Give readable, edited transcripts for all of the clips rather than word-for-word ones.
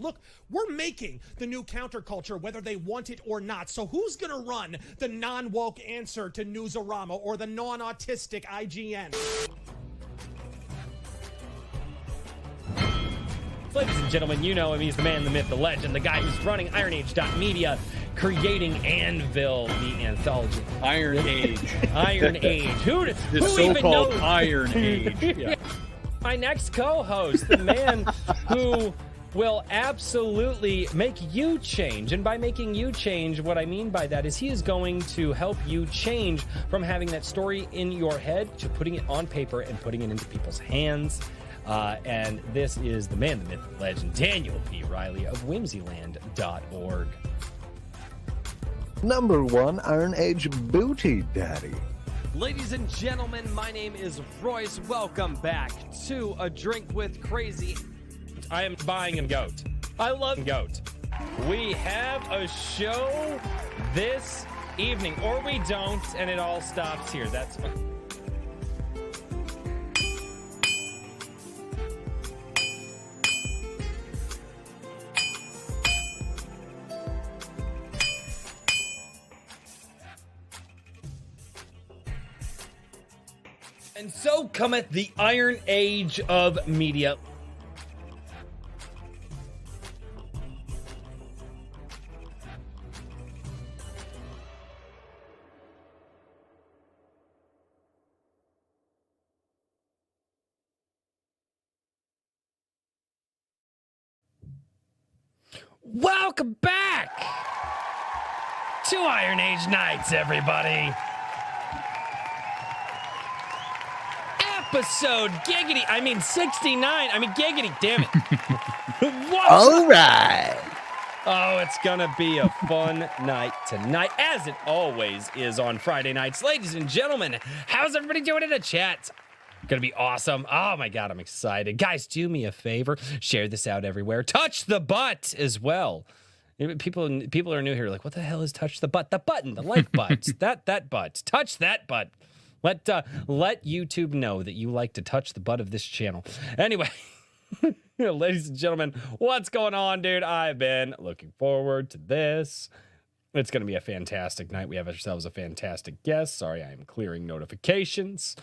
look, we're making the new counterculture, whether they want it or not. So who's going to run the non-woke answer to Newsarama or the non-autistic IGN? Ladies and gentlemen, you know him. He's the man, the myth, the legend, the guy who's running IronAge.media, creating Anvil, the anthology. Iron Age. Iron Age. Who even knows? Iron Age. Yeah. My next co-host, the man who will absolutely make you change. And by making you change, what I mean by that is he is going to help you change from having that story in your head to putting it on paper and putting it into people's hands. And this is the man, the myth, the legend, Daniel P. Riley of whimsyland.org. Number one Iron Age Booty Daddy. Ladies and gentlemen, my name is Royce. Welcome back to A Drink with Crazy. I am buying a goat. I love goat. We have a show this evening, or we don't, and it all stops here. That's fine. And so cometh the Iron Age of media. Welcome back to Iron Age Nights, everybody. Episode 69. Giggity, damn it. All right. Oh, it's gonna be a fun night tonight, as it always is on Friday nights. Ladies and gentlemen, how's everybody doing in the chat? Gonna be awesome. Oh my God, I'm excited. Guys, do me a favor. Share this out everywhere. Touch the butt as well. People are new here, like, what the hell is touch the butt? The button, the like butt. that butt. Touch that butt. Let YouTube know that you like to touch the butt of this channel. Anyway, ladies and gentlemen, what's going on, dude? I've been looking forward to this. It's going to be a fantastic night. We have ourselves a fantastic guest. Sorry, I am clearing notifications.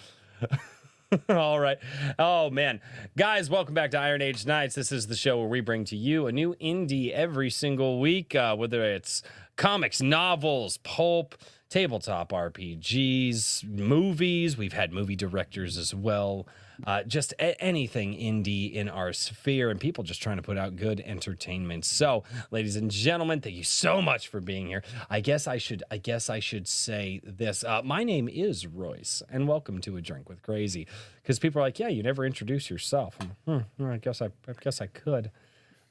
All right. Oh, man. Guys, welcome back to Iron Age Nights. This is the show where we bring to you a new indie every single week, whether it's comics, novels, pulp, tabletop RPGs, movies. We've had movie directors as well. Just anything indie in our sphere, and people just trying to put out good entertainment. So, ladies and gentlemen, thank you so much for being here. I guess I should say this. My name is Royce, and welcome to A Drink with Crazy. Because people are like, yeah, you never introduce yourself. I guess I could.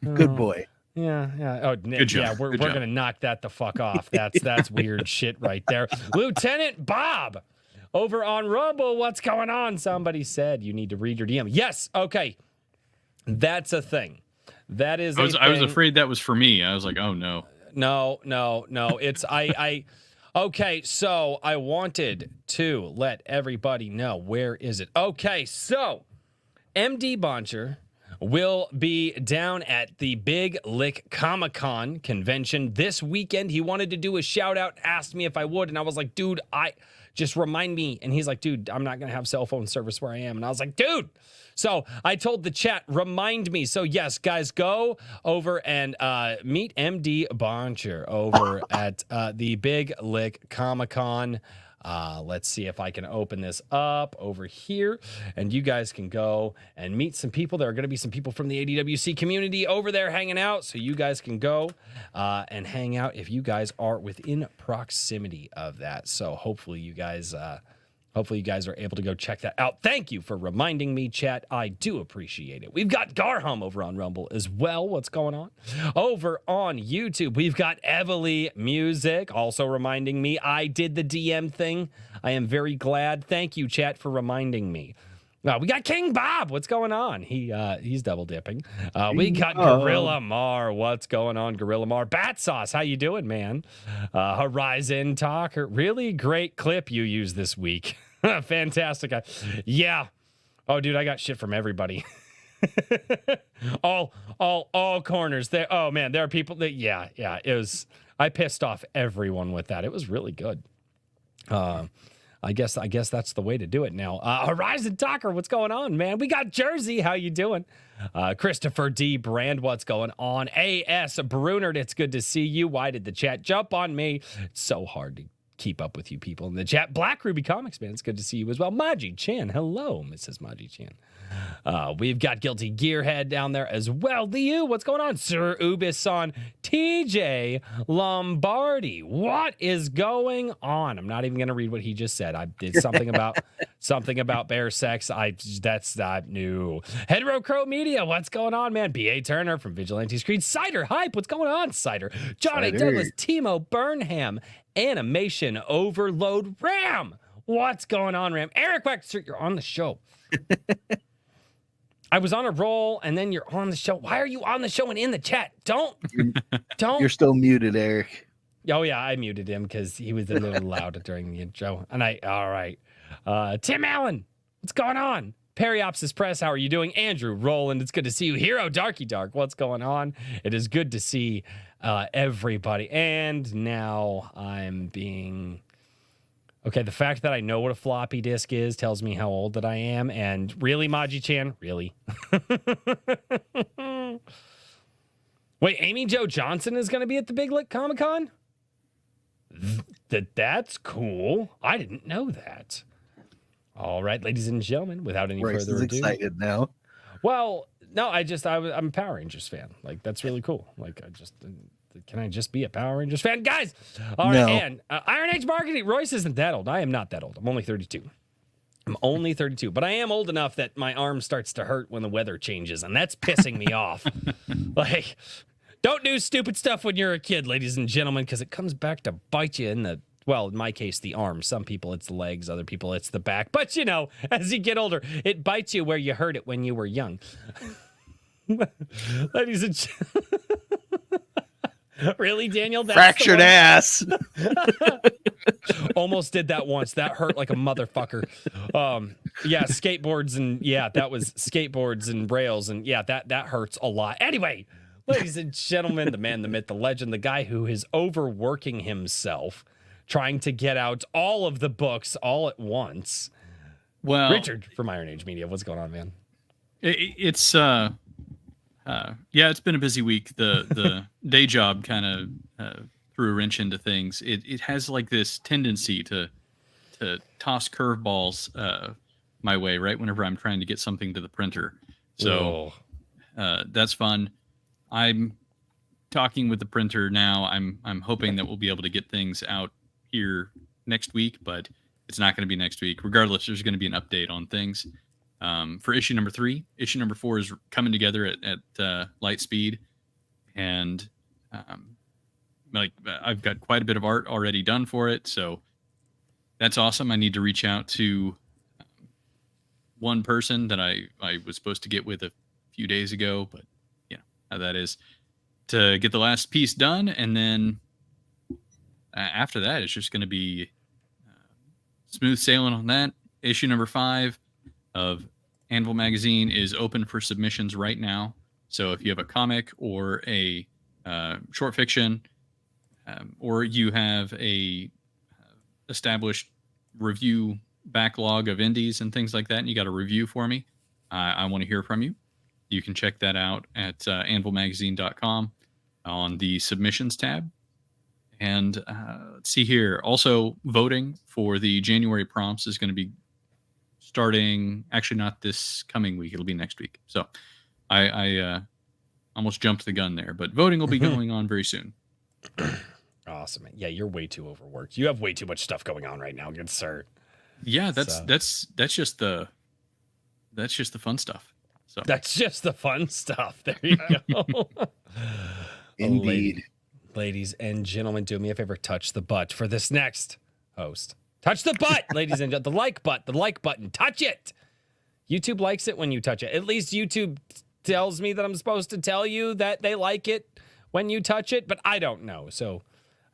Good boy. Yeah. Oh, good job. Yeah, we're gonna knock that the fuck off. That's weird shit right there. Lieutenant Bob over on Rumble. What's going on? Somebody said you need to read your DM. Yes. Okay. That's a thing. That is. I was afraid that was for me. I was like, oh no. No. It's I. Okay, so I wanted to let everybody know. Where is it? Okay, so MD Boncher will be down at the Big Lick Comic-Con convention this weekend. He wanted to do a shout out, asked me if I would, and I was like, dude, just remind me. And he's like, dude, I'm not going to have cell phone service where I am. And I was like, dude. So I told the chat, remind me. So yes, guys, go over and meet MD Boncher over at the Big Lick Comic-Con. Let's see if I can open this up over here, and you guys can go and meet some people. There are going to be some people from the ADWC community over there hanging out, so you guys can go and hang out if you guys are within proximity of that. So hopefully you guys are able to go check that out. Thank you for reminding me, chat. I do appreciate it. We've got Garhum over on Rumble as well. What's going on? Over on YouTube, we've got Evely Music also reminding me I did the DM thing. I am very glad. Thank you, chat, for reminding me. We got King Bob. What's going on? He's double dipping. We got Gorilla Mar. What's going on, Gorilla Mar? Bat Sauce, how you doing, man? Horizon Talker. Really great clip you used this week. Fantastic. Yeah. Oh, dude, I got shit from everybody. all corners there. Oh man, there are people that it was. I pissed off everyone with that. It was really good. I guess that's the way to do it now. Horizon Talker, what's going on, man? We got Jersey. How you doing? Christopher D. Brand, what's going on? A.S. Brunert, it's good to see you. Why did the chat jump on me? It's so hard to keep up with you people in the chat. Black Ruby Comics, man, it's good to see you as well. Maji Chan, hello, Mrs. Maji Chan. We've got Guilty Gearhead down there as well. Liu, what's going on? Sir Ubison, TJ Lombardi, what is going on? I'm not even going to read what he just said. I did something about bear sex. That's not new. Hetero Crow Media, what's going on, man? B.A. Turner from Vigilante Screed. Cider Hype, what's going on, Cider? Johnny Douglas, Timo Burnham, Animation Overload, Ram, what's going on, Ram? Eric Wexter, you're on the show. I was on a roll, and then you're on the show. Why are you on the show and in the chat? Don't. You're still muted, Eric. Oh, yeah, I muted him because he was a little loud during the intro. And all right. Tim Allen, what's going on? Periopsis Press, how are you doing? Andrew Rowland, it's good to see you. Hero Darky Dark, what's going on? It is good to see everybody. And now I'm being... Okay, the fact that I know what a floppy disk is tells me how old that I am. And really, Maji-chan? Really? Wait, Amy Jo Johnson is going to be at the Big Lick Comic-Con? That's cool. I didn't know that. All right, ladies and gentlemen, without any Bryce further is ado. excited now. Well, no, I'm a Power Rangers fan. Like, that's really cool. Like, can I just be a Power Rangers fan? Guys! All right, No. and Iron Age Marketing. Royce isn't that old. I am not that old. I'm only 32. But I am old enough that my arm starts to hurt when the weather changes, and that's pissing me off. Like, don't do stupid stuff when you're a kid, ladies and gentlemen, because it comes back to bite you in the, well, in my case, the arm. Some people it's the legs, other people it's the back. But, you know, as you get older, it bites you where you hurt it when you were young. Ladies and gentlemen. Really, Daniel? That's Fractured ass. Almost did that once. That hurt like a motherfucker. Yeah, skateboards and that was skateboards and rails and that hurts a lot. Anyway, ladies and gentlemen, the man, the myth, the legend, the guy who is overworking himself, trying to get out all of the books all at once. Well, Richard from Iron Age Media, what's going on, man? It's it's been a busy week. The day job kind of threw a wrench into things. It has like this tendency to toss curveballs my way right whenever I'm trying to get something to the printer. So that's fun. I'm talking with the printer now. I'm hoping that we'll be able to get things out here next week, but it's not going to be next week. Regardless, there's going to be an update on things. For issue number 3, issue number 4 is coming together at light speed, and I've got quite a bit of art already done for it, so that's awesome. I need to reach out to one person that I was supposed to get with a few days ago, but you know how that is, to get the last piece done, and then after that, it's just going to be smooth sailing on that. Issue number 5 of Anvil Magazine is open for submissions right now. So if you have a comic or a short fiction, or you have a established review backlog of indies and things like that, and you got a review for me, I want to hear from you. You can check that out at anvilmagazine.com on the submissions tab. And let's see here. Also, voting for the January prompts is going to be starting, actually not this coming week, it'll be next week. So I almost jumped the gun there, but voting will be going on very soon. Awesome. Yeah, you're way too overworked. You have way too much stuff going on right now, good sir. Yeah, that's just the fun stuff. So that's just the fun stuff. There you go. Indeed. Ladies and gentlemen, do me a favor, touch the butt for this next host. Touch the butt, ladies and gentlemen. The like button. Touch it. YouTube likes it when you touch it. At least YouTube tells me that I'm supposed to tell you that they like it when you touch it, but I don't know. So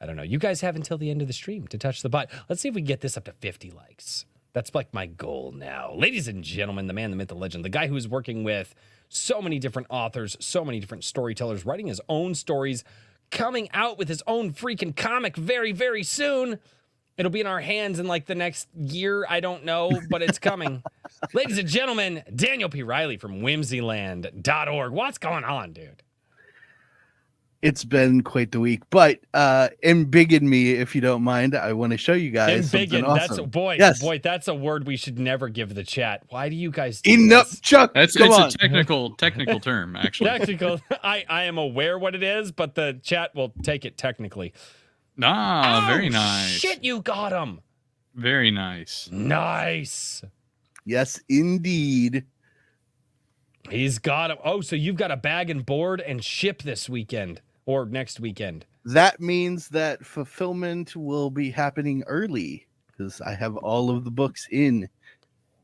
I don't know. You guys have until the end of the stream to touch the butt. Let's see if we can get this up to 50 likes That's like my goal now. Ladies and gentlemen, the man, the myth, the legend, the guy who's working with so many different authors, so many different storytellers, writing his own stories, coming out with his own freaking comic very, very soon. It'll be in our hands in like the next year. I don't know, but it's coming. Ladies and gentlemen, Daniel P. Riley from whimsyland.org. What's going on, dude? It's been quite the week, but embiggen me if you don't mind. I want to show you guys something awesome. That's a word we should never give the chat. Why do you guys do enough, this? Chuck? It's a technical term, actually. Technical. I am aware what it is, but the chat will take it technically. Very nice. Shit, you got him. Very nice. Nice. Yes, indeed. He's got him. Oh, so you've got a bag and board and ship this weekend or next weekend. That means that fulfillment will be happening early because I have all of the books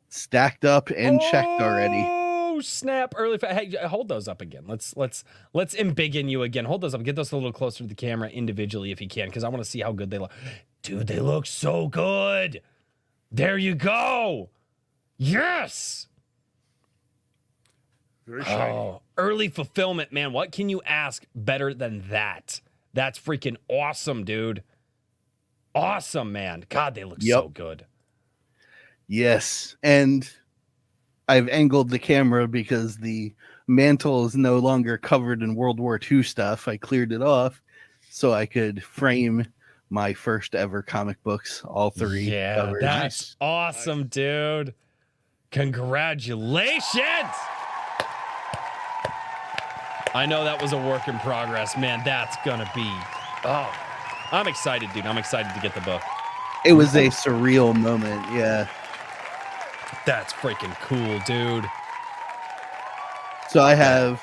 stacked up and checked already. Oh, snap. Early. Hey, hold those up again. Let's embiggen you again. Hold those up. Get those a little closer to the camera individually if you can, because I want to see how good they look. Dude, they look so good. There you go. Yes. Very shiny. Oh, early fulfillment, man. What can you ask better than that? That's freaking awesome, dude. Awesome, man. God, they look so good. Yes. And I've angled the camera because the mantle is no longer covered in World War II stuff. I cleared it off so I could frame my first ever comic books, all three. Yeah, covered. that's awesome, dude. Congratulations. I know that was a work in progress, man. That's gonna be. Oh, I'm excited, dude. I'm excited to get the book. It was a surreal moment. Yeah. That's freaking cool, dude. So I have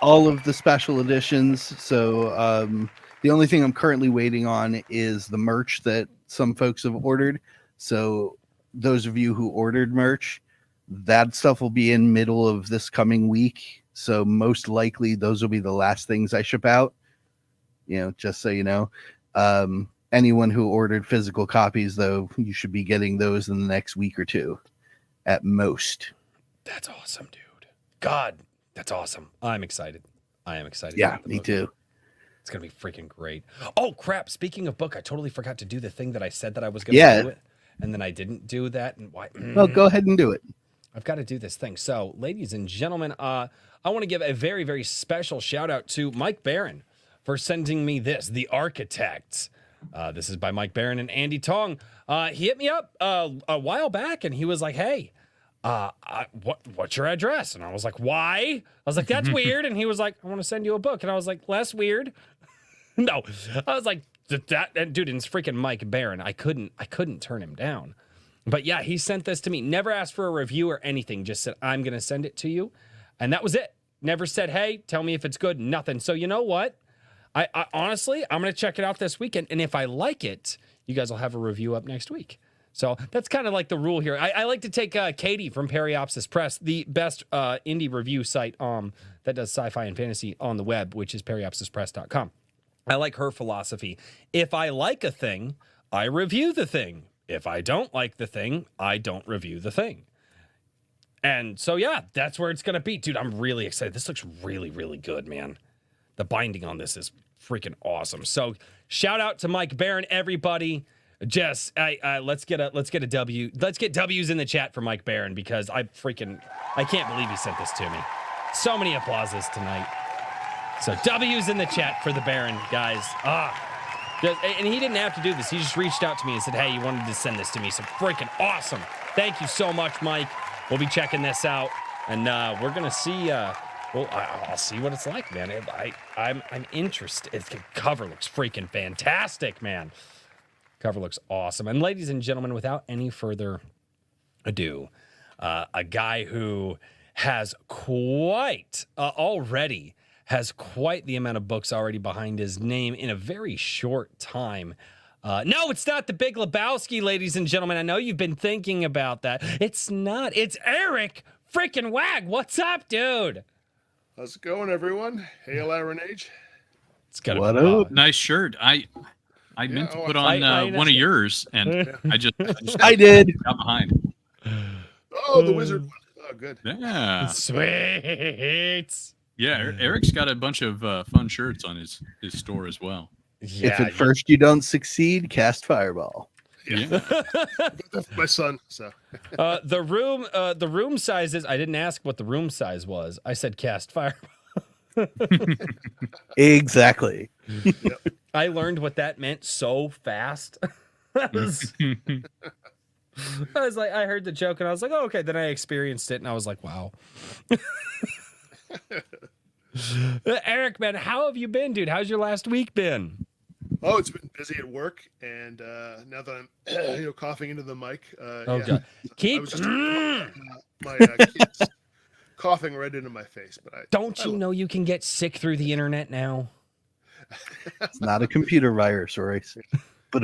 all of the special editions. So the only thing I'm currently waiting on is the merch that some folks have ordered. So those of you who ordered merch, that stuff will be in middle of this coming week. So most likely those will be the last things I ship out, just so you know. Anyone who ordered physical copies, though, you should be getting those in the next week or two at most. That's awesome, dude. God, that's awesome. I'm excited. I am excited. Yeah, me too. It's going to be freaking great. Oh, crap. Speaking of book, I totally forgot to do the thing that I said that I was going to do it. And then I didn't do that. And why? Well, go ahead and do it. I've got to do this thing. So, ladies and gentlemen, I want to give a very, very special shout out to Mike Barron for sending me this, The Architects. This is by Mike Barron and Andy Tong. He hit me up a while back and he was like, hey, what's your address? And I was like, why? I was like, that's weird. And he was like, I want to send you a book. And I was like, less weird. No, I was like, that dude, it's freaking Mike Barron. I couldn't turn him down. But yeah, he sent this to me. Never asked for a review or anything. Just said, I'm going to send it to you. And that was it. Never said, hey, tell me if it's good. Nothing. So you know what? I honestly, I'm going to check it out this weekend. And if I like it, you guys will have a review up next week. So that's kind of like the rule here. I like to take Katie from Periopsis Press, the best indie review site that does sci-fi and fantasy on the web, which is periopsispress.com. I like her philosophy. If I like a thing, I review the thing. If I don't like the thing, I don't review the thing. And so, yeah, that's where it's going to be. Dude, I'm really excited. This looks really, really good, man. The binding on this is freaking awesome. So shout out to Mike Barron, everybody. Jess, let's get a W. Let's get W's in the chat for Mike Barron because I can't believe he sent this to me. So many applauses tonight. So W's in the chat for the Baron, guys. And he didn't have to do this. He just reached out to me and said, hey, you wanted to send this to me. So freaking awesome. Thank you so much, Mike. We'll be checking this out. And we're going to see, I'll see what it's like, man. I'm interested. The cover looks freaking fantastic, man. Cover looks awesome. And ladies and gentlemen, without any further ado, a guy who has quite the amount of books already behind his name in a very short time. No, it's not the Big Lebowski, ladies and gentlemen. I know you've been thinking about that. It's not. It's Eric freaking Waag. What's up, dude? How's it going, everyone? Hail Aaron Age. It's got what up? Nice shirt. I I meant to oh, put I on one of yours, and Yeah. I just I did. got behind. Oh, the wizard one. Oh, good. Yeah, Sweet. yeah. Eric's got a bunch of fun shirts on his store as well. If at first you don't succeed, cast fireball. Yeah. That's my son. So the room sizes. I didn't ask what the room size was. I said cast fire. Exactly. I learned what that meant so fast. I was like, I heard the joke and I was like, oh, okay. Then I experienced it and I was like, wow. Eric, man, how have you been, dude? How's your last week been? oh, it's been busy at work, and now that I'm coughing into the mic. Oh, yeah. God. I Keep. was just my kids coughing right into my face, but Don't you know you can get sick through the internet now? It's not a computer virus, Royce. But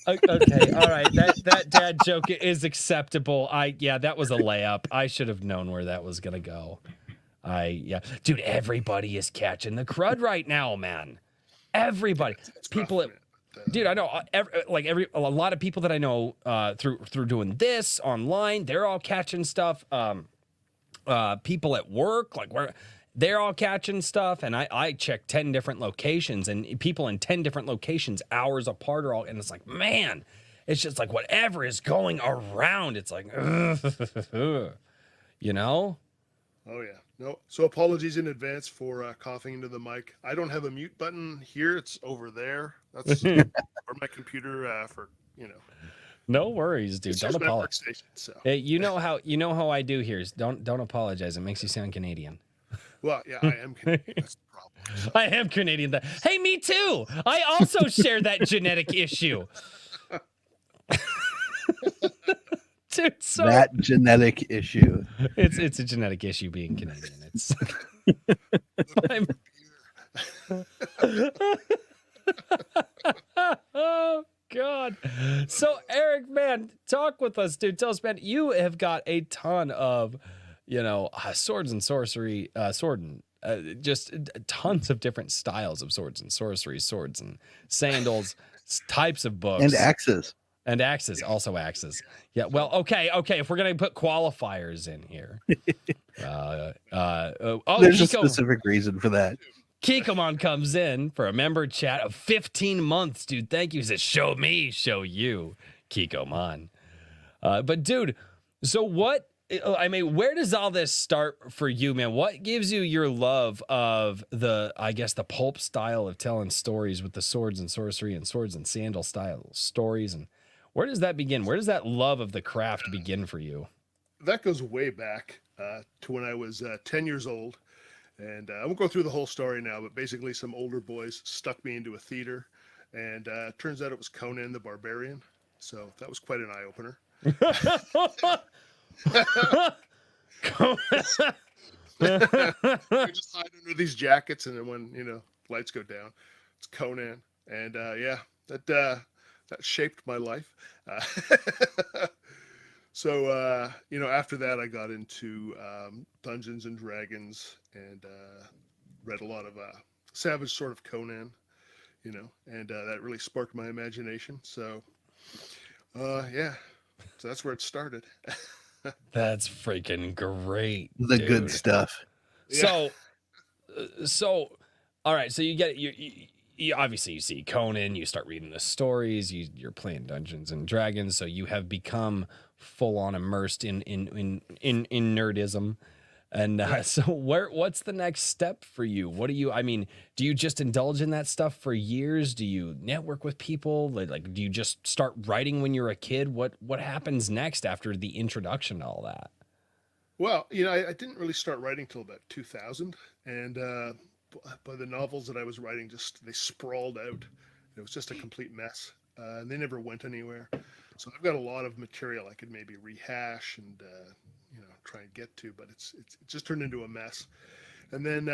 Okay, all right. That dad joke is acceptable. That was a layup. I should have known where that was gonna go. Dude, everybody is catching the crud right now, man. Everybody, it's people, rough, man. dude, I know a lot of people that I know through doing this online. They're all catching stuff. People at work, they're all catching stuff, and I checked 10 different locations, and people in 10 different locations, hours apart, are all, and it's like, man, it's just like whatever is going around. It's like, you know. Oh yeah, no. So apologies in advance for coughing into the mic. I don't have a mute button here. It's over there. That's or my computer for No worries, dude. It's Don't just my apologize. workstation, so. Hey, you know how I do here is don't apologize. It makes you sound Canadian. Well, yeah, I am Canadian. That's the problem. I am Canadian. Hey, me too. I also share that genetic issue. Dude, so that genetic issue. it's a genetic issue being Canadian. It's oh God. So Eric, man, talk with us, dude. Tell us, man, you have got a ton of swords and sorcery, just tons of different styles of swords and sorcery, swords and sandals, types of books. And axes. And axes, also axes. Yeah, well, okay. If we're going to put qualifiers in here. There's a specific reason for that. Kikomon comes in for a member chat of 15 months, dude. Thank you. He says, show me, show you, Kikomon. But, dude, so where does all this start for you, man? What gives you your love of the pulp style of telling stories with the swords and sorcery and swords and sandal style stories? And where does that begin? Where does that love of the craft begin for you? That goes way back to when I was 10 years old. And I won't go through the whole story now, but basically some older boys stuck me into a theater. And turns out it was Conan the Barbarian. So that was quite an eye-opener. You just hide under these jackets, and then when lights go down, it's Conan, and that shaped my life. So after that, I got into Dungeons and Dragons and read a lot of Savage Sword of Conan, and that really sparked my imagination. So so that's where it started. That's freaking great. The dude. good stuff. So, all right. So you get you obviously you see Conan, you start reading the stories, you're playing Dungeons and Dragons, so you have become full on immersed in nerdism. And so what's the next step for you? What do you just indulge in that stuff for years? Do you network with people? Like do you just start writing when you're a kid? What happens next after the introduction to all that? Well, I didn't really start writing till about 2000, and by the novels that I was writing, they sprawled out. It was just a complete mess, and they never went anywhere. So I've got a lot of material I could maybe rehash and try and get to, but it just turned into a mess. And then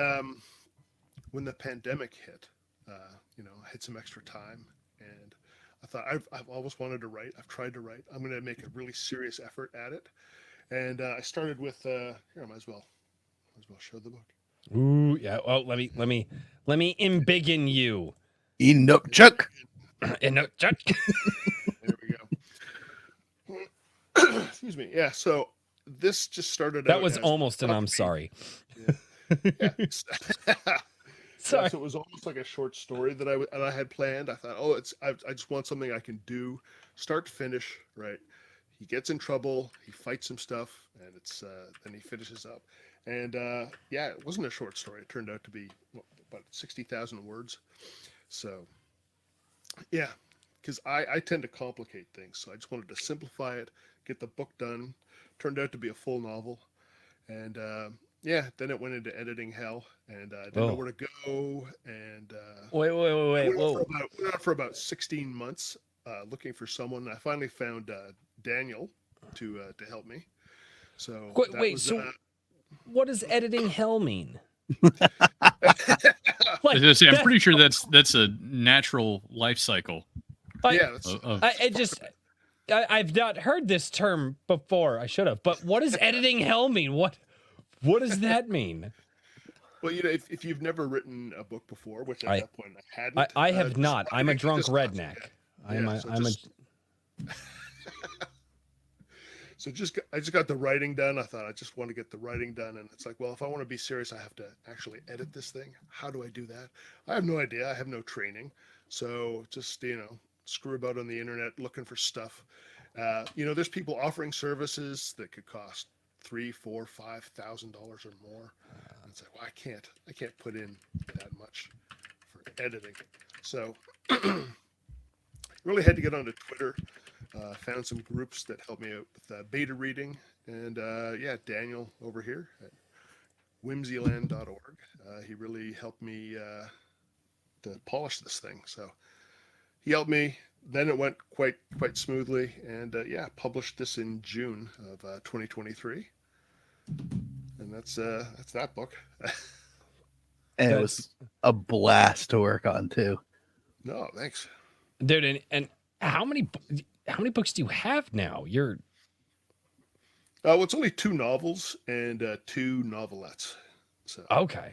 when the pandemic hit, I had some extra time, and I thought I've always wanted to write. I've tried to write. I'm going to make a really serious effort at it. And I started with here. I might as well show the book. Ooh, yeah. Oh, let me embiggen you. Inukchuk. Inukchuk. There we go. Excuse me. Yeah. So this just started That out was as almost an I'm upbeat. sorry. Yeah. Sorry. Yeah, so it was almost like a short story that I had planned. I thought, oh, I just want something I can do, start to finish. Right. He gets in trouble. He fights some stuff, and it's then he finishes up. And yeah, it wasn't a short story. It turned out to be about 60,000 words. So yeah, because I tend to complicate things, so I just wanted to simplify it, get the book done. Turned out to be a full novel, and yeah, then it went into editing hell, and I didn't know Oh. where to go, and Wait. I Whoa. went out for about 16 months looking for someone. I finally found Daniel to help me. So that Wait. was So, what does editing hell mean? I Like, was gonna say, I'm that- pretty sure that's a natural life cycle yeah. That's, of I've not heard this term before. I should have. But what does editing hell mean? What does that mean? well, you know, if you've never written a book before, which at I- that point I hadn't, I have just not. I'm a writing drunk just redneck. yeah, so So I just got the writing done. I thought I just want to get the writing done, and it's like, well, if I want to be serious, I have to actually edit this thing. How do I do that? I have no idea. I have no training, so just screw about on the internet looking for stuff. There's people offering services that could cost $3,000, $4,000, $5,000 or more. And it's like, well, I can't put in that much for editing. So really had to get onto Twitter. Found some groups that helped me out with beta reading, and yeah, Daniel over here at whimsyland.org. He really helped me to polish this thing. So he helped me. Then it went quite smoothly, and yeah, published this in June of 2023, and that's that book. And it was a blast to work on too. No, thanks, dude. And how many books do you have now? You're well, it's only 2 novels and 2 novelettes. So okay.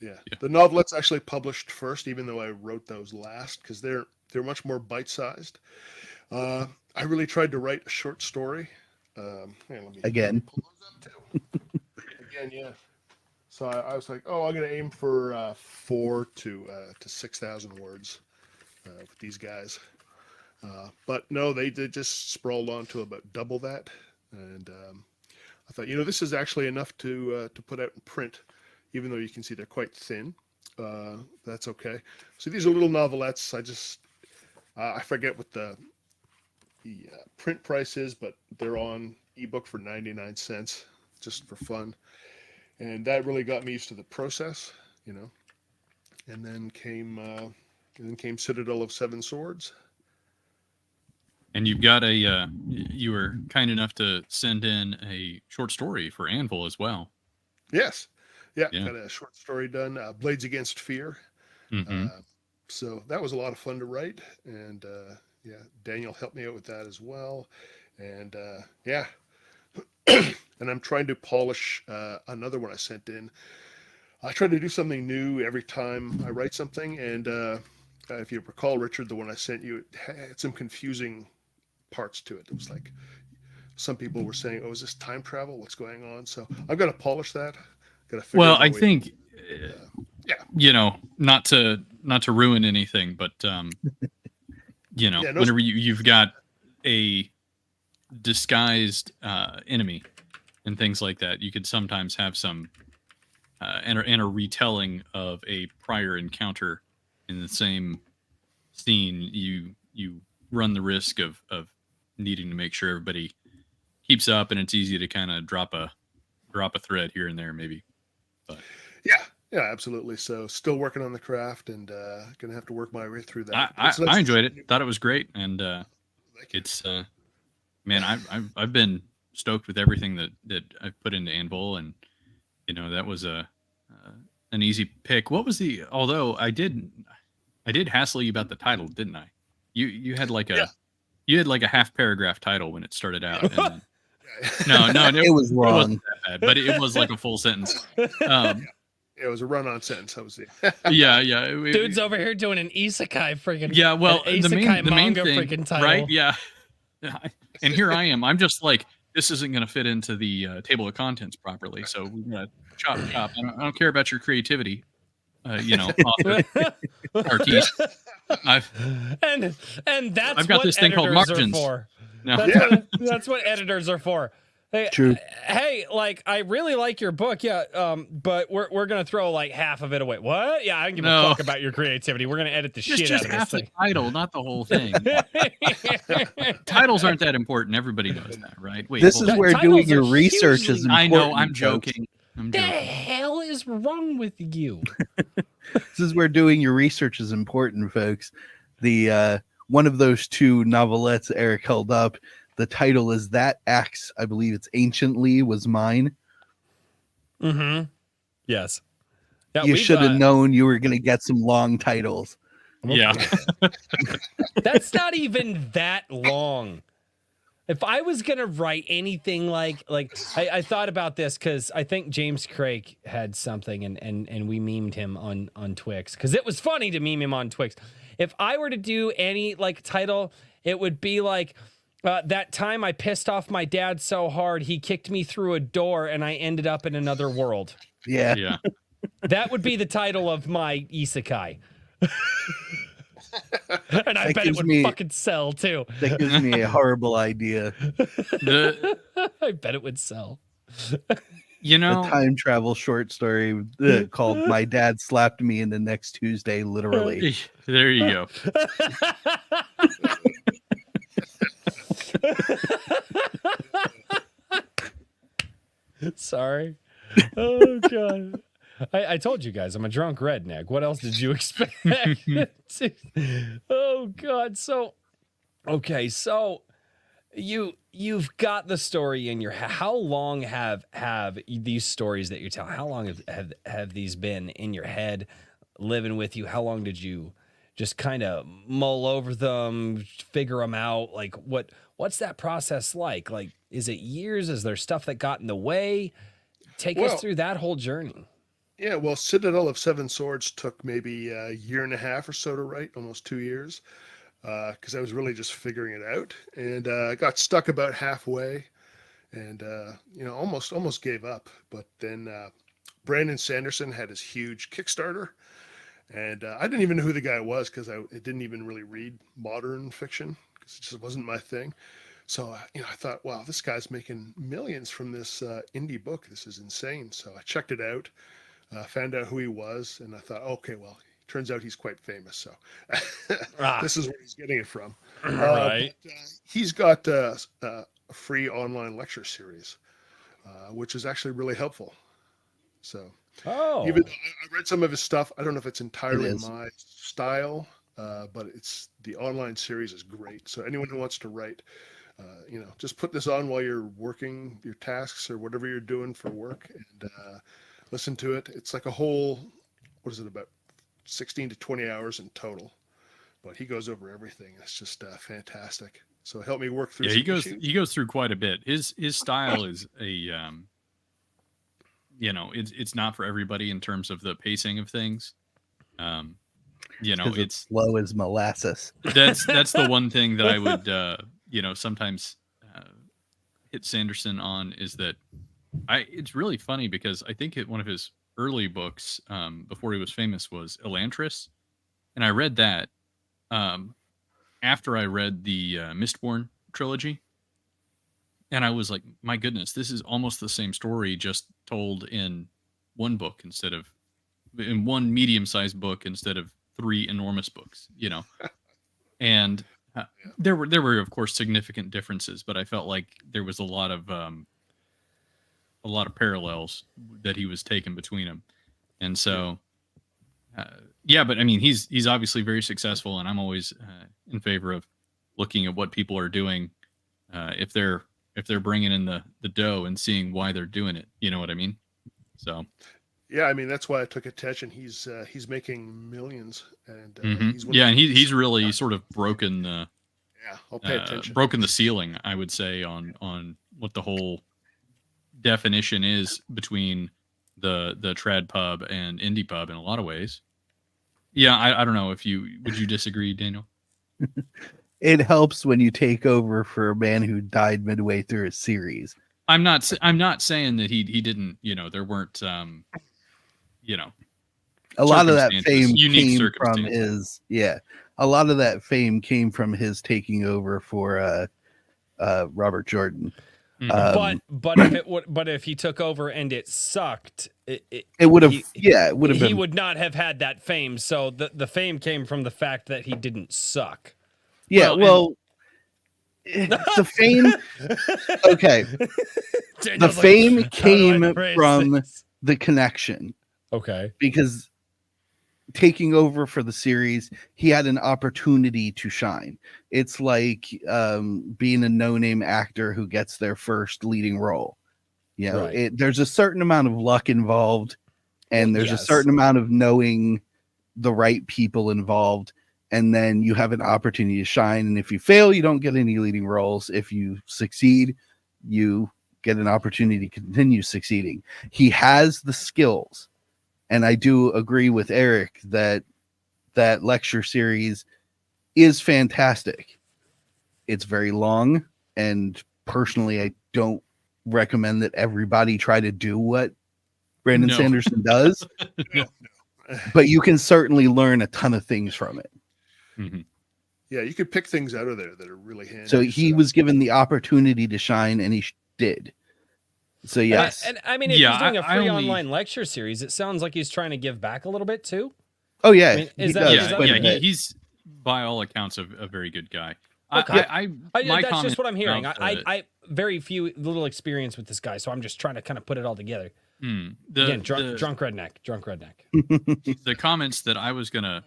yeah, the novelettes actually published first, even though I wrote those last, because they're much more bite-sized. I really tried to write a short story. Let me Again. pull those up too. Again, yeah. So I was like, oh, I'm gonna aim for 4 to 6,000 words with these guys. But no, they just sprawled on to about double that, and I thought, this is actually enough to put out in print, even though you can see they're quite thin. That's okay. So these are little novelettes. I forget what the print price is, but they're on ebook for 99 cents, just for fun, and that really got me used to the process, And then came Citadel of Seven Swords. And you've got you were kind enough to send in a short story for Anvil as well. Yes. Yeah. Yeah. Got a short story done, Blades Against Fear. Mm-hmm. So that was a lot of fun to write. And yeah, Daniel helped me out with that as well. And yeah. And I'm trying to polish another one I sent in. I try to do something new every time I write something. And if you recall, Richard, the one I sent you, it had some confusing parts to it. It was like some people were saying, oh, is this time travel? What's going on? So I've got to polish that. Well, I think yeah, not to ruin anything, but whenever you've got a disguised enemy and things like that, you could sometimes have some and a retelling of a prior encounter in the same scene. You run the risk of needing to make sure everybody keeps up, and it's easy to kind of drop a thread here and there, maybe. But yeah, absolutely. So still working on the craft, and gonna have to work my way through that. I enjoyed it. Thought it was great, and it's man, I've been stoked with everything that I've put into Anvil, and that was an easy pick. What was the? Although I did hassle you about the title, didn't I? You had like a half paragraph title when it started out. And then, no, it was wrong. It wasn't that bad, but it was like a full sentence. It was a run-on sentence. That was the. Yeah. Dude's over here doing an isekai freaking. Yeah, well, an the main manga thing, freaking title. right? Yeah. And here I am. I'm just like, this isn't going to fit into the table of contents properly. So we're going to chop. I don't care about your creativity. Author, artiste. And that's I've got what this thing called editors margins. are for. No. That's what editors are for. Hey, True. Hey, like I really like your book, yeah. But we're gonna throw like half of it away. What? Yeah, I don't give a fuck about your creativity. We're gonna edit the shit out of this half thing. the title, not the whole thing. Titles aren't that important. Everybody knows that, right? Wait, This hold is on. where Titles doing your are research is hugely- important. I know. I'm folks. joking. The hell is wrong with you? This is where doing your research is important, folks. The one of those two novelettes Eric held up, the title is That Axe, I believe it's Anciently, was mine. Mm-hmm. Yes. Yeah, You we've, should have known you were going to get some long titles. Yeah. That's not even that long. If I was gonna write anything like I thought about this because I think James Craig had something and we memed him on Twix because it was funny to meme him on Twix. If I were to do any like title, it would be like that time I pissed off my dad so hard he kicked me through a door and I ended up in another world. Yeah. Yeah. That would be the title of my isekai. And I That bet it gives would me- fucking sell too. That gives me a horrible idea. I bet it would sell. You A know, time travel short story called My Dad Slapped Me in the Next Tuesday, literally. there you go. Sorry. Oh god. I told you guys I'm a drunk redneck. What else did you expect? Oh god. So okay, so you've got the story in your head. How long have these stories that you're telling? How long have these been in your head, living with you? How long did you just kind of mull over them, figure them out? Like what's that process like? Like, is it years? Is there stuff that got in the way? Take us through that whole journey. Yeah, well, Citadel of Seven Swords took maybe a year and a half or so to write, almost 2 years, because I was really just figuring it out, and I got stuck about halfway, and almost gave up. But then Brandon Sanderson had his huge Kickstarter, and I didn't even know who the guy was because I didn't even really read modern fiction because it just wasn't my thing. So I thought, wow, this guy's making millions from this indie book. This is insane. So I checked it out. Found out who he was, and I thought, okay, well, turns out he's quite famous, so this is where he's getting it from. Right. But, he's got a free online lecture series, which is actually really helpful. So even though I read some of his stuff, I don't know if it's entirely my style, but the online series is great. So anyone who wants to write, just put this on while you're working your tasks or whatever you're doing for work, and listen to it. It's like a whole, what is it, about 16 to 20 hours in total. But he goes over everything. It's just fantastic. So help me work through. Yeah, he goes through quite a bit. His style is it's not for everybody in terms of the pacing of things. It's slow as molasses. That's the one thing that I would sometimes hit Sanderson on is that it's really funny because I think one of his early books before he was famous was Elantris, and I read that after I read the Mistborn trilogy, and I was like, my goodness, this is almost the same story just told in one book in one medium-sized book instead of 3 enormous books, and there were of course significant differences, but I felt like there was a lot of parallels that he was taking between them. And so, but I mean, he's obviously very successful, and I'm always in favor of looking at what people are doing. If they're bringing in the dough and seeing why they're doing it, you know what I mean? So, yeah, I mean, that's why I took attention. He's making millions, and he's really sort of broken the I'll pay attention. Broken the ceiling, I would say, on what the whole definition is between the trad pub and indie pub in a lot of ways. Yeah, I don't know if would you disagree, Daniel? It helps when you take over for a man who died midway through a series. I'm not saying that he didn't, there weren't A lot of that circumstances, fame unique came from circumstances. a lot of that fame came from his taking over for Robert Jordan. Mhm. But if he took over and it sucked, It would have he been. would not have had that fame. So the fame came from the fact that he didn't suck. Yeah, the fame. Okay, the fame came from the connection. Okay, because taking over for the series, he had an opportunity to shine. It's like being a no-name actor who gets their first leading role. Right. There's a certain amount of luck involved, and there's a Yes. certain amount of knowing the right people involved, and then you have an opportunity to shine. And if you fail, you don't get any leading roles. If you succeed, you get an opportunity to continue succeeding. He has the skills. And I do agree with Eric that that lecture series is fantastic. It's very long, and personally, I don't recommend that everybody try to do what Brandon No. Sanderson does. But you can certainly learn a ton of things from it. Mhm. Yeah, you could pick things out of there that are really handy. So he was given the opportunity to shine, and he did. So yes, And I mean, if Yeah, he's doing a I free only- online lecture series, it sounds like he's trying to give back a little bit too. oh yeah, I mean, he is that- does is that- quite a yeah, bit. he's by all accounts a very good guy. Okay. My That's comment just what I'm hearing. about I very little experience with this guy, so I'm just trying to kind of put it all together. the Again, drunk redneck. the comments that I was gonna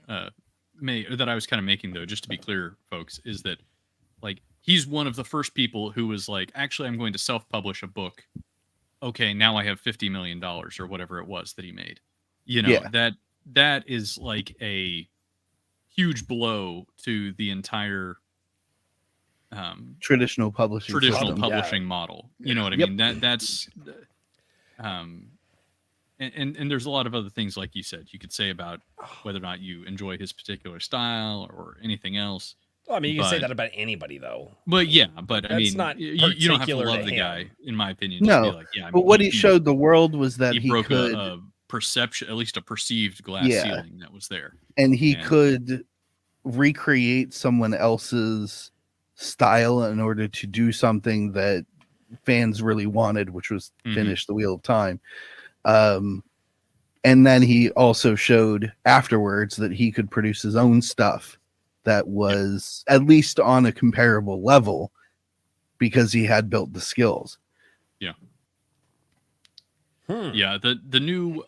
make, or that I was kind of making though, just to be clear, folks, is that like he's one of the first people who was like, actually, I'm going to self-publish a book. Okay, now I have $50 million or whatever it was that he made. Yeah. That is like a huge blow to the entire Traditional publishing traditional system. publishing model. You know what I Yep. mean? That's and there's a lot of other things like you said you could say about whether or not you enjoy his particular style or anything else. Well, I mean, you can say But- that about anybody, though. But yeah, but I That's mean, not you don't have to particular to love the him. guy, in my opinion. Just No, be like, yeah, I mean, but what he showed the world was that he he broke could, a perception, at least a perceived glass Yeah. ceiling that was there. and he and- could recreate someone else's style in order to do something that fans really wanted, which was Mhm. finish the Wheel of Time. And then he also showed afterwards that he could produce his own stuff that was at least on a comparable level because he had built the skills. Yeah, the new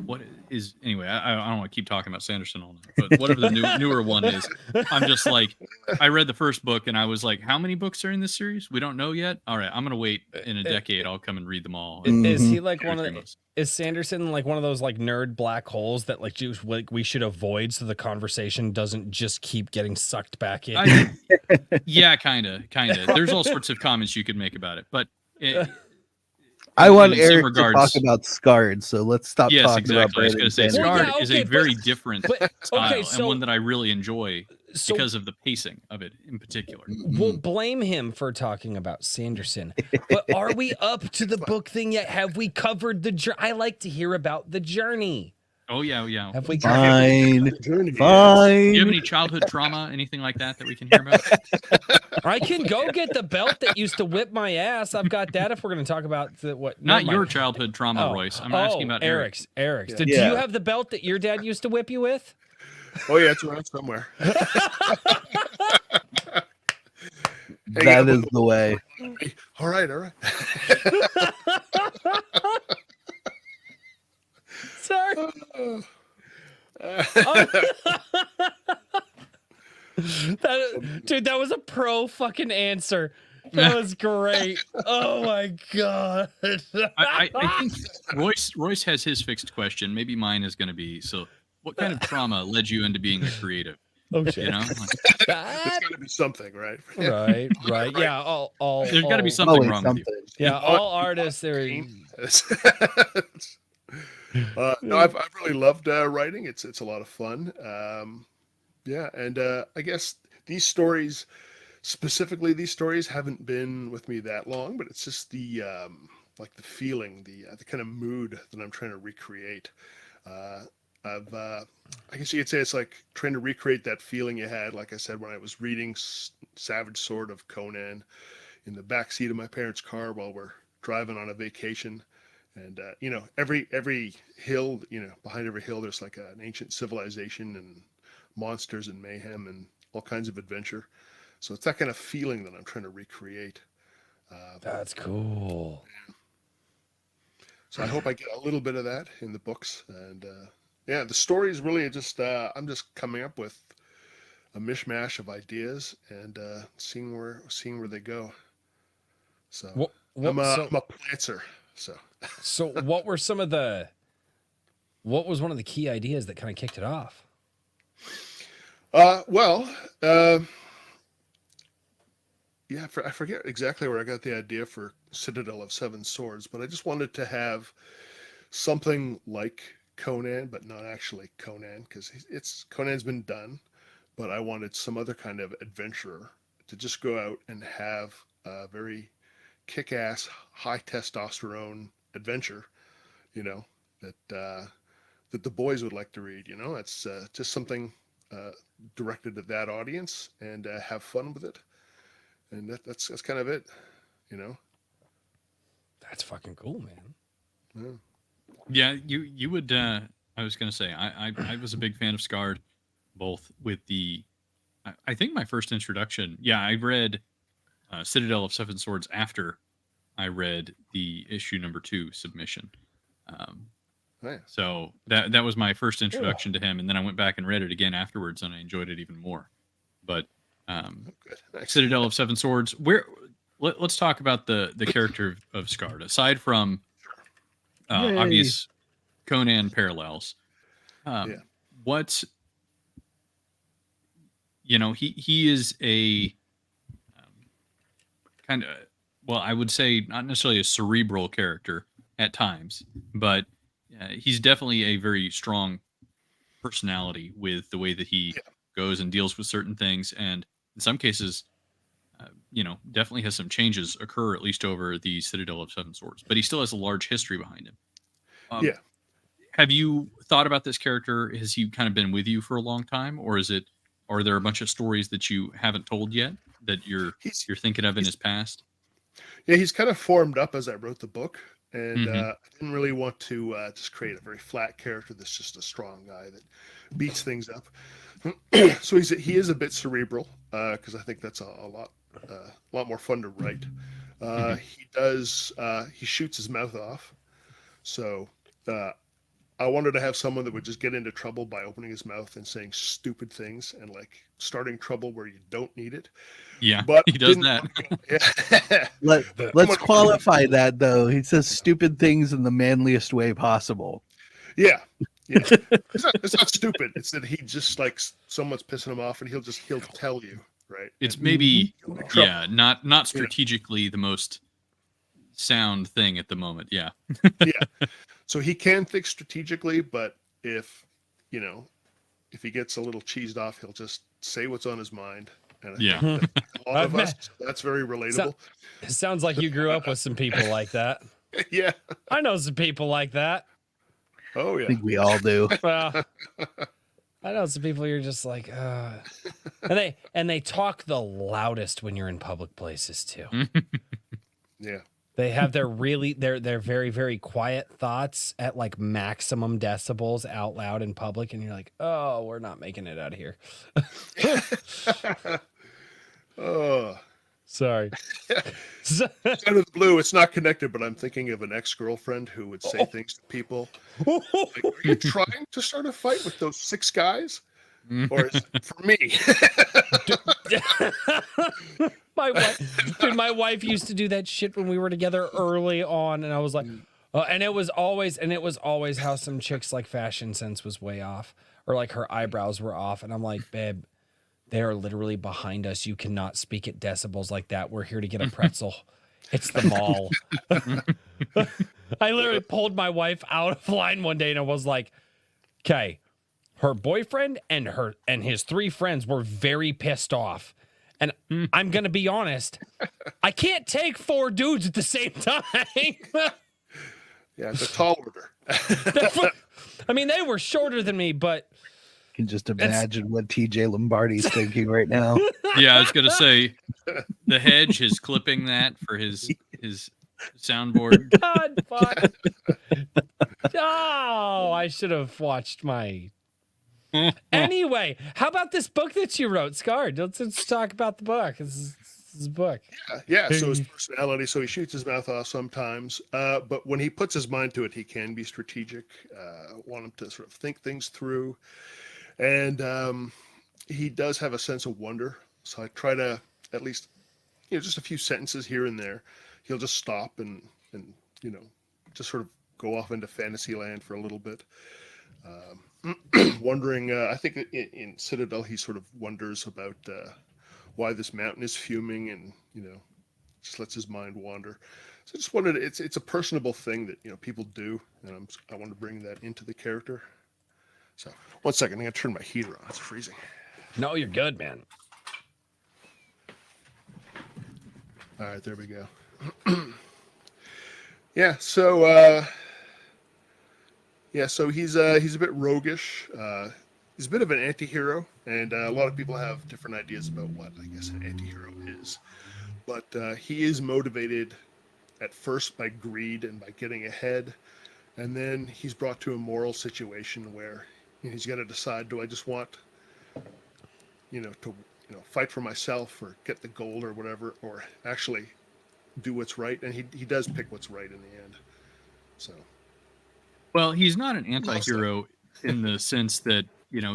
what is anyway? I don't want to keep talking about Sanderson all night, but whatever the newer one is, I'm just like, I read the first book and I was like, how many books are in this series? We don't know yet. All right, I'm gonna wait in a decade. I'll come and read them all. Is he Mhm. like Two or one of three the, months. is Sanderson like one of those like nerd black holes that we should avoid so the conversation doesn't just keep getting sucked back in? Yeah, kind of. There's all sorts of comments you could make about it, but I want in some Eric regards- to talk about Scarred, so let's stop yes, talking about exactly. I was Brandon going to say, Sanderson. Well, Scarred yeah, is okay, a very but- different but- style, okay, so- and one that I really enjoy So because of the pacing of it in particular. we'll blame him for talking about Sanderson. But are we up to the book thing yet? Have we covered the journey? I like to hear about the journey. Oh yeah. Have we? Fine, Journey, fine. Do you have any childhood trauma, anything like that we can hear about? I can go get the belt that used to whip my ass. I've got that. If we're going to talk about what, Not never your mind. childhood trauma, Royce. I'm asking about Eric. Eric's. Do Yeah. you have the belt that your dad used to whip you with? Oh yeah, it's around somewhere. That is the way. All right. Sorry. Dude, that was a pro fucking answer. That was great. Oh my god. I think Royce has his fixed question. Maybe mine is going to be, so what kind of trauma led you into being a creative? Oh shit. You know, like, There's That- got to be something, right? right. Yeah. All. there's got to be all- something Always wrong with you. something. Yeah. All artists. They're. No, I've really loved writing. It's a lot of fun. Yeah, and I guess these stories, specifically these stories, haven't been with me that long, but it's just the like the feeling, the kind of mood that I'm trying to recreate. I guess you could say it's like trying to recreate that feeling you had, like I said, when I was reading Savage Sword of Conan in the back seat of my parents' car while we're driving on a vacation. And every hill, behind every hill, there's like an ancient civilization and monsters and mayhem and all kinds of adventure. So it's that kind of feeling that I'm trying to recreate. That's cool. So I hope I get a little bit of that in the books. And yeah, the story is really just I'm just coming up with a mishmash of ideas and seeing where they go. So I'm a plantser. So what were what was one of the key ideas that kind of kicked it off? Yeah, I forget exactly where I got the idea for Citadel of Seven Swords, but I just wanted to have something like Conan, but not actually Conan, because Conan's been done, but I wanted some other kind of adventurer to just go out and have a very kick-ass, high testosterone adventure, that the boys would like to read. It's just something directed at that audience and have fun with it. And that's kind of it. That's fucking cool, man. Yeah, you would. I was gonna say I was a big fan of Scarred, both with I think my first introduction. Yeah, I read Citadel of Seven Swords after I read the issue #2 submission. Nice. So that was my first introduction to him, and then I went back and read it again afterwards, and I enjoyed it even more. But Good. Nice. Citadel of Seven Swords. Let's talk about the character of Scarred. Aside from Yay. obvious Conan parallels, what he is a kind of, well, I would say not necessarily a cerebral character at times, but he's definitely a very strong personality with the way that he goes and deals with certain things, and in some cases, definitely has some changes occur, at least over the Citadel of Seven Swords. But he still has a large history behind him. Have you thought about this character? Has he kind of been with you for a long time, or are there a bunch of stories that you haven't told yet that you're thinking of in his past? Yeah, he's kind of formed up as I wrote the book, and I didn't really want to just create a very flat character that's just a strong guy that beats things up. So he is a bit cerebral, because I think that's a lot more fun to write. He shoots his mouth off, so I wanted to have someone that would just get into trouble by opening his mouth and saying stupid things and like starting trouble where you don't need it. Yeah, but he does that. Let's qualify that though. He says stupid things in the manliest way possible. Yeah. It's not stupid. It's that he just like someone's pissing him off and he'll tell you, right? It's maybe not strategically the most sound thing at the moment. Yeah. So he can think strategically, but if he gets a little cheesed off, he'll just say what's on his mind. And I think that a lot of us, that's very relatable. It sounds like you grew up with some people like that. Yeah. I know some people like that. Oh yeah. I think we all do. Well, I know some people you're just like, and they talk the loudest when you're in public places too. Yeah. They have their very, very quiet thoughts at like maximum decibels out loud in public, and you're like, oh, we're not making it out of here. Oh. Sorry. Out of the blue, it's not connected, but I'm thinking of an ex-girlfriend who would say things to people like, are you trying to start a fight with those 6 guys? Or is it for me? My wife used to do that shit when we were together early on, and I was like, and it was always how some chicks like fashion sense was way off, or like her eyebrows were off, and I'm like, babe, They are literally behind us. You cannot speak at decibels like that. We're here to get a pretzel. It's the mall. I literally pulled my wife out of line one day and I was like, okay, her boyfriend and his 3 friends were very pissed off. And I'm going to be honest, I can't take 4 dudes at the same time. Yeah, it's a tall order. I mean, they were shorter than me, but I can just imagine what TJ Lombardi's thinking right now. Yeah, I was gonna say the hedge is clipping that for his soundboard. God, fuck. Oh, I should have watched my. Anyway, how about this book that you wrote, Scarred? Let's talk about the book. This is a book. Yeah. So his personality. So he shoots his mouth off sometimes, but when he puts his mind to it, he can be strategic. Want him to sort of think things through, and he does have a sense of wonder. So I try to at least, just a few sentences here and there. He'll just stop and just sort of go off into fantasy land for a little bit. Wondering, I think in Citadel, he sort of wonders about why this mountain is fuming, and just lets his mind wander. So I just wanted, it's a personable thing that people do, and I want to bring that into the character. So 1 second, I'm gonna turn my heater on. It's freezing. No, you're good, man. All right, there we go. Yeah, so he's a bit roguish. He's a bit of an anti-hero, and a lot of people have different ideas about what I guess an anti-hero is. But he is motivated at first by greed and by getting ahead, and then he's brought to a moral situation where he's got to decide: do I just want, to fight for myself or get the gold or whatever, or actually do what's right? And he does pick what's right in the end. So. Well, he's not an anti-hero in the sense that,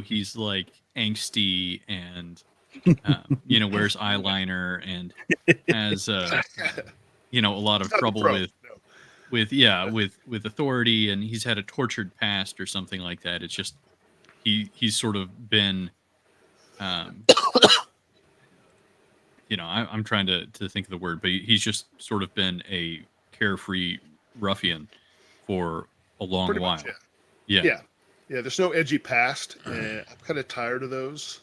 he's like angsty and, wears eyeliner and has, a lot of trouble with authority, and he's had a tortured past or something like that. It's just, he's sort of been, I'm trying to think of the word, but he's just sort of been a carefree ruffian for a long Pretty while. Much, yeah. There's no edgy past, and I'm kind of tired of those.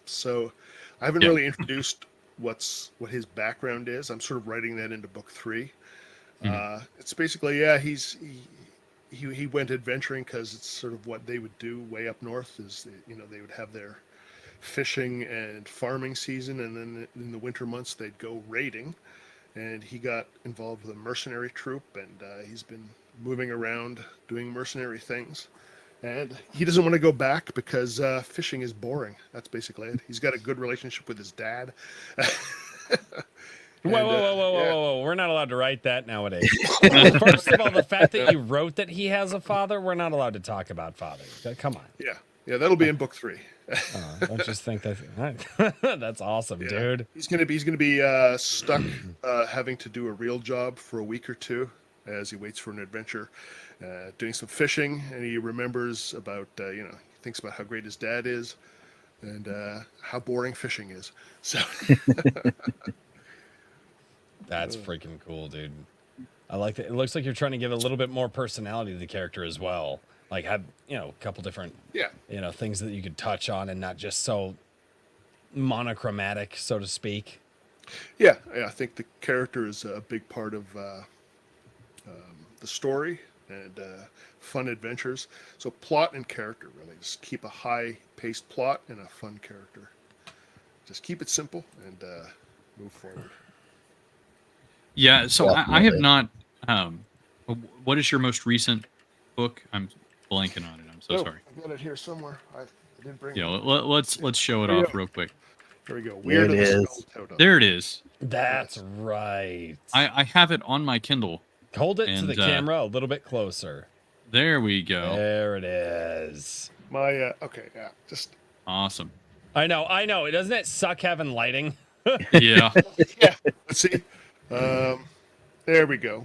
So I haven't really introduced what his background is. I'm sort of writing that into book 3. It's basically, he went adventuring because it's sort of what they would do way up north. Is they would have their fishing and farming season, and then in the winter months they'd go raiding. And he got involved with a mercenary troop, and he's been moving around doing mercenary things. And he doesn't want to go back because fishing is boring. That's basically it. He's got a good relationship with his dad. Whoa. We're not allowed to write that nowadays. First of all, the fact that you wrote that he has a father, we're not allowed to talk about father. Come on. Yeah, that'll be in book 3. I just think that's awesome, dude. He's gonna be stuck having to do a real job for a week or two as he waits for an adventure, doing some fishing, and he remembers about he thinks about how great his dad is and how boring fishing is. So that's freaking cool, dude. I like that. It looks like you're trying to give a little bit more personality to the character as well. Like have a couple different things that you could touch on, and not just so monochromatic, so to speak. Yeah, I think the character is a big part of the story and fun adventures. So plot and character, really, just keep a high-paced plot and a fun character. Just keep it simple and move forward. Yeah. So I have not. What is your most recent book? I'm blanking on it. I'm so sorry. I got it here somewhere. I didn't bring it. Let's show it off real quick. There we go. There it is. There it is. That's right. I have it on my Kindle. Hold it to the camera a little bit closer. There we go. There it is. My just awesome. I know. Doesn't it suck having lighting? Yeah. Yeah. Let's see. There we go.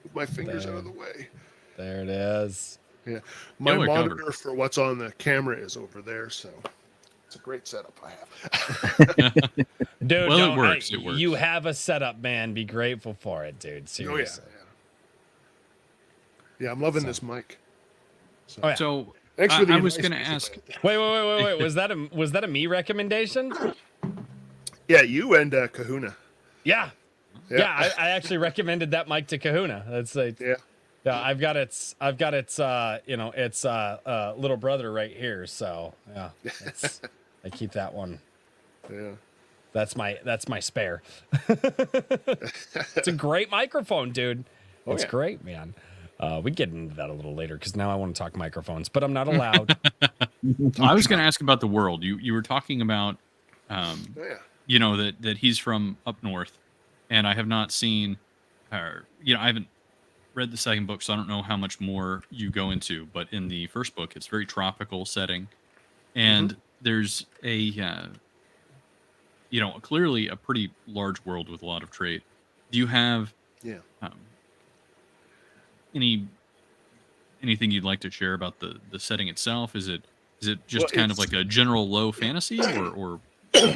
With my fingers out of the way. There it is. Yeah. My Killer monitor cover. for what's on the camera is over there, so It's a great setup I have. Dude, Well, no, it works. It works. You have a setup, man. Be grateful for it, dude. Oh yeah, Seriously. yeah. I'm loving this mic. So, Oh, yeah. So thanks for the I was advice, going to basically. ask. Wait. Was that a me recommendation? Yeah, you and Kahuna. Yeah. Yeah. Yeah, I actually recommended that mic to Kahuna. That's like, Yeah. yeah, I've got its little brother right here. So yeah, I keep that one. Yeah. That's my spare. It's a great microphone, dude. Oh, It's yeah. great, man. We get into that a little later because now I want to talk microphones, but I'm not allowed. I was going to ask about the world. You were talking about, Oh, yeah. you know, that he's from up north, and I have not seen, or I haven't read the second book, so I don't know how much more you go into. But in the first book, it's very tropical setting, and there's a, clearly a pretty large world with a lot of trade. Do you have Yeah. anything you'd like to share about the setting itself? Is it just Well, kind of it's- like a general low fantasy, or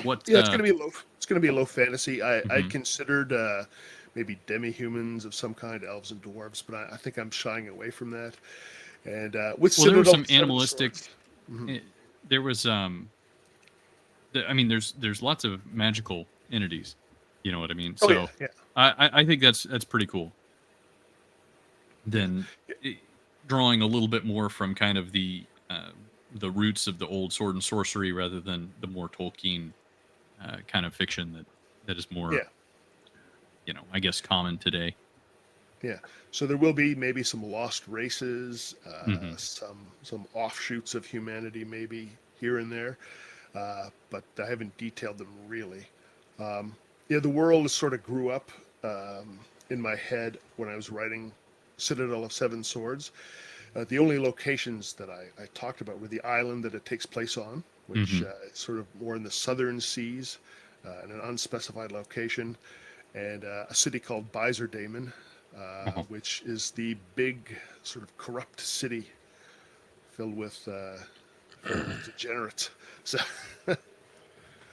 what? Yeah, it's gonna be low. It's gonna be a low fantasy. I Mhm. considered maybe demi-humans of some kind, elves and dwarves, but I think I'm shying away from that. And with Well, there was Citadel some of Seven animalistic. Swords- There was there's lots of magical entities. You know what I mean? Oh, So yeah, yeah. I think that's pretty cool. Then drawing a little bit more from kind of the roots of the old sword and sorcery rather than the more Tolkien kind of fiction that is more, Yeah. I guess common today. Yeah. So there will be maybe some lost races, Mhm. some offshoots of humanity, maybe here and there, but I haven't detailed them really. Yeah, the world sort of grew up in my head when I was writing Citadel of Seven Swords. The only locations that I talked about were the island that it takes place on, which is sort of more in the southern seas, in an unspecified location, and a city called Bizerdamon, which is the big sort of corrupt city filled with degenerates. So,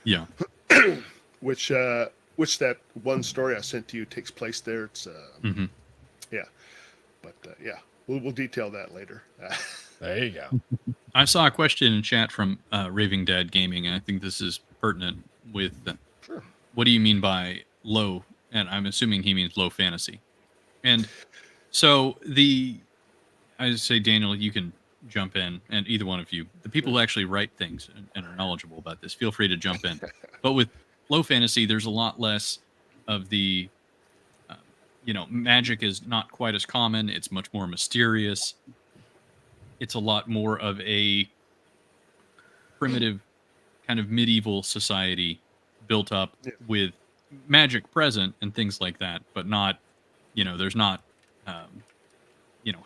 Yeah. which that one story I sent to you takes place there. It's hmm yeah, but yeah, we'll detail that later. There you go. I saw a question in chat from Raving Dad Gaming, and I think this is pertinent with Sure. what do you mean by low? And I'm assuming he means low fantasy. And so I say, Daniel, you can jump in, and either one of you, the people who actually write things and are knowledgeable about this, feel free to jump in. But with low fantasy, there's a lot less of the, magic is not quite as common. It's much more mysterious. It's a lot more of a primitive kind of medieval society built up Yeah. with magic present and things like that, but not, there's not,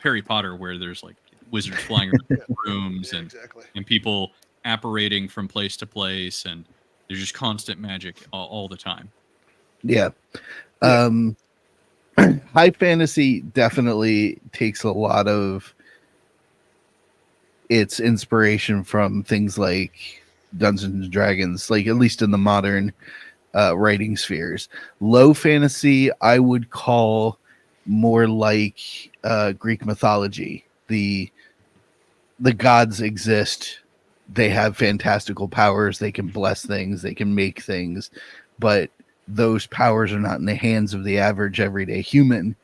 Harry Potter where there's like wizards flying around rooms Yeah, and exactly. people apparating from place to place, and there's just constant magic all the time. Yeah. High fantasy definitely takes a lot of its inspiration from things like Dungeons and Dragons, like at least in the modern writing spheres. Low fantasy, I would call more like Greek mythology. The gods exist. They have fantastical powers. They can bless things. They can make things, but those powers are not in the hands of the average everyday human.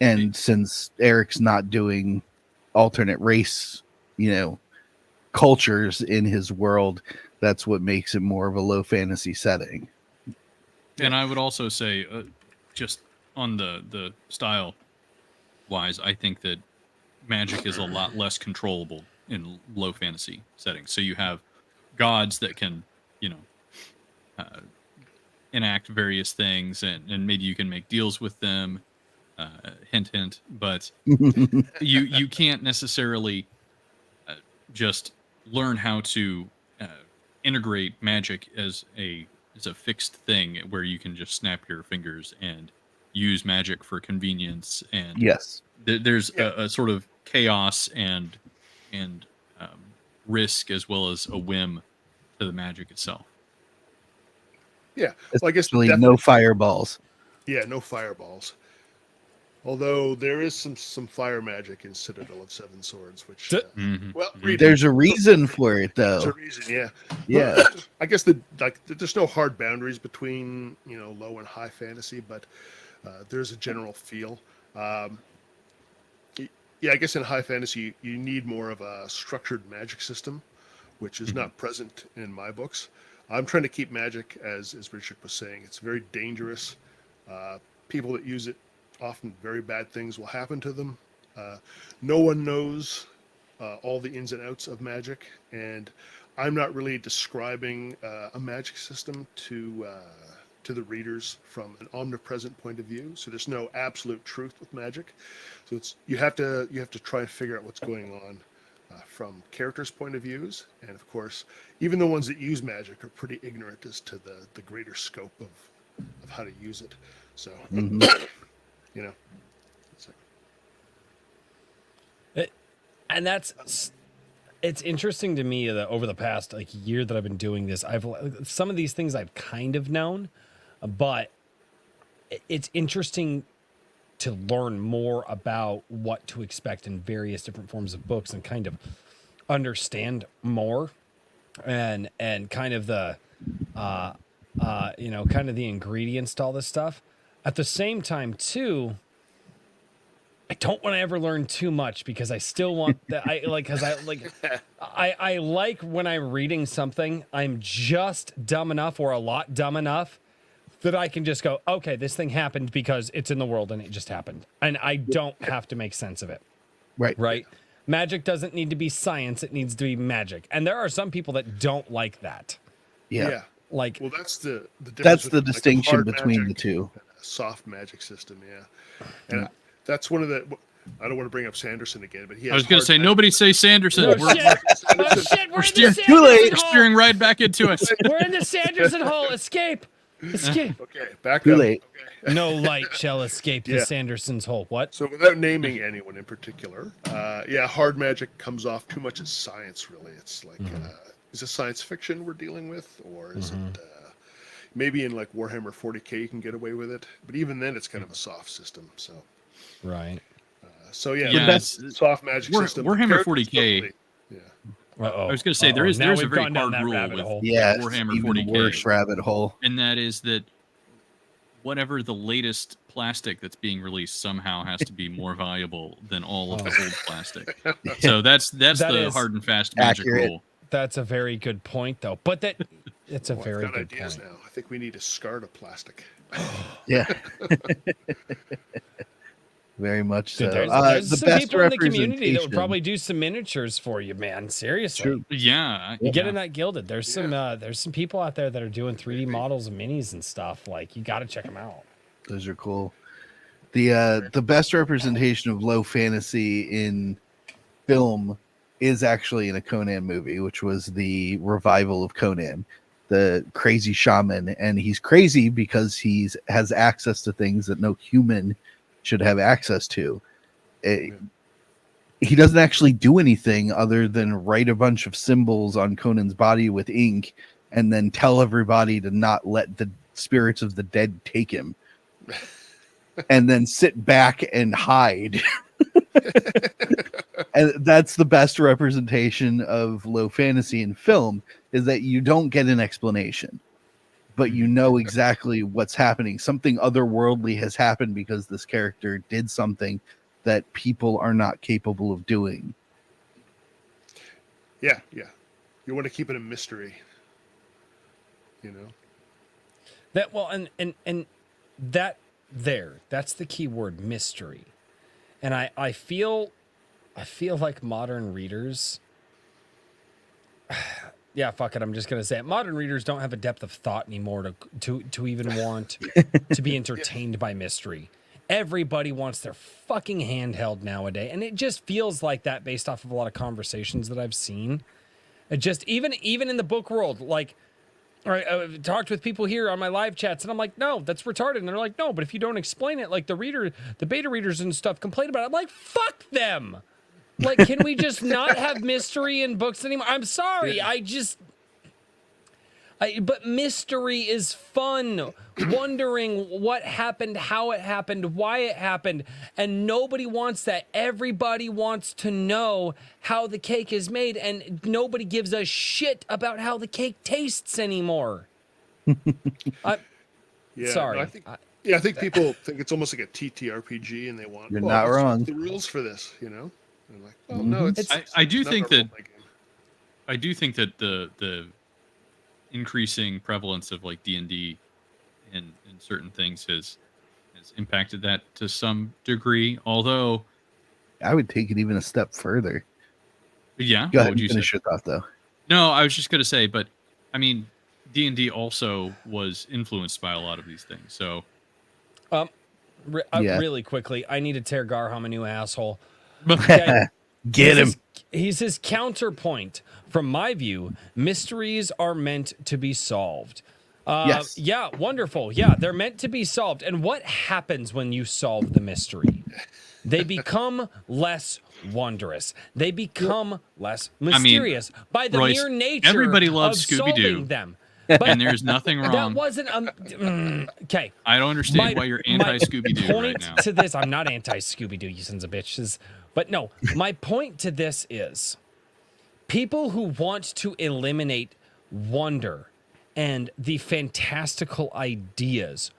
And since Eric's not doing alternate race, cultures in his world, that's what makes it more of a low fantasy setting. And I would also say, just on the style wise, I think that magic is a lot less controllable in low fantasy settings. So you have gods that can, enact various things, and maybe you can make deals with them. Hint, hint. But you can't necessarily just learn how to integrate magic as a fixed thing where you can just snap your fingers and use magic for convenience. And Yes. there's a sort of chaos and risk as well as a whim to the magic itself. Yeah, well, I guess Especially no definitely- fireballs. Yeah, no fireballs. Although there is some fire magic in Citadel of Seven Swords, which Mhm. well, Mhm. read it. There's a reason for it, There's a though. reason, yeah. Yeah. I guess there's no hard boundaries between low and high fantasy, but there's a general feel. Yeah, I guess in high fantasy you need more of a structured magic system, which is not present in my books. I'm trying to keep magic, as Richard was saying, it's very dangerous. People that use it, often very bad things will happen to them. No one knows all the ins and outs of magic, and I'm not really describing a magic system to the readers from an omnipresent point of view. So there's no absolute truth with magic. So you have to try and figure out what's going on from characters' point of views, and of course, even the ones that use magic are pretty ignorant as to the greater scope of how to use it. So so. And it's interesting to me that over the past year that I've been doing this, some of these things I've kind of known, but it's interesting to learn more about what to expect in various different forms of books and kind of understand more and kind of the kind of the ingredients to all this stuff. At the same time too, I don't want to ever learn too much because I still want that. I like when I'm reading something, I'm just dumb enough or a lot dumb enough that I can just go, okay, this thing happened because it's in the world and it just happened. And I don't have to make sense of it. Right. Magic doesn't need to be science. It needs to be magic. And there are some people that don't like that. Yeah. Like, Well, that's the difference That's the between, distinction hard between the magic two. and a soft magic system. Yeah, and that's one of the. I don't want to bring up Sanderson again, but he has I was going to hard say, magic. nobody say Sanderson. oh We're, shit, oh shit, we're in the steering- Too late. Sanderson we're hole. steering right back into it. We're in the Sanderson hole. Escape. Okay, back Too up. late. Okay. No light shall escape the Yeah. Sanderson's hole. What? So without naming anyone in particular, hard magic comes off too much as science. Really, it's like, is it science fiction we're dealing with, or is it maybe in like Warhammer 40K you can get away with it, but even then it's kind of a soft system. So, Right. Yeah, that's soft magic system. Warhammer Characters 40K totally- Yeah. Uh-oh. I was going to say Uh-oh. there's Now a we've very gone down hard that rule rabbit with hole. Yeah, it's Warhammer even 40K. worse rabbit hole. And that is that whatever the latest plastic that's being released somehow has to be more valuable than all of the old plastic. So that's That the is hard and fast magic accurate. rule. That's a very good point, though. But it's a Well, very I've got good ideas point. now. I think we need a SCARTA plastic. Yeah. Very much so. Dude, there's the some best people in the community that would representation- probably do some miniatures for you, man. Seriously. True. Yeah. You get yeah. in that gilded. There's some people out there that are doing 3D models and minis and stuff. Like, you got to check them out. Those are cool. The best representation of low fantasy in film is actually in a Conan movie, which was the revival of Conan, the crazy shaman, and he's crazy because has access to things that no human should have access to. He doesn't actually do anything other than write a bunch of symbols on Conan's body with ink and then tell everybody to not let the spirits of the dead take him. And then sit back and hide. And that's the best representation of low fantasy in film, is that you don't get an explanation, but you know exactly what's happening. Something otherworldly has happened because this character did something that people are not capable of doing. Yeah. You want to keep it a mystery. That and that's the key word, mystery. And I feel like modern readers yeah, fuck it, I'm just gonna say it. Modern readers don't have a depth of thought anymore to even want to be entertained by mystery. Everybody wants their fucking handheld nowadays, and it just feels like that based off of a lot of conversations that I've seen. It just even in the book world, like, all right, I've talked with people here on my live chats, and I'm like, no, that's retarded. And they're like, no, but if you don't explain it, like the beta readers and stuff complain about it. I'm like, fuck them. Like, can we just not have mystery in books anymore? I'm sorry. Yeah. But mystery is fun. Wondering what happened, how it happened, why it happened. And nobody wants that. Everybody wants to know how the cake is made. And nobody gives a shit about how the cake tastes anymore. Yeah, Sorry. no, I think people think it's almost like a TTRPG, and they want. You're well, not what's wrong. The rules for this, you know. And like, well, no, it's. I do not think a that role-playing game. I do think that the increasing prevalence of like D&D in certain things has impacted that to some degree. Although, I would take it even a step further. yeah, Go what ahead would and you say? finish your thought, though. No, I was just gonna say, but I mean, D&D also was influenced by a lot of these things. So, Yeah. Really quickly, I need to tear Garham a new asshole. but Get him. He's his counterpoint. From my view, mysteries are meant to be solved. Yes. Yeah, wonderful. Yeah, they're meant to be solved. And what happens when you solve the mystery? They become less wondrous. They become less mysterious by the Royce, mere nature everybody loves of Scooby-Doo. solving them. But and there's nothing that wrong. wasn't okay. I don't understand why you're anti Scooby-Doo point right now. to this, I'm not anti Scooby-Doo, you sons of bitches. But no, my point to this is people who want to eliminate wonder and the fantastical ideas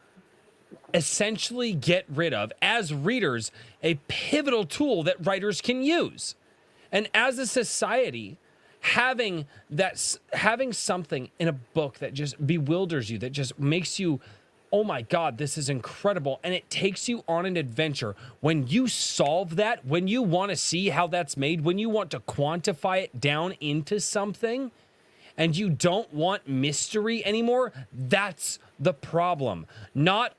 essentially get rid of, as readers, a pivotal tool that writers can use. And as a society, having something in a book that just bewilders you, that just makes you, oh my God, this is incredible, and it takes you on an adventure. When you solve that, when you want to see how that's made, when you want to quantify it down into something, and you don't want mystery anymore, that's the problem. Not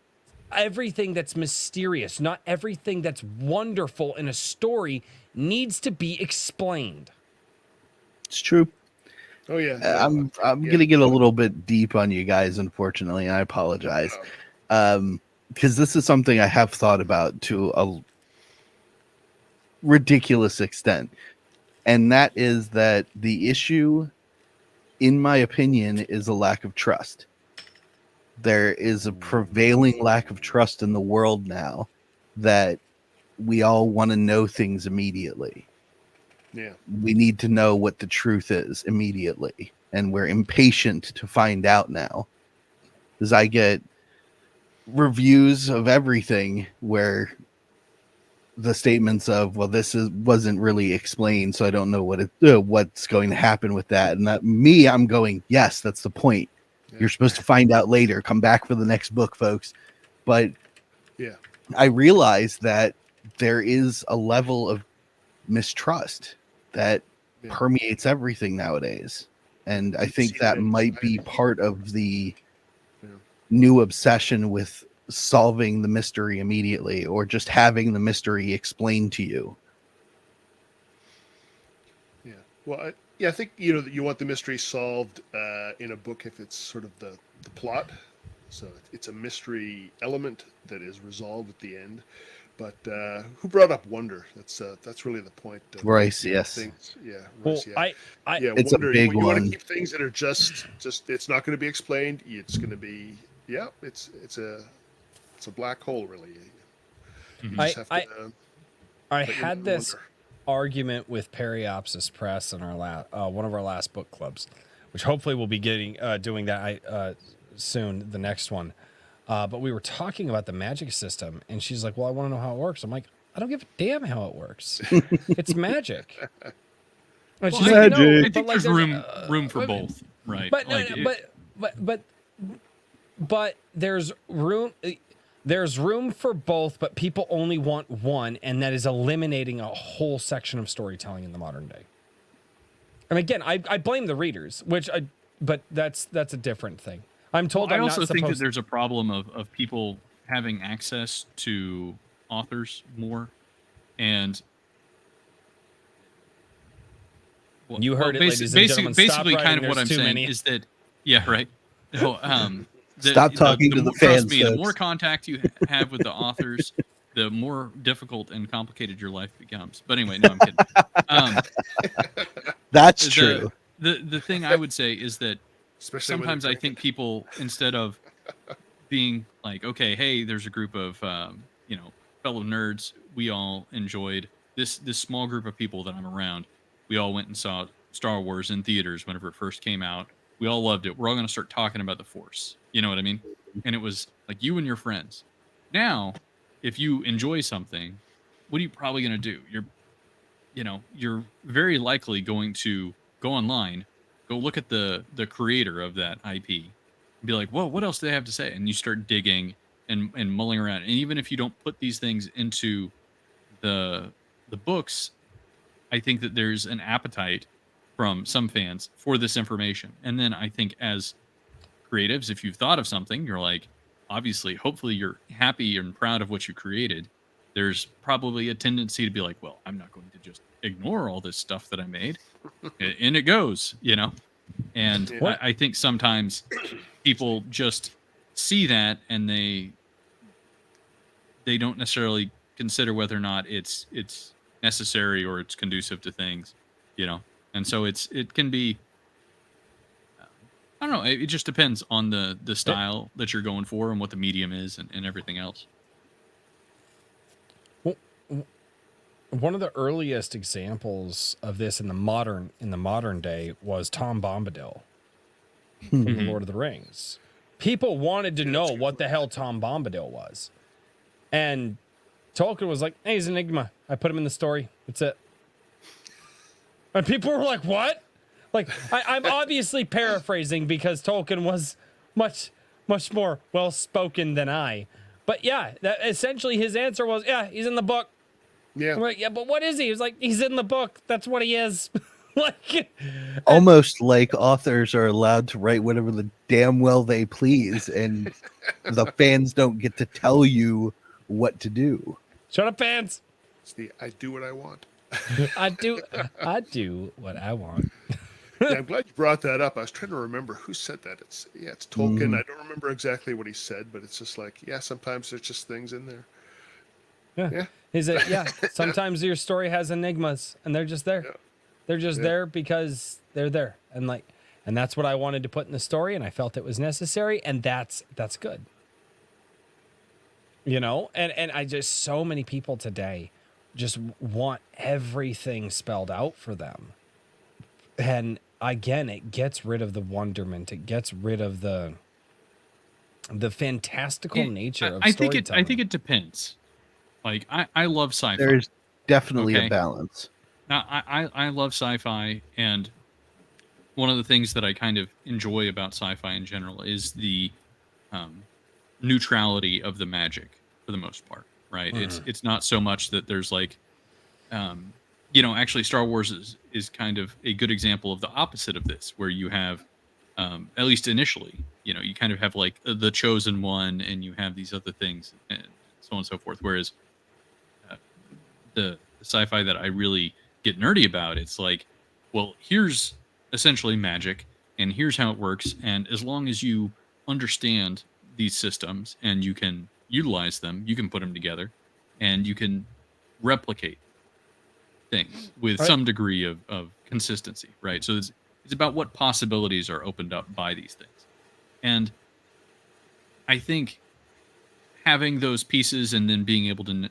everything that's mysterious, not everything that's wonderful in a story needs to be explained. It's true. Oh yeah. I'm gonna get a little bit deep on you guys, unfortunately, and I apologize. Because this is something I have thought about to a ridiculous extent. And that is that the issue, in my opinion, is a lack of trust. There is a prevailing lack of trust in the world now that we all want to know things immediately. Yeah. We need to know what the truth is immediately, and we're impatient to find out now. Because I get reviews of everything where the statements of, well, wasn't really explained, so I don't know what's going to happen with that. And I'm going, yes, that's the point. Yeah. You're supposed to find out later. Come back for the next book, folks. But Yeah. I realize that there is a level of mistrust that permeates everything nowadays. And I think that might be part of the new obsession with solving the mystery immediately, or just having the mystery explained to you. Yeah. Well, I think you want the mystery solved in a book if it's sort of the plot. So it's a mystery element that is resolved at the end. But who brought up wonder? That's really the point. Royce, yes. Things. Yeah. Well, Royce, yeah. It's wonder, a big you want one. to keep things that are just it's not going to be explained. It's going to be it's a black hole, really. You just have to, I had this argument with Periopsis Press in our one of our last book clubs, which hopefully we'll be doing that soon, the next one. But we were talking about the magic system, and she's like, well, I want to know how it works. I'm like, I don't give a damn how it works. It's magic. And she's like, no, I think there's room for both, right? But there's room. There's room for both, but people only want one, and that is eliminating a whole section of storytelling in the modern day. And again, I blame the readers, but that's a different thing. I'm told. I also think that there's a problem of people having access to authors more, and you heard it, ladies and gentlemen. Basically, kind of what I'm saying is that, yeah, right. No, Stop talking to the fans. Trust me, the more contact you have with the authors, the more difficult and complicated your life becomes. But anyway, no, I'm kidding. Um, That's true. The thing I would say is that Especially when sometimes they're I think people, instead of being like, okay, hey, there's a group of fellow nerds, we all enjoyed this small group of people that I'm around. We all went and saw Star Wars in theaters whenever it first came out. We all loved it. We're all going to start talking about the Force. You know what I mean? And it was like you and your friends. Now, if you enjoy something, what are you probably going to do? You're very likely going to go online, go look at the creator of that IP, and be like, whoa, what else do they have to say? And you start digging and mulling around. And even if you don't put these things into the books, I think that there's an appetite from some fans for this information. And then I think as creatives, if you've thought of something, you're like, obviously, hopefully you're happy and proud of what you created. There's probably a tendency to be like, well, I'm not going to just ignore all this stuff that I made. And it goes, And Yeah. I think sometimes people just see that and they don't necessarily consider whether or not it's necessary or it's conducive to things, And so it can be, I don't know. It just depends on the style that you're going for and what the medium is and everything else. Well, one of the earliest examples of this in the modern day was Tom Bombadil from The Lord of the Rings. People wanted to know what the hell Tom Bombadil was. And Tolkien was like, hey, he's an Enigma. I put him in the story. That's it. And people were like, what? Like, I'm obviously paraphrasing because Tolkien was much more well-spoken than I. But yeah, that essentially his answer was, yeah, he's in the book. Yeah. I'm like, yeah, but what is he? He was like, he's in the book. That's what he is. Almost like authors are allowed to write whatever the damn well they please, and the fans don't get to tell you what to do. Shut up, fans. It's the I do what I want. I do what I want. Yeah, I'm glad you brought that up. I was trying to remember who said that. It's Tolkien. I don't remember exactly what he said, but it's just like, yeah, sometimes there's just things in there. Yeah. He's a, yeah. Sometimes your story has enigmas and they're just there. Yeah. They're just Yeah. there because they're there. And that's what I wanted to put in the story, and I felt it was necessary, and that's good. And I just, so many people today just want everything spelled out for them. And again, it gets rid of the wonderment. It gets rid of the fantastical nature of storytelling. I think it depends. Like I love sci-fi. There's definitely Okay. a balance. Now, I love sci-fi, and one of the things that I kind of enjoy about sci-fi in general is the neutrality of the magic for the most part, right? It's not so much that there's like, actually Star Wars is kind of a good example of the opposite of this, where you have, at least initially, you kind of have like the chosen one, and you have these other things, and so on and so forth. Whereas the sci-fi that I really get nerdy about, it's like, well, here's essentially magic, and here's how it works, and as long as you understand these systems and you can utilize them, you can put them together, and you can replicate things with some degree of consistency, right? So it's about what possibilities are opened up by these things. And I think having those pieces and then being able to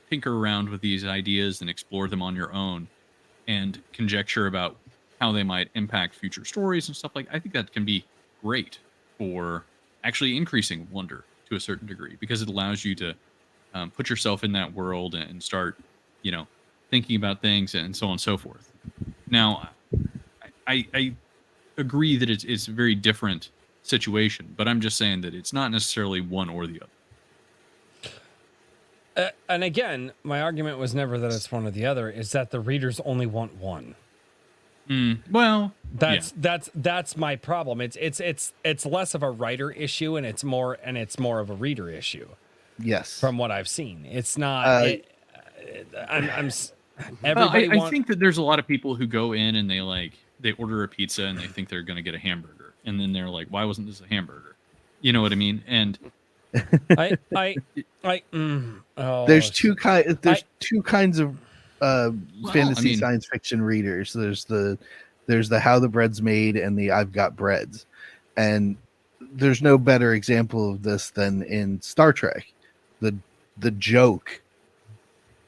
tinker around with these ideas and explore them on your own and conjecture about how they might impact future stories and stuff I think that can be great for actually increasing wonder to a certain degree, because it allows you to put yourself in that world and start, thinking about things and so on and so forth. Now, I agree that it's a very different situation, but I'm just saying that it's not necessarily one or the other. And again, my argument was never that it's one or the other. Is that the readers only want one. Well, that's my problem. It's less of a writer issue, and it's more of a reader issue. Yes. From what I've seen, it's not. I think that there's a lot of people who go in and they order a pizza and they think they're going to get a hamburger, and then they're like, why wasn't this a hamburger? You know what I mean? And There's shit. two kinds of fantasy science fiction readers. There's the How the Bread's Made and the I've Got Breads, and there's no better example of this than in Star Trek. The joke,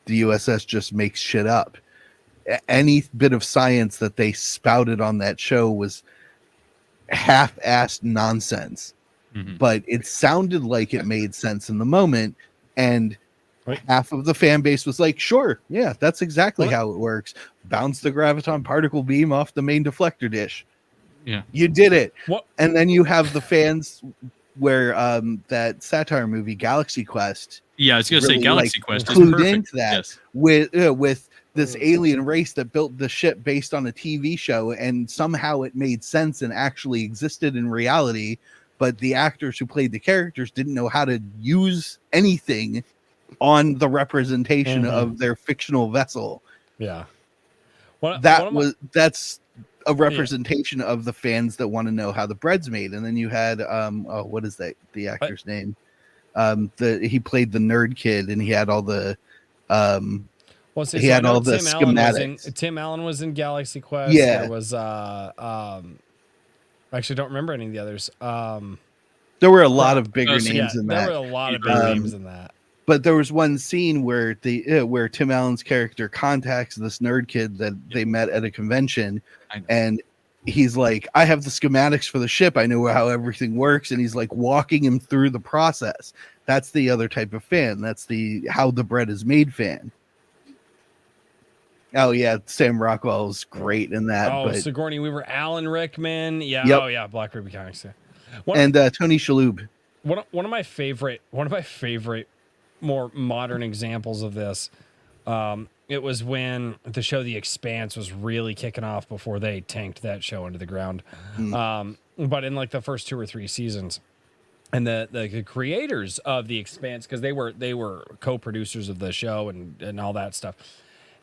the USS just makes shit up. Any bit of science that they spouted on that show was half-assed nonsense, but it sounded like it made sense in the moment, and half of the fan base was like, sure, yeah, that's exactly how it works. Bounce the graviton particle beam off the main deflector dish. Yeah, you did it. What? And then you have the fans where that satire movie Galaxy Quest, I was gonna say Galaxy Quest is clued perfect. into that. Yes. with this alien race that built the ship based on a TV show, and somehow it made sense and actually existed in reality, but the actors who played the characters didn't know how to use anything on the representation of their fictional vessel. Yeah. That's a representation of the fans that want to know how the bread's made. And then you had what is that, the actor's name? He played the nerd kid, and he had all the had all the schematics. Tim Allen was in Galaxy Quest. Yeah. There was I actually don't remember any of the others. There were a lot of bigger names in that. There were a lot of big names in that. But there was one scene where where Tim Allen's character contacts this nerd kid that they met at a convention, and he's like, I have the schematics for the ship. I know how everything works. And he's like walking him through the process. That's the other type of fan. That's the how the bread is made fan. Oh yeah, Sam Rockwell's great in that. Oh, but Sigourney Weaver, Alan Rickman. Yeah. Yep. Oh yeah, Black Ruby Comics. And Tony Shalhoub. One of my favorite more modern examples of this. It was when the show The Expanse was really kicking off before they tanked that show into the ground. But in like the first 2 or 3 seasons, and the creators of The Expanse, because they were co-producers of the show and all that stuff.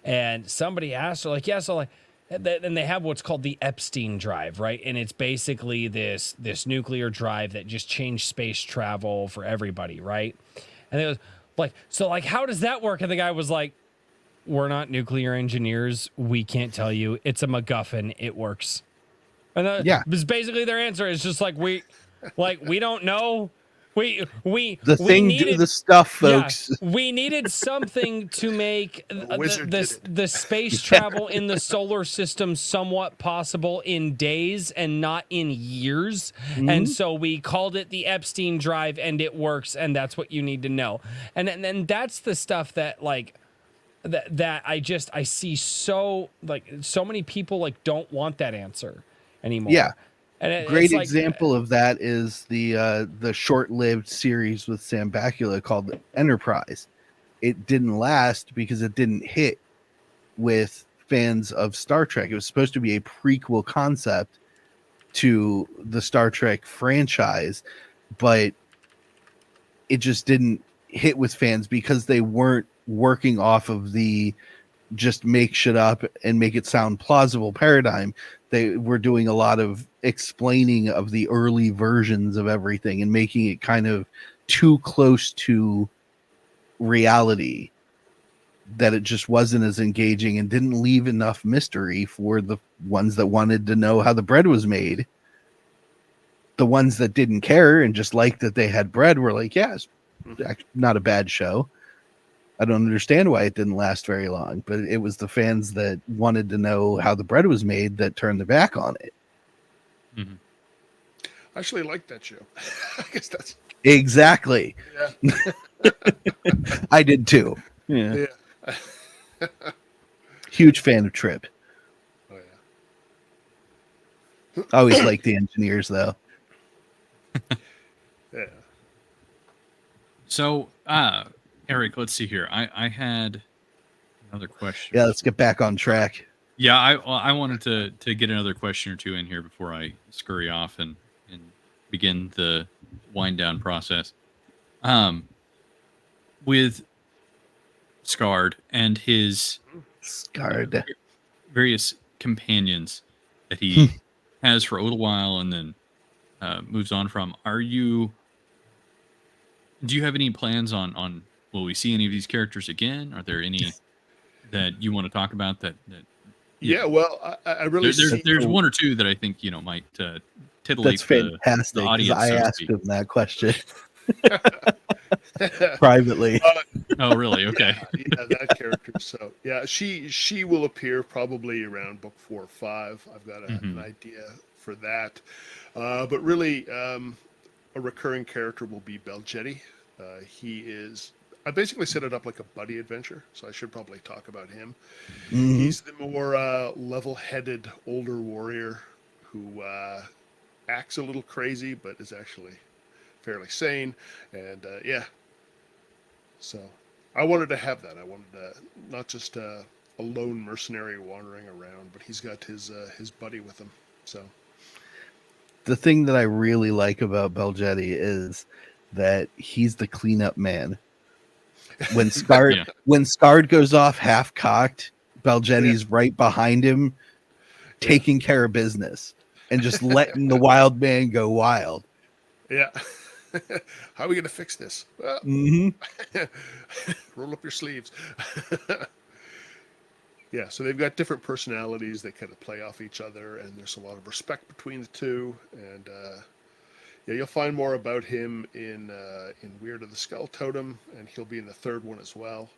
And somebody asked her, like, and they have what's called the Epstein drive, right? And it's basically this nuclear drive that just changed space travel for everybody, right? And it was like, so like, how does that work? And the guy was like, we're not nuclear engineers. We can't tell you. It's a MacGuffin. It works. And that was basically their answer. It's just like, we don't know. We needed, do the stuff, folks. Yeah, we needed something to make the space travel in the solar system somewhat possible in days and not in years. And so we called it the Epstein drive, and it works, and that's what you need to know. And then that's the stuff that like that I see so many people like don't want that answer anymore. Yeah. And great example of that is the short-lived series with Sam Bakula called Enterprise. It didn't last because it didn't hit with fans of Star Trek. It was supposed to be a prequel concept to the Star Trek franchise, but it just didn't hit with fans because they weren't working off of the just make shit up and make it sound plausible paradigm. They were doing a lot of explaining of the early versions of everything and making it kind of too close to reality that it just wasn't as engaging and didn't leave enough mystery for the ones that wanted to know how the bread was made. The ones that didn't care and just liked that they had bread were like, yeah, it's not a bad show. I don't understand why it didn't last very long, but it was the fans that wanted to know how the bread was made that turned their back on it. I actually like that show. I guess that's exactly. Yeah. I did too. Yeah. Huge fan of Trip. Oh yeah. Always like the engineers though. Yeah. So, Eric, let's see here. I had another question. Yeah, let's get back on track. Yeah, I wanted to get another question or two in here before I scurry off and begin the wind down process. With Scarred and his various companions that he has for a little while and then moves on from, are you Do you have any plans on will we see any of these characters again? Are there any that you want to talk about that you Yeah, know? well, I really see. There's one or two that I think might That's titillate the fantastic because audience, I so to asked speak. him that question privately. Oh, really? Okay. Yeah, that character. So yeah, she will appear probably around book 4 or 5. I've got an Hmm. idea for that. But really, a recurring character will be Beljetti. He is. I basically set it up like a buddy adventure, so I should probably talk about him. Mhm. He's the more level-headed older warrior who acts a little crazy, but is actually fairly sane. And yeah, so I wanted to have that. I wanted not just a lone mercenary wandering around, but he's got his buddy with him. So The thing that I really like about Beljetti is that he's the cleanup man. When Scard Yeah. when Scard goes off half cocked, yeah, Beljetti's right behind him, yeah, taking care of business and just letting the wild man go wild. yeah. How are we gonna fix this? Well, Hmm. roll up your sleeves. Yeah, so they've got different personalities. They kind of play off each other, and there's a lot of respect between the two. And yeah, you'll find more about him in Weird of the Skull Totem, and he'll be in the third one as well.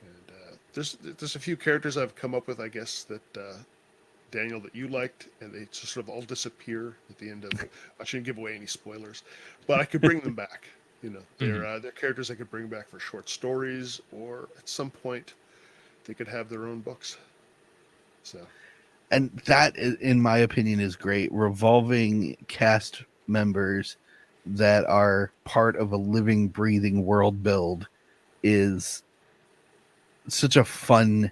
And there's a few characters I've come up with, I guess, that Daniel, that you liked, and they just sort of all disappear at the end of. I shouldn't give away any spoilers, but I could bring them back. You know, they're characters I could bring back for short stories, or at some point they could have their own books. So And that, in my opinion, is great. Revolving cast members that are part of a living, breathing world build is such a fun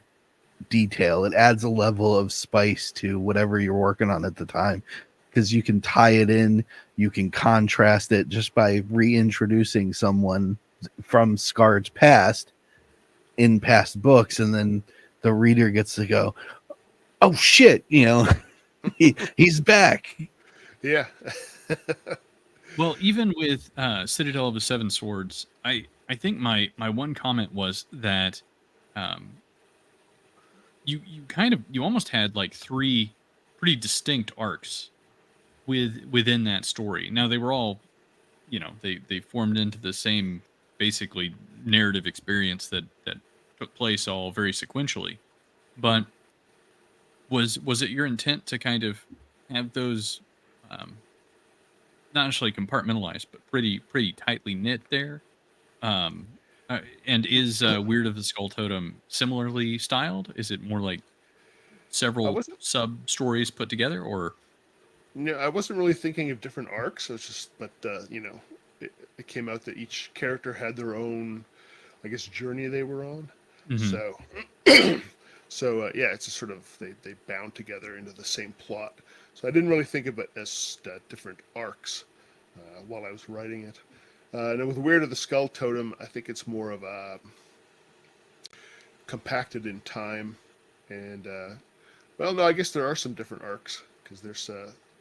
detail. It adds a level of spice to whatever you're working on at the time because you can tie it in, you can contrast it just by reintroducing someone from Scar's past in past books, and then the reader gets to go, "Oh shit!" He's back. yeah, Well, even with Citadel of the Seven Swords, I think my one comment was that um, you almost had like three pretty distinct arcs within that story. Now they were all, they formed into the same basically narrative experience that took place all very sequentially. But was it your intent to kind of have those um, not necessarily compartmentalized, but pretty tightly knit there? Um, and is Weird of the Skull Totem similarly styled? Is it more like I several wasn't. sub stories put together, or I wasn't really thinking of different arcs. It's just, but it came out that each character had their own, I guess, journey they were on. Mhm. So, so yeah, it's a sort of they bound together into the same plot. So I didn't really think of it as different arcs while I was writing it. And with Weird of the Skull Totem, I think it's more of a compacted in time. And well, no, I guess there are some different arcs because there's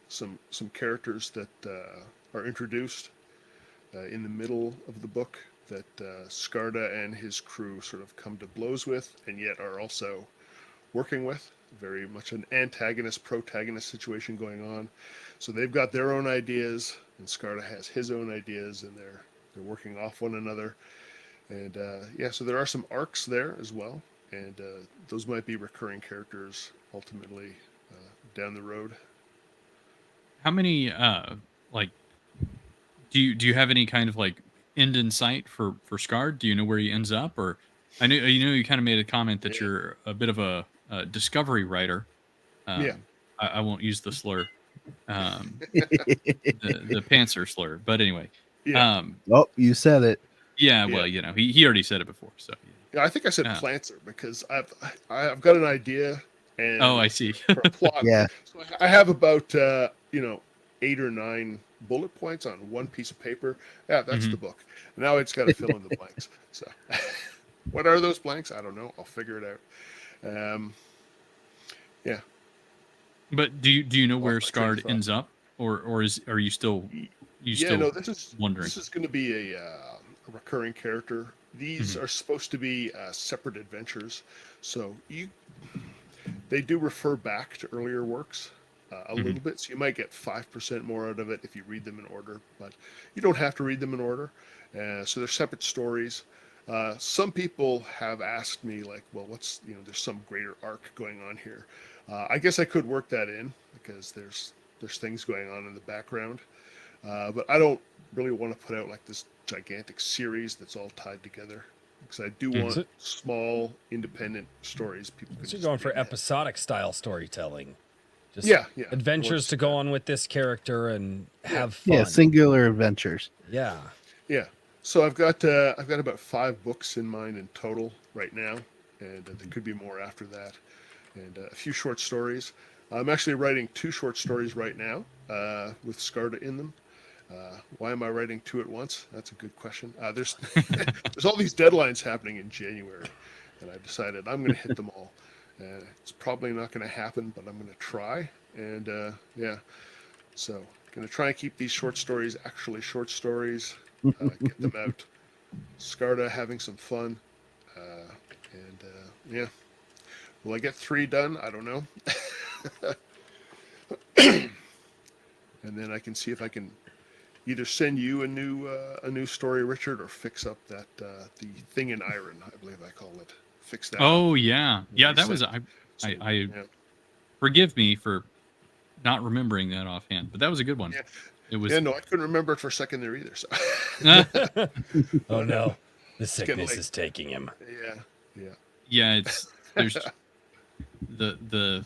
some characters that are introduced in the middle of the book that Skarda and his crew sort of come to blows with, and yet are also working with. Very much an antagonist-protagonist situation going on. So they've got their own ideas, and Skarda has his own ideas, and they're working off one another. And yeah, so there are some arcs there as well, and those might be recurring characters ultimately down the road. how many like do you have any kind of like end in sight for Scarred? Do you know where he ends up, or I know you kind of made a comment that Yeah. you're a bit of a discovery writer. Yeah. I won't use the slur, um, the Panzer slur, but anyway, Yeah. um, Oh, you said it. yeah. Yeah. Well, he already said it before, so Yeah, I think I said yeah. Planter because I've got an idea and Oh, I see. for a plot. Yeah. So I have about 8 or 9 bullet points on one piece of paper. Yeah, that's Mhm. the book. Now I just got to fill in the blanks. So what are those blanks? I don't know. I'll figure it out. Yeah. But do you know where Lost my train of Scarred thought. ends up, or are you still Yeah. No, wondering? this is going to be recurring character. These are supposed to be separate adventures, so they do refer back to earlier works a little bit. So you might get 5% more out of it if you read them in order, but you don't have to read them in order. So they're separate stories. Some people have asked me, like, well, there's some greater arc going on here. I guess I could work that in because there's things going on in the background. But I don't really want to put out like this gigantic series that's all tied together, because I do want small, independent stories. People can So you're just going for read ahead. episodic style storytelling. Just Yeah. adventures to go on with this character and have fun. Yeah, singular adventures. Yeah. Yeah. So I've got about 5 books in mind in total right now, and there could be more after that, and a few short stories. I'm actually writing 2 short stories right now with Scarta in them. Why am I writing 2 at once? That's a good question. There's there's all these deadlines happening in January, and I've decided I'm going to hit them all. It's probably not going to happen, but I'm going to try. And so going to try and keep these short stories actually short stories. Get them out. Scarta having some fun, will I get 3 done? I don't know. And then I can see if I can either send you a new story, Richard, or fix up that the thing in iron, I believe I call it. Fix that. Oh up. yeah, that was I forgive me for not remembering that offhand, but that was a good one. Yeah. It was. Yeah, no, I couldn't remember it for a second there either. So. Oh no, the getting sickness late. is taking him. Yeah. Yeah, there's the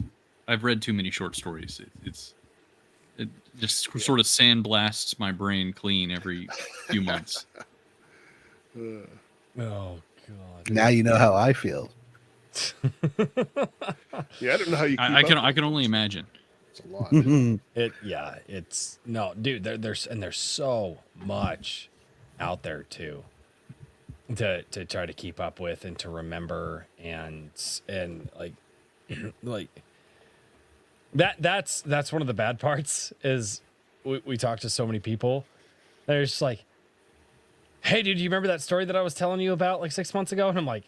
I've read too many short stories. It just sort of sandblasts my brain clean every few months. Oh god. Now you know how I feel. Yeah, I don't know how you. Keep I up. can only imagine. It's a lot. It's no, dude. There's so much out there too to try to keep up with and to remember and like like that's one of the bad parts is we talk to so many people. They're just like, hey, dude, you remember that story that I was telling you about like 6 months ago? And I'm like,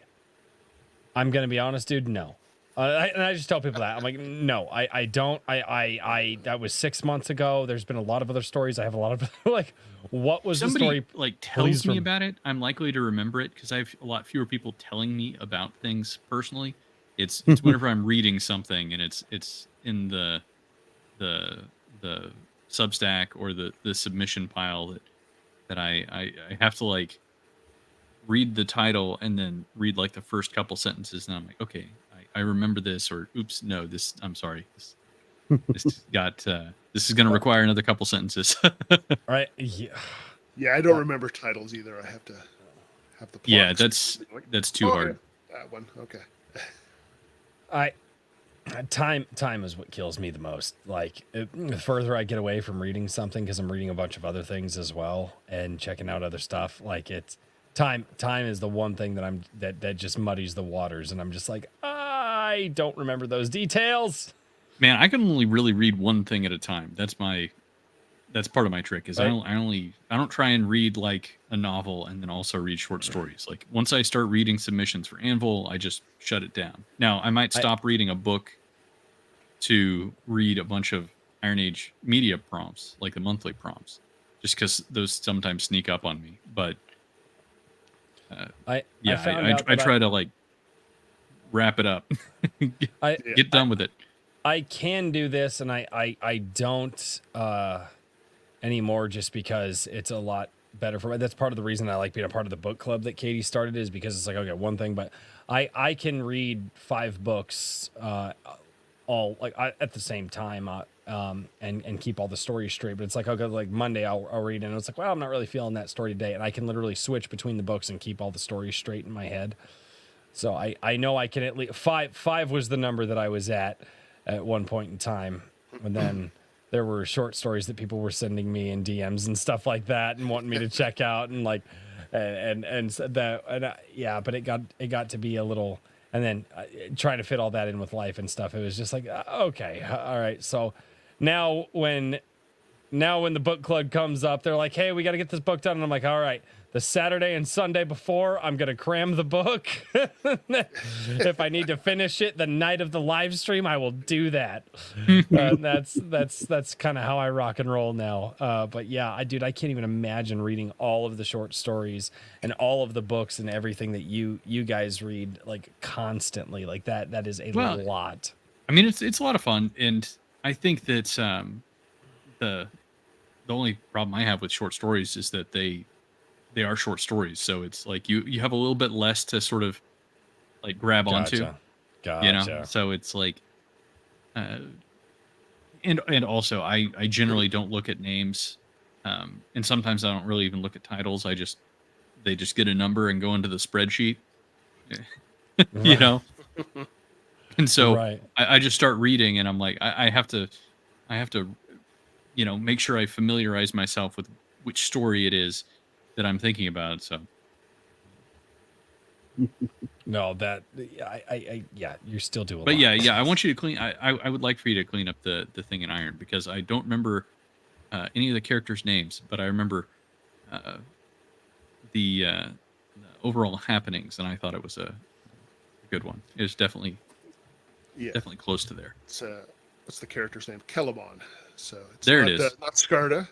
I'm gonna be honest, dude, no. And I just tell people that I'm like, no, I don't. I that was 6 months ago. There's been a lot of other stories. I have a lot of like, what was Somebody the story? like tells me from- about it, I'm likely to remember it because I have a lot fewer people telling me about things personally. It's whenever I'm reading something and it's in the Substack or the submission pile that I have to like read the title and then read like the first couple sentences and I'm like, okay, I remember this, or oops, no, I'm sorry. This is going to require another couple sentences. Right? Yeah. Yeah, I don't remember titles either. I have to have the plot. Yeah, that's too hard. Yeah, that one. Okay. Time is what kills me the most. Like the further I get away from reading something, because I'm reading a bunch of other things as well and checking out other stuff. Like it's time is the one thing that just muddies the waters, and I'm just like, I don't remember those details. Man, I can only really read one thing at a time. That's part of my trick. Is Right. I don't try and read like a novel and then also read short stories. Like once I start reading submissions for Anvil, I just shut it down. Now I might stop reading a book to read a bunch of Iron Age media prompts, like the monthly prompts, just because those sometimes sneak up on me. But I try to like wrap it up, get done with it. I can do this, and I don't anymore, just because it's a lot better for me. That's part of the reason I like being a part of the book club that Katie started, is because it's like, okay, one thing, but I can read 5 books all like at the same time and keep all the stories straight. But it's like, okay, like Monday I'll read and it's like, well, I'm not really feeling that story today, and I can literally switch between the books and keep all the stories straight in my head. So I know I can at least five was the number that I was at one point in time, and then there were short stories that people were sending me in DMs and stuff like that and wanting me to check out and like yeah, but it got to be a little, and then trying to fit all that in with life and stuff, it was just like, okay, all right. So now when now when the book club comes up, they're like, hey, we got to get this book done. And I'm like, all right, the Saturday and Sunday before, I'm going to cram the book. If I need to finish it the night of the live stream, I will do that. That's kind of how I rock and roll now. But yeah, I can't even imagine reading all of the short stories and all of the books and everything that you guys read like constantly. Like that is a lot. I mean, it's a lot of fun, and I think that the only problem I have with short stories is that they are short stories, so it's like you have a little bit less to sort of like grab onto, Gotcha. you know. So it's like, and also I generally don't look at names, and sometimes I don't really even look at titles. They just get a number and go into the spreadsheet, you know. And so I just start reading, and I'm like, I have to, you know, make sure I familiarize myself with which story it is that I'm thinking about. So no, that yeah, you're still doing. But yeah, I want you to clean. I would like for you to clean up the thing in Iron, because I don't remember any of the characters' names, but I remember the overall happenings, and I thought it was a good one. It was definitely close to there. It's what's the character's name? Kellamon. So it's there not, it is. Not Skarda.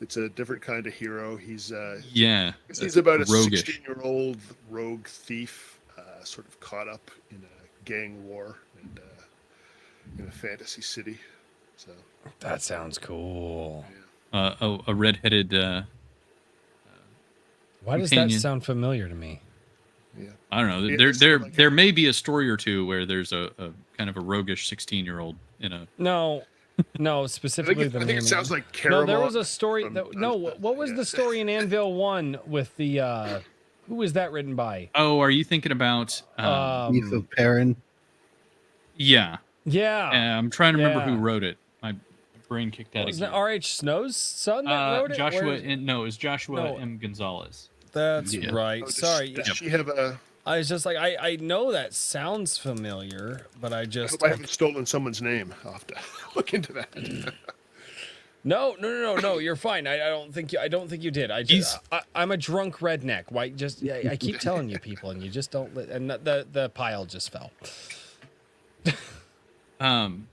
It's a different kind of hero. He's he's about a roguish 16-year-old rogue thief, sort of caught up in a gang war and in a fantasy city. So that sounds cool. Yeah. A redheaded. Why does that sound familiar to me? Yeah, I don't know. There may be a story or two where there's a kind of a roguish 16-year-old in a. No, specifically I think it sounds like Caramel. No, there was a story. What was the story in Anvil 1 with the who was that written by? Oh, are you thinking about Eve of Perrin? Yeah. I'm trying to remember who wrote it. My brain kicked out. Wasn't it R.H. Snow's son that wrote it? It was Joshua M. Gonzalez. That's right. Sorry. Does she have a? I was just like, I know that sounds familiar, but I hope I haven't stolen someone's name. I'll have to look into that. No. You're fine. I don't think you did. I'm a drunk redneck. Why? I keep telling you people, and you just don't. And the pile just fell. I'm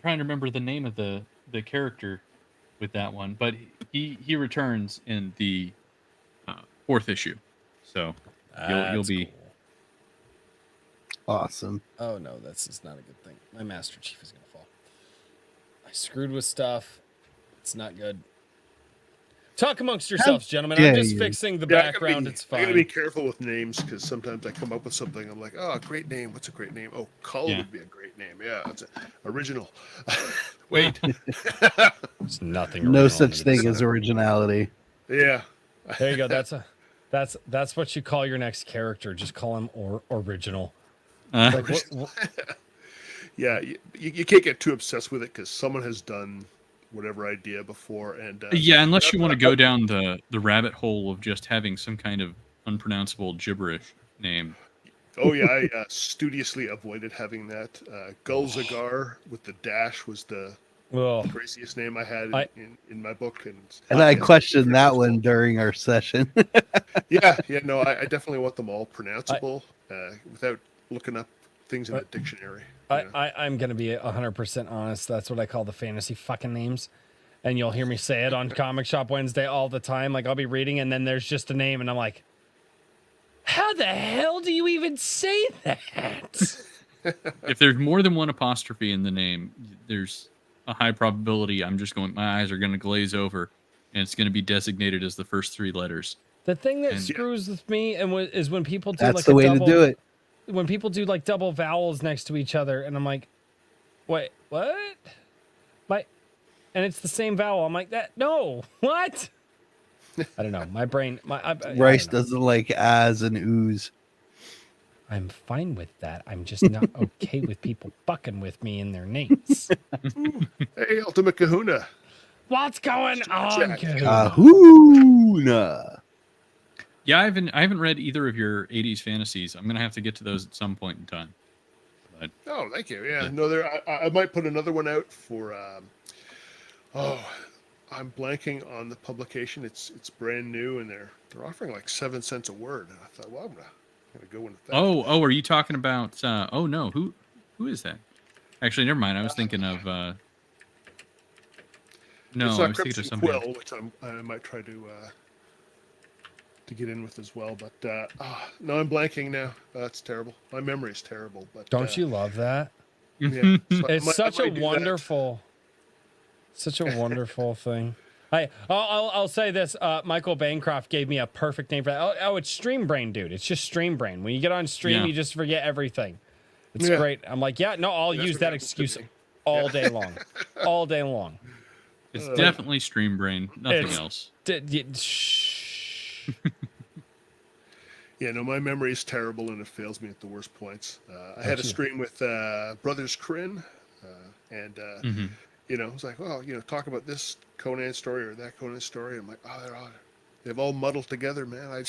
trying to remember the name of the character with that one, but he returns in the 4th issue. So you'll be cool. Awesome. Oh no, this is not a good thing. My Master Chief is gonna fall. I screwed with stuff. It's not good. Talk amongst yourselves, gentlemen. I'm just fixing the background. It's fine. I gotta be careful with names, because sometimes I come up with something. I'm like, oh, great name. What's a great name? Oh, Cull would be a great name. Yeah, it's original. Wait. There's nothing. No such thing as originality. Yeah. There you go. That's what you call your next character. Just call him original. Like, Yeah, you can't get too obsessed with it, because someone has done whatever idea before, and unless you want to go down the rabbit hole of just having some kind of unpronounceable gibberish name. Oh yeah, I studiously avoided having that. Gulzagar with the dash was the craziest name I had in my book, and I questioned that one during our session. No, I definitely want them all pronounceable without looking up things in the dictionary. I'm going to be 100% honest. That's what I call the fantasy fucking names. And you'll hear me say it on Comic Shop Wednesday all the time. Like, I'll be reading, and then there's just a name, and I'm like, how the hell do you even say that? If there's more than one apostrophe in the name, there's a high probability my eyes are going to glaze over, and it's going to be designated as the first 3 letters. The thing that screws with me is when people do that's the way to do it. When people do like double vowels next to each other, and I'm like, wait, what? And it's the same vowel. I'm like, no, what? I don't know. My brain, Rice doesn't like as and ooze. I'm fine with that. I'm just not okay with people fucking with me in their names. Hey, Ultimate Kahuna. What's going on, Kahuna? Yeah, I haven't read either of your 80s fantasies. I'm gonna have to get to those at some point in time. But, thank you. Yeah, no, I might put another one out for Oh, I'm blanking on the publication. It's brand new, and they're offering like 7 cents a word. And I thought, well, I'm gonna go with that. Oh, are you talking about? Oh no, who is that? Actually, never mind. I was thinking of. It's No, I not was thinking of Crimson somebody. Quill, which I might try to get in with as well. But no, I'm blanking now. That's terrible. My memory is terrible. But Don't you love that? Yeah, so It's I such a might do that. wonderful thing. I'll say this. Michael Bancroft gave me a perfect name for that. Oh, it's Stream Brain, dude. It's just Stream Brain. When you get on stream, Yeah. you just forget everything. It's Yeah. great. I'm like, yeah, no, I'll That's use what that happens to excuse me. all day long. All day long. It's definitely Stream Brain. Nothing It's- else. Shh. Yeah, no, my memory is terrible and it fails me at the worst points. I had a stream with Brothers Crin, and Mhm. you know, it's like, well, you know, talk about this Conan story or that Conan story. I'm like, oh, they've all muddled together, man.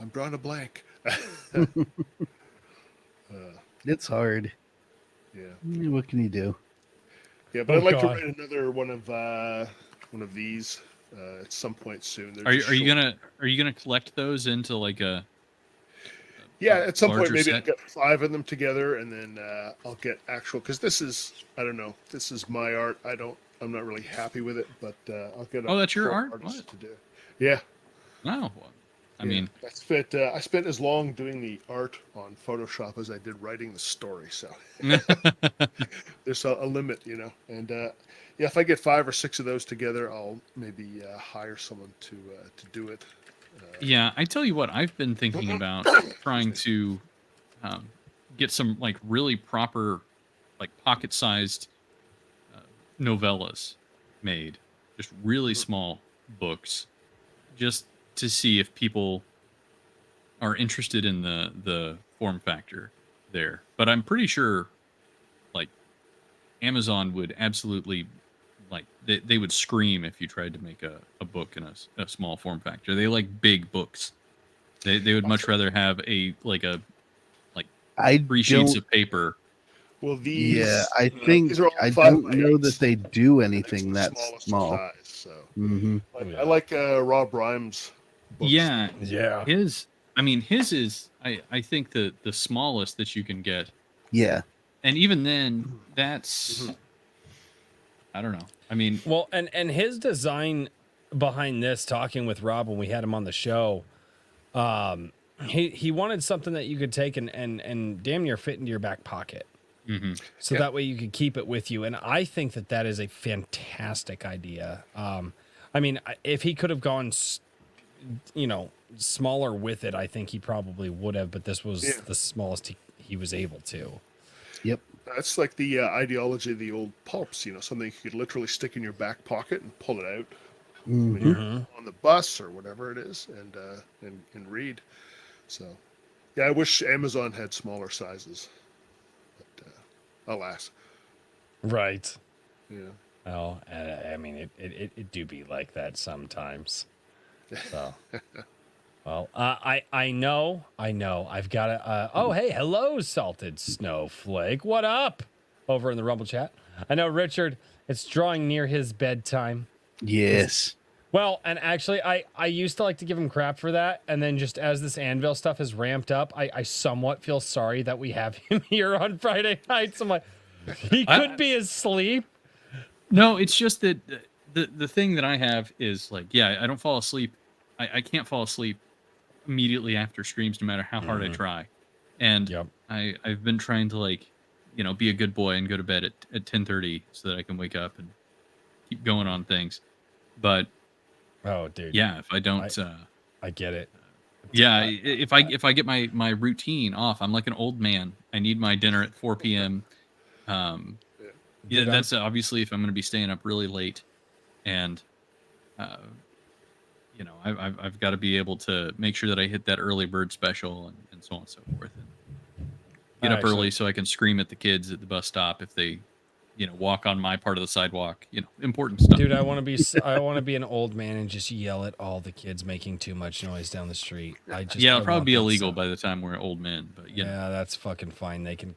I'm drawing a blank. It's hard. Yeah, What can you do? yeah, but Oh, I'd like God. to write another one of these at some point soon. They're Are just you short. gonna collect those into like a Yeah, at some point larger maybe I'll set? get 5 of them together, and then I'll get actual, because this is, I don't know, this is my art. I'm not really happy with it, but I'll get. Oh, that's your pro art? artist What? to do. Yeah, Wow. I yeah. mean, I spent as long doing the art on Photoshop as I did writing the story. So there's a limit, you know. And yeah, if I get 5 or 6 of those together, I'll maybe hire someone to do it. yeah. I tell you what, I've been thinking about trying to get some like really proper, like pocket-sized novellas made, just really small books, just to see if people are interested in the form factor there. But I'm pretty sure, like, Amazon would absolutely, like, they would scream if you tried to make a book in a small form factor. They like big books. They would much rather have I 3 sheets don't. of paper. Well, these. Yeah, I think these are all I 5 don't by know 8s. that they do And it's anything the that smallest small. size. So Hmm I like Rob Rhymes' books. Yeah, Yeah. his is I think the smallest that you can get. Yeah, And even then, that's I don't know. I mean, Well, and his design behind this, talking with Rob when we had him on the show, he wanted something that you could take and damn near fit into your back pocket. mhm. So that way you could keep it with you. And I think that is a fantastic idea. I mean, if he could have gone, smaller with it, I think he probably would have, but this was Yeah. the smallest he was able to. yep. That's like the ideology of the old pulps, you know, something you could literally stick in your back pocket and pull it out when Mhm. you're on the bus or whatever it is, and read. So, yeah, I wish Amazon had smaller sizes, but alas, Right. yeah. Well, I mean, it do be like that sometimes. So, well, I know. I've got to. Oh, hey, hello, Salted Snowflake. What up? Over in the Rumble chat. I know, Richard. It's drawing near his bedtime. Yes. Well, and actually, I used to like to give him crap for that, and then just as this Anvil stuff has ramped up, I somewhat feel sorry that we have him here on Friday nights. I'm like, he could be asleep. No, it's just that the thing that I have is like, yeah, I don't fall asleep. I can't fall asleep immediately after streams, no matter how hard I try. And Yep. I've been trying to, like, be a good boy and go to bed at 10:30 so that I can wake up and keep going on things. But Oh, dude. yeah, if I don't, I get it. yeah, if I get my routine off, I'm like an old man. I need my dinner at 4 p.m. Yeah, Dude, I'm- that's obviously if I'm going to be staying up really late, and I've got to be able to make sure that I hit that early bird special and so on and so forth. And get up Actually- early so I can scream at the kids at the bus stop if they, walk on my part of the sidewalk. Important stuff. Dude, I want to be an old man and just yell at all the kids making too much noise down the street. It'll probably be illegal by the time we're old men, but yeah, that's fucking fine. They can.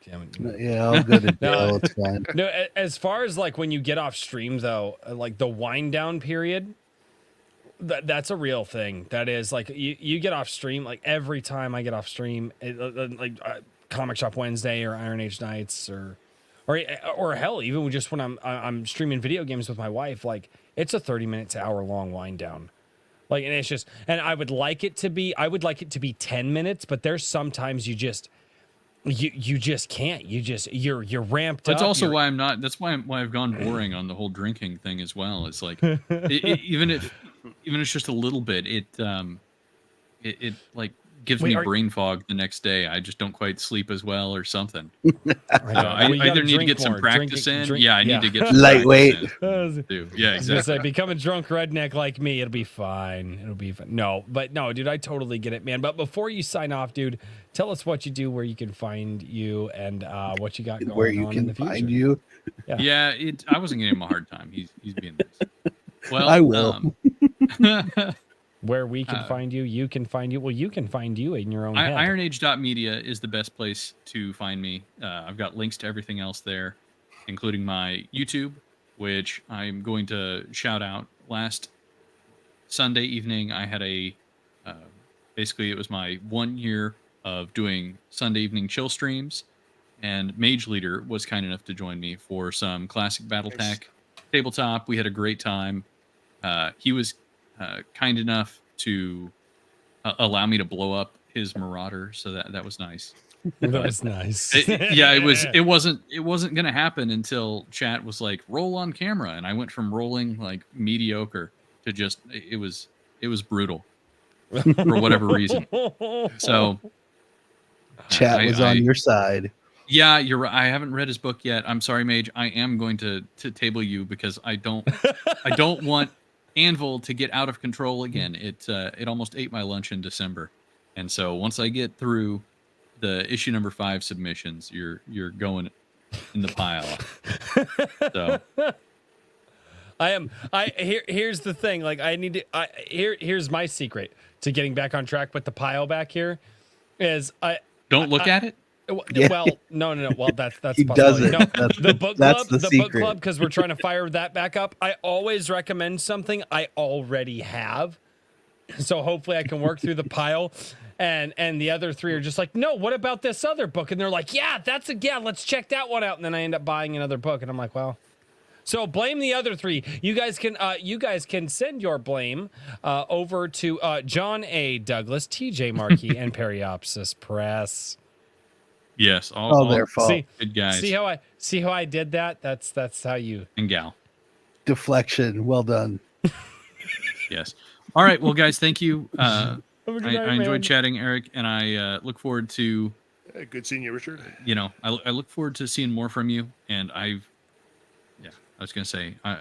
Yeah, I'll go to jail. It's fine. No, as far as like when you get off stream though, like the wind down period, that's a real thing. That is like you get off stream. Like every time I get off stream, Comic Shop Wednesday or Iron Age Nights or hell, even just when I'm streaming video games with my wife, like it's a 30-minute to hour long wind down. Like, and it's just, and I would like it to be 10 minutes, but there's sometimes you just can't. You're ramped up. That's also why that's why I've gone boring on the whole drinking thing as well. It's like, even if it's just a little bit, it like gives me brain fog the next day. I just don't quite sleep as well or something. I either need to get some practice in. I need to get some lightweight. Yeah, exactly. Become a drunk redneck like me. It'll be fine. No, dude, I totally get it, man. But before you sign off, dude, tell us what you do, where you can find you, and what you got going on where you can find you. Yeah, I wasn't giving him a hard time. He's being nice. Well, I will. Where we can find you, you can find you. Well, you can find you in your own head. IronAge.media is the best place to find me. I've got links to everything else there, including my YouTube, which I'm going to shout out. Last Sunday evening, I had basically it was my 1 year of doing Sunday evening chill streams, and Mage Leader was kind enough to join me for some classic BattleTech tabletop. We had a great time. He was kind enough to allow me to blow up his Marauder, so that was nice. That was nice. It wasn't gonna happen until chat was like, roll on camera, and I went from rolling like mediocre to just it was brutal for whatever reason. So chat was on your side. Yeah, you're right. I haven't read his book yet. I'm sorry, Mage. I am going to table you because I don't want Anvil to get out of control again. It almost ate my lunch in December, and so once I get through the issue number 5 submissions, you're going in the pile. So here's the thing. Like here's my secret to getting back on track with the pile back here is don't look at it. Well, no. Well, that's he doesn't. No, the book club, book club, because we're trying to fire that back up. I always recommend something I already have, so hopefully I can work through the pile. And the other 3 are just like, no, what about this other book? And they're like, yeah, let's check that one out. And then I end up buying another book, and I'm like, well. So blame the other 3. You guys can send your blame over to John A. Douglas, TJ Markey, and Periopsis Press. Yes, all their fault. Good guys. See how I did that? That's how you and gal. Deflection. Well done. Yes. All right. Well, guys, thank you. I enjoyed man. chatting, Eric, and I look forward to. Good seeing you, Richard. I look forward to seeing more from you. And I was gonna say I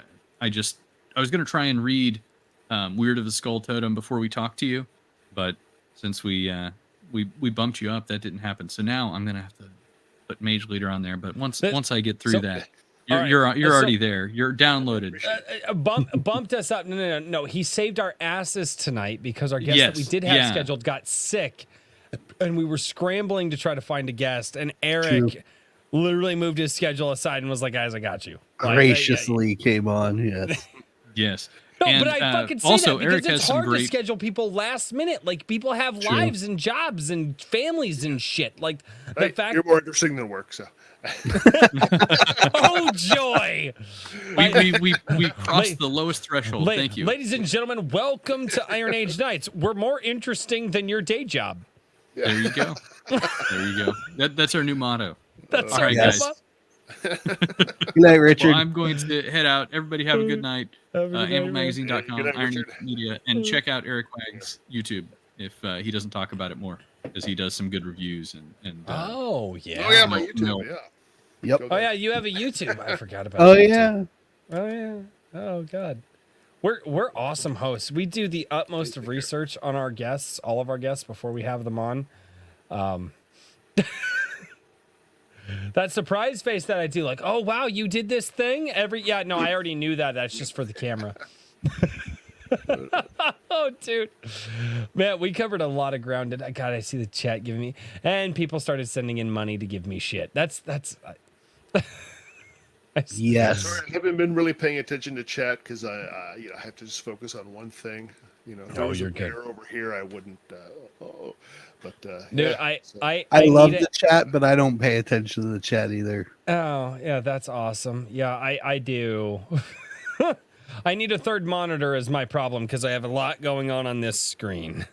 was gonna try and read Weird of the Skull Totem before we talk to you, but since we bumped you up, that didn't happen. So now I'm gonna have to put Mage Leader on there. But once I get through that, you're already there. You're downloaded. Bumped us up. No. He saved our asses tonight because our guest that we did have scheduled got sick, and we were scrambling to try to find a guest. And Eric literally moved his schedule aside and was like, "Guys, I got you." Graciously came on. Yes. Yes. No, but I fucking say also, that because Eric it's hard to schedule people last minute. Like, people have lives and jobs and families and shit. Like, the fact you're more interesting than work, so. Oh, joy! We crossed the lowest threshold. Thank you. Ladies and gentlemen, welcome to Iron Age Nights. We're more interesting than your day job. Yeah. There you go. There you go. That's our new motto. That's all right, guys. Good night, Richard. Well, I'm going to head out. Everybody have a good night. AnvilMagazine.com, Iron Media, and check out Eric Waag's YouTube if he doesn't talk about it more, because he does some good reviews and my YouTube. Yep. Oh yeah, you have a YouTube. I forgot about. Oh YouTube. Oh yeah. Oh god. We're awesome hosts. We do the utmost of research on our guests, all of our guests, before we have them on. That surprise face that I do, like, oh wow, you did this thing. No, I already knew that. That's just for the camera. Oh, dude, man, we covered a lot of ground. God, I see the chat giving me, and people started sending in money to give me shit. That's. Yes. Sorry, I haven't been really paying attention to chat because I have to just focus on one thing. If there was you're a good. bear over here, I wouldn't. Dude, yeah, I love need the chat, but I don't pay attention to the chat either. Oh, yeah, that's awesome. Yeah, I do. I need a third monitor is my problem because I have a lot going on this screen.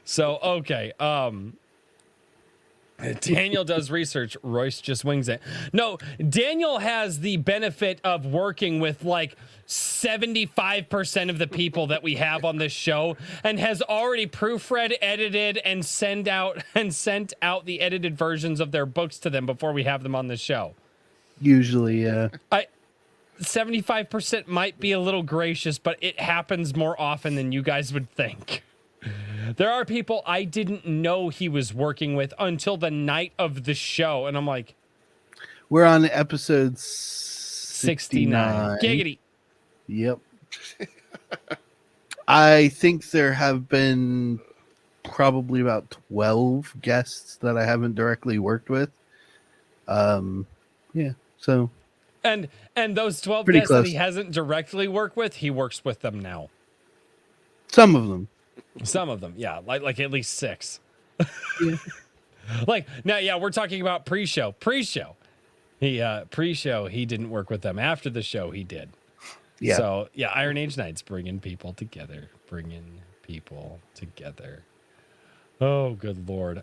So, okay. Daniel does research. Royce just wings it. No, Daniel has the benefit of working with like 75% of the people that we have on this show and has already proofread, edited, and sent out the edited versions of their books to them before we have them on the show. Usually, yeah. 75% might be a little gracious, but it happens more often than you guys would think. There are people I didn't know he was working with until the night of the show, and I'm like, we're on episode 69. Giggity. Yep. I think there have been probably about 12 guests that I haven't directly worked with. Yeah, so. And those 12 Pretty guests close. that he hasn't directly worked with, he works with them now. Some of them. Some of them, yeah, like at least 6. Yeah. Like now, yeah, we're talking about pre-show. He pre-show he didn't work with them. After the show, he did. Yeah. So yeah, Iron Age Nights bringing people together. Oh, good lord.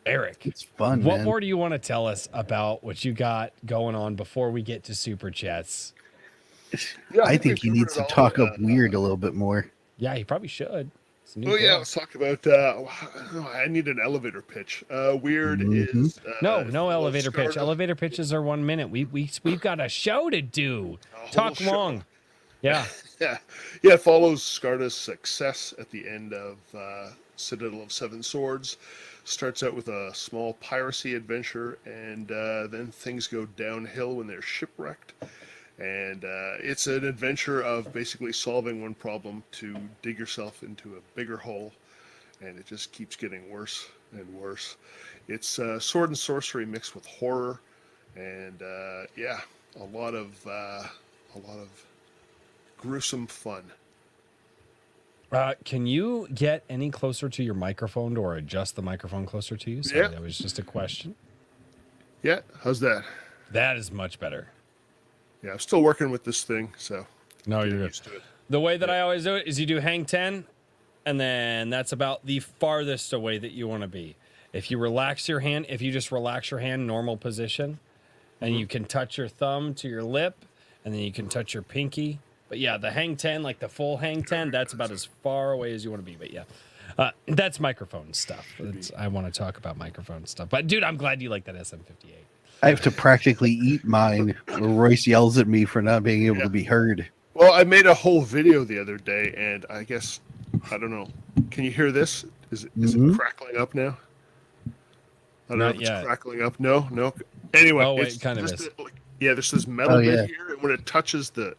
Eric, It's fun. what man. more do you want to tell us about what you got going on before we get to super chats? Yeah, I think he we needs to covered it all, talk up weird a little bit more. Yeah, he probably should. It's a new Oh yeah, girl. let's talk about. I need an elevator pitch. Weird Mhm. is No follow elevator pitch. Scarlet- Elevator pitches are 1 minute. We've got a show to do. whole Talk show. long. Yeah. Yeah, it follows Scarta's success at the end of Citadel of Seven Swords. Starts out with a small piracy adventure, and then things go downhill when they're shipwrecked. And it's an adventure of basically solving one problem to dig yourself into a bigger hole, and it just keeps getting worse and worse. It's sword and sorcery mixed with horror, and yeah, a lot of gruesome fun. Can you get any closer to your microphone or adjust the microphone closer to you? Sorry, Yeah. that was just a question. Yeah, how's that? That is much better. Yeah, I'm still working with this thing, so No, getting you're good. used to it. The way that I always do it is you do hang 10, and then that's about the farthest away that you want to be. If you just relax your hand, normal position, and you can touch your thumb to your lip, and then you can touch your pinky. But yeah, the hang 10, like the full hang 10, that's about as far away as you want to be. But yeah, that's microphone stuff. I want to talk about microphone stuff. But dude, I'm glad you like that SM58. I have to practically eat mine. Royce yells at me for not being able to be heard. Well, I made a whole video the other day, and I guess I don't know. Can you hear this? Is it crackling up now? I don't know Not if it's yet. crackling up. No. Anyway, Oh, wait, it's it kind of just is. yeah, there's this metal Oh, bit yeah. here, and when it touches it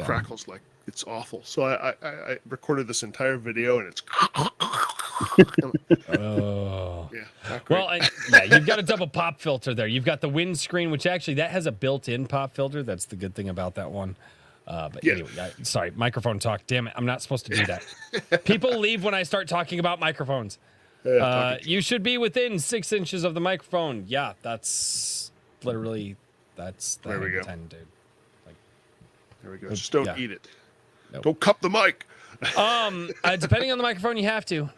crackles like it's awful. So I recorded this entire video, and it's Oh. yeah. Not great. Well, you've got a double pop filter there. You've got the windscreen, which actually that has a built-in pop filter. That's the good thing about that one. But Yeah. anyway, sorry, microphone talk. Damn it, I'm not supposed to do that. People leave when I start talking about microphones. You should be within 6 inches of the microphone. Yeah, that's literally that's the There we hang go. 10, dude. There we go. Just don't yeah. eat it. Nope. Don't cup the mic. Depending on the microphone, you have to.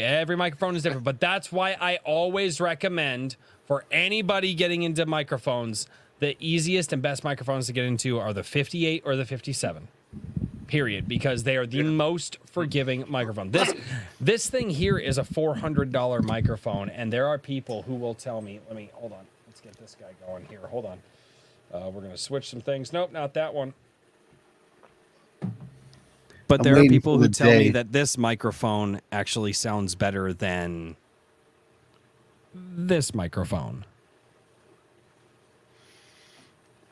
Every microphone is different, but that's why I always recommend for anybody getting into microphones, the easiest and best microphones to get into are the 58 or the 57. Period, because they are the most forgiving microphone. This thing here is a $400 microphone, and there are people who will tell me, hold on. Let's get this guy going here. Hold on. We're going to switch some things. Nope, not that one. But I'm there are waiting people for who the tell me day. that this microphone actually sounds better than this microphone?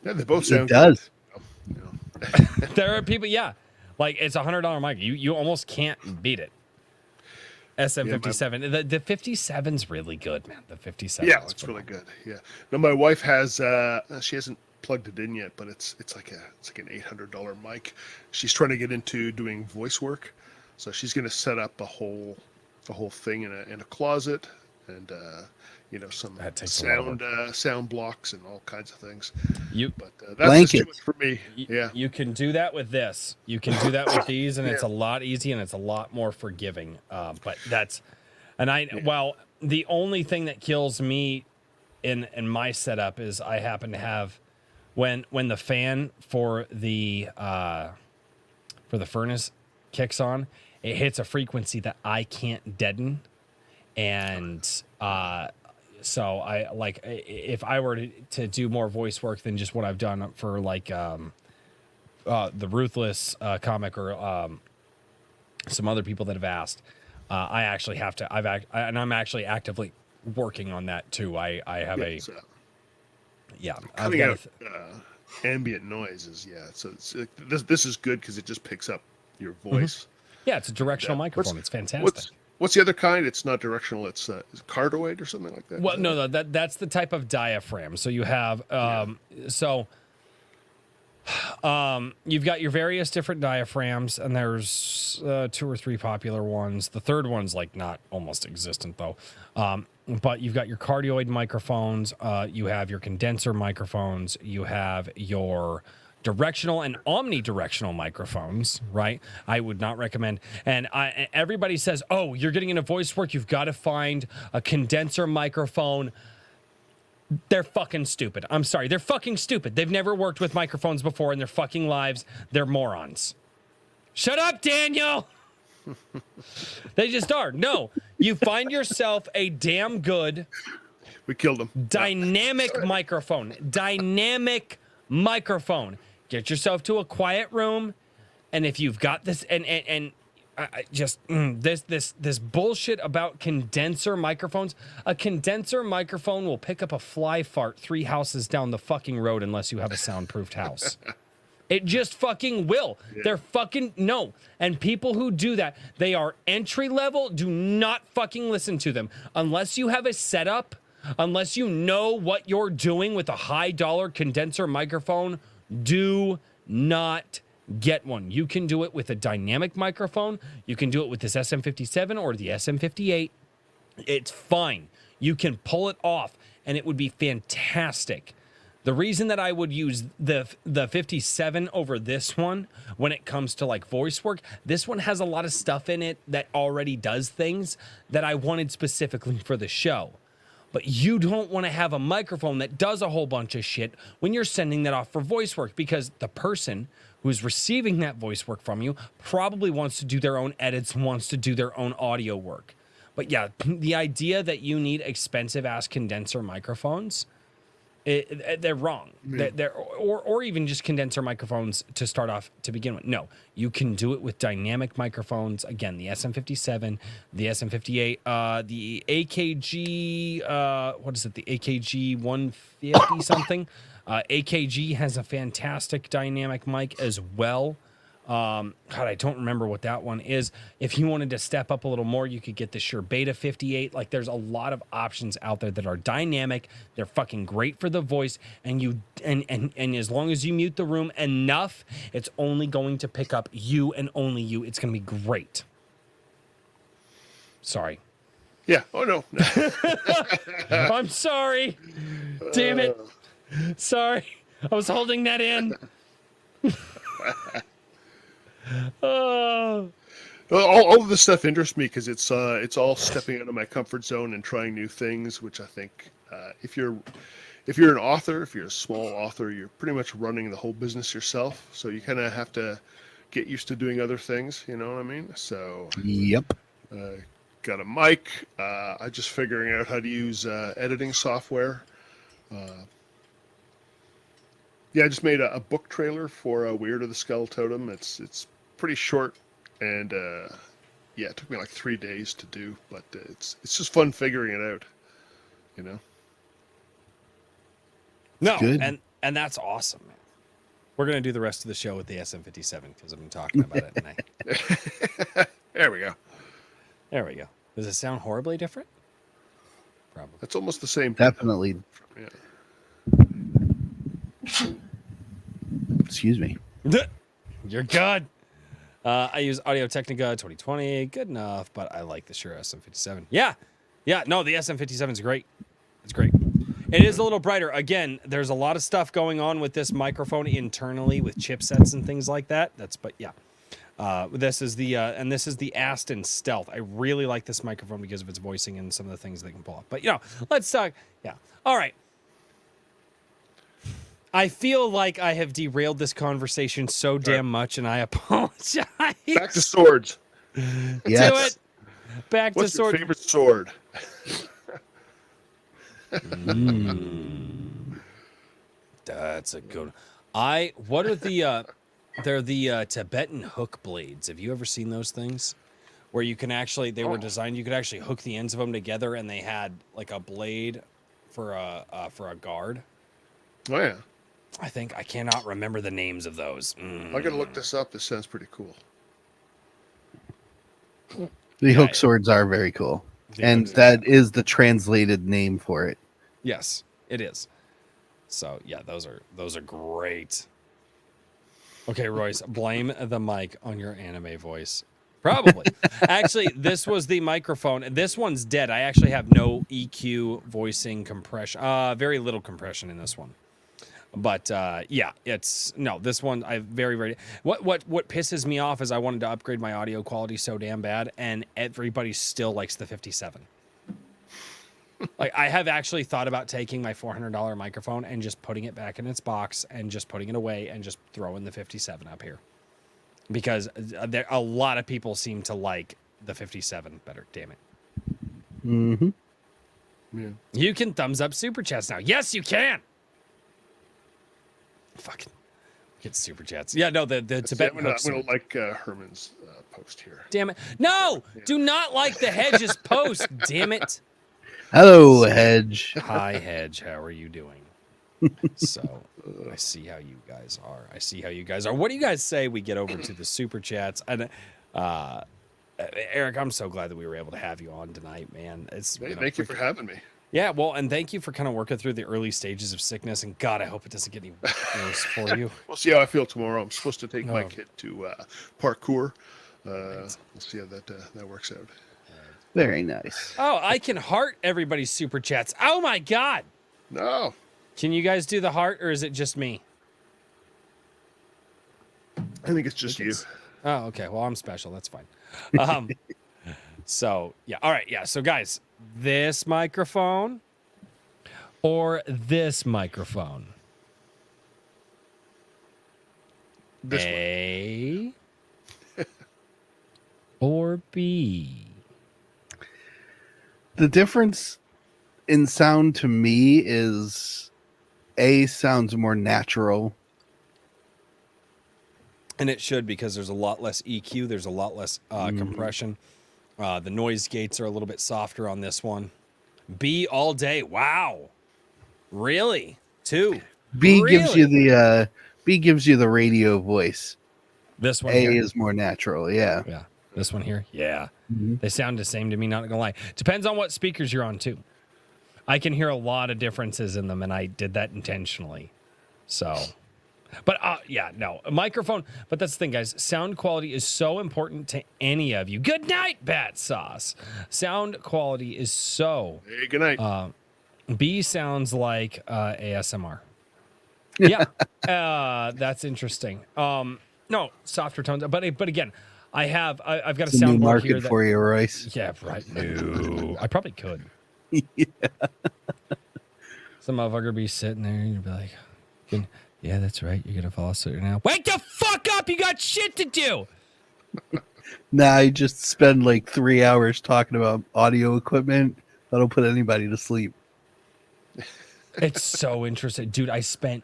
Yeah, they both It sound does. good. You know. There are people, yeah, like it's $100 mic. You almost can't beat it. SM57. The 57's really good, man. The 57. Yeah, it's really good. Yeah. No, my wife has she hasn't plugged it in yet, but it's like an $800 mic. She's trying to get into doing voice work, so she's going to set up a whole thing in a closet, and some That takes a lot of sound blocks and all kinds of things. You But that's just too Blankets. much for me. Yeah. You can do that with this. You can do that with these, and it's a lot easier and it's a lot more forgiving. But that's, and well, the only thing that kills me in my setup is I happen to have when the fan for the furnace kicks on, it hits a frequency that I can't deaden, and so I like if I were to do more voice work than just what I've done for like the Ruthless comic or some other people that have asked, I actually have to. And I'm actually actively working on that too. I have I've Cutting got out ambient noises. Yeah. So this is good because it just picks up your voice. yeah, it's a directional microphone. It's fantastic. What's the other kind? It's not directional. It's is it cardioid or something like that. Well, no, that's the type of diaphragm. So you have you've got your various different diaphragms, and there's 2 or 3 popular ones. The third one's like not almost existent though. But you've got your cardioid microphones. You have your condenser microphones. You have your directional and omnidirectional microphones, right? I would not recommend. And everybody says, oh, you're getting into voice work, you've got to find a condenser microphone. They're fucking stupid. I'm sorry. They're fucking stupid. They've never worked with microphones before in their fucking lives. They're morons. Shut up, Daniel. They just are. No, you find yourself a damn good We killed him. dynamic microphone. Dynamic microphone. Get yourself to a quiet room, and if you've got this, this bullshit about condenser microphones. A condenser microphone will pick up a fly fart 3 houses down the fucking road unless you have a soundproofed house. It just fucking will. Yeah. They're fucking no. And people who do that, they are entry level. Do not fucking listen to them unless you have a setup. Unless you know what you're doing with a high dollar condenser microphone, do not get one. You can do it with a dynamic microphone. You can do it with this SM57 or the SM58. It's fine. You can pull it off and it would be fantastic. The reason that I would use the 57 over this one when it comes to like voice work, this one has a lot of stuff in it that already does things that I wanted specifically for the show. But you don't want to have a microphone that does a whole bunch of shit when you're sending that off for voice work, because the person who's receiving that voice work from you probably wants to do their own edits, wants to do their own audio work. But yeah, the idea that you need expensive ass condenser microphones, they're wrong. Or even just condenser microphones to start off to begin with. No, you can do it with dynamic microphones. Again, the SM57, the SM58, the AKG, what is it? The AKG 150 something. AKG has a fantastic dynamic mic as well. God, I don't remember what that one is. If you wanted to step up a little more, you could get the Shure Beta 58. Like, there's a lot of options out there that are dynamic. They're fucking great for the voice, and as long as you mute the room enough, it's only going to pick up you and only you. It's going to be great. Sorry. Yeah. Oh no. I'm sorry. Damn it. Sorry. I was holding that in. All of this stuff interests me because it's all stepping out of my comfort zone and trying new things, which I think if you're an author, if you're a small author, you're pretty much running the whole business yourself. So you kind of have to get used to doing other things. You know what I mean? So yep. Got a mic. I just figuring out how to use editing software. Yeah, I just made a book trailer for Weird of the Skull Totem. It's pretty short, and yeah, it took me like 3 days to do, but it's just fun figuring it out. You know. No, good. and that's awesome, man. We're gonna do the rest of the show with the SM57 because I've been talking about it. And There we go. there we go. Does it sound horribly different? Probably. That's almost the same. Definitely. Yeah. Excuse me. You're good. I use Audio Technica 2020. Good enough, but I like the Shure SM57. Yeah. No, the SM57 is great. It's great. It is a little brighter. Again, there's a lot of stuff going on with this microphone internally with chipsets and things like that. This is the Aston Stealth. I really like this microphone because of its voicing and some of the things they can pull off. But let's talk. Yeah. All right. I feel like I have derailed this conversation so damn much, and I apologize. Back to swords. Yes. Do it. Back What's to your sword. favorite sword? That's a good one. What are they're the Tibetan hook blades. Have you ever seen those things? Where you can actually, they were designed, you could actually hook the ends of them together and they had like a blade for a guard. Oh yeah. I cannot remember the names of those. I gotta look this up. This sounds pretty cool. The hook swords are very cool. And that is the translated name for it. Yes, it is. So yeah, those are great. Okay, Royce, blame the mic on your anime voice. Probably. Actually, this was the microphone. This one's dead. I actually have no EQ voicing compression. Very little compression in this one. But yeah, this one I very what pisses me off is I wanted to upgrade my audio quality so damn bad, and everybody still likes the 57. Like I have actually thought about taking my $400 microphone and just putting it back in its box and just putting it away and just throwing the 57 up here, because a lot of people seem to like the 57 better. Damn it. Mm-hmm. Yeah. You can thumbs up super chats now. Yes, you can. Fucking get super chats. Yeah, no, the Tibetan. I'm gonna like Herman's post here. Damn it! No, do not like the Hedge's post. Damn it! Hello, Hedge. Hi, Hedge. How are you doing? So I see how you guys are. What do you guys say we get over to the super chats? And Eric, I'm so glad that we were able to have you on tonight, man. Thank you for having me. Yeah, well, and thank you for kind of working through the early stages of sickness. And God, I hope it doesn't get any worse for you. We'll see how I feel tomorrow. I'm supposed to take my kid to parkour. We'll see how that works out. Very nice. Oh, I can heart everybody's super chats. Oh my God. No. Can you guys do the heart, or is it just me? I think it's just you. Oh, okay. Well, I'm special. That's fine. So yeah. All right. Yeah. So guys, this microphone or this microphone? This A or B? The difference in sound to me is A sounds more natural. And it should, because there's a lot less EQ. There's a lot less compression. The noise gates are a little bit softer on this one. B all day. Wow. Really? Two. B Really? gives you the radio voice. This one A here? is more natural. Yeah. Yeah. This one here? Yeah. Mm-hmm. They sound the same to me, not gonna lie. Depends on what speakers you're on, too. I can hear a lot of differences in them, and I did that intentionally. So, but yeah, no. A microphone, but that's the thing, guys. Sound quality is so important to any of you. Good night, Bat Sauce. Sound quality is so... Hey, good night. B sounds like ASMR. Yeah. That's interesting. No, softer tones. But again... I've got a It's a new soundboard market here that, for you, Royce. Yeah, right. No, I probably could. Yeah. Some motherfucker be sitting there and you'd be like, yeah, that's right. You're gonna fall asleep now. Wake the fuck up! You got shit to do. Nah, I just spend like 3 hours talking about audio equipment. That'll put anybody to sleep. It's so interesting, dude. I spent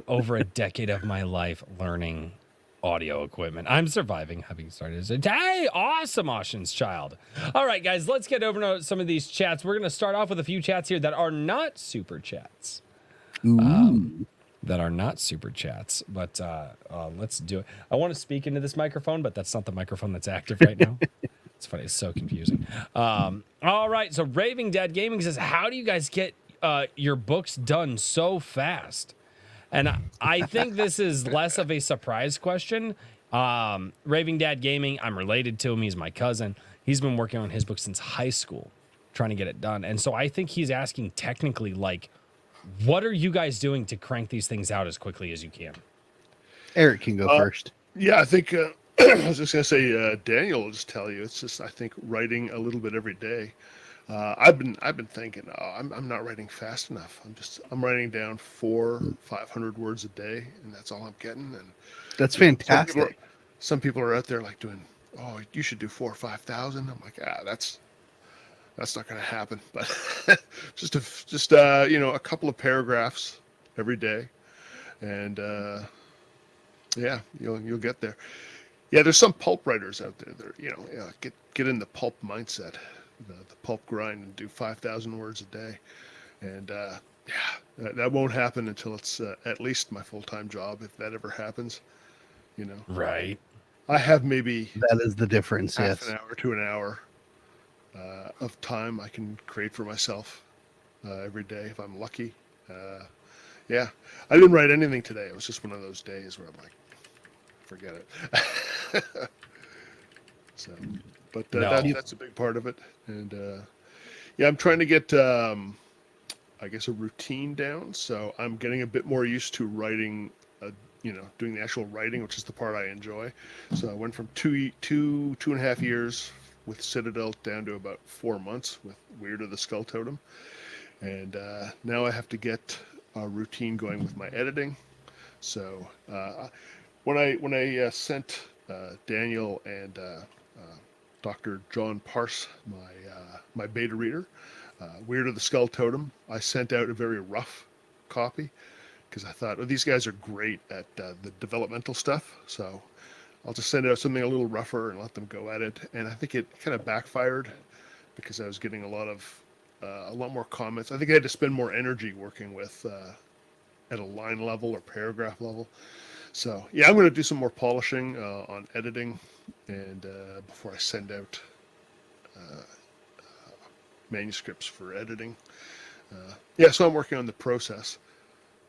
over a decade of my life learning audio equipment. I'm surviving, having started as a hey, awesome, Ocean's Child. All right, guys, let's get over to some of these chats. We're going to start off with a few chats here that are not super chats. That are not super chats, but let's do it. I want to speak into this microphone, but that's not the microphone that's active right now. It's funny. It's so confusing. All right. So Raving Dad Gaming says, how do you guys get your books done so fast? And I think this is less of a surprise question. Raving Dad Gaming, I'm related to him. He's my cousin. He's been working on his book since high school, trying to get it done. And so I think he's asking technically, like, what are you guys doing to crank these things out as quickly as you can? Eric can go first. Yeah, I think I was just gonna say Daniel will just tell you. It's just I think writing a little bit every day. I've been thinking, I'm not writing fast enough. I'm writing down 400-500 words a day, and that's all I'm getting. And That's fantastic. Some people are out there like doing, oh, you should do 4,000 or 5,000. I'm like, that's not going to happen. But just a couple of paragraphs every day, and yeah, you'll get there. Yeah, there's some pulp writers out there that get in the pulp mindset, the pulp grind, and do 5,000 words a day, and that won't happen until it's at least my full-time job, if that ever happens. Right. I have maybe That is the difference. half Yes. an hour to an hour of time I can create for myself every day if I'm lucky. Yeah, I didn't write anything today. It was just one of those days where I'm like, forget it. So, but that's a big part of it. And yeah, I'm trying to get, I guess, a routine down. So I'm getting a bit more used to writing, doing the actual writing, which is the part I enjoy. So I went from two and a half years with Citadel down to about 4 months with Weird of the Skull Totem. And now I have to get a routine going with my editing. So when I sent Daniel and Dr. John Parse my beta reader, Weird of the Skull Totem, I sent out a very rough copy because I thought, these guys are great at the developmental stuff. So I'll just send out something a little rougher and let them go at it. And I think it kind of backfired because I was getting a lot more comments. I think I had to spend more energy working with at a line level or paragraph level. So yeah, I'm going to do some more polishing on editing and before I send out manuscripts for editing. Yeah, so I'm working on the process,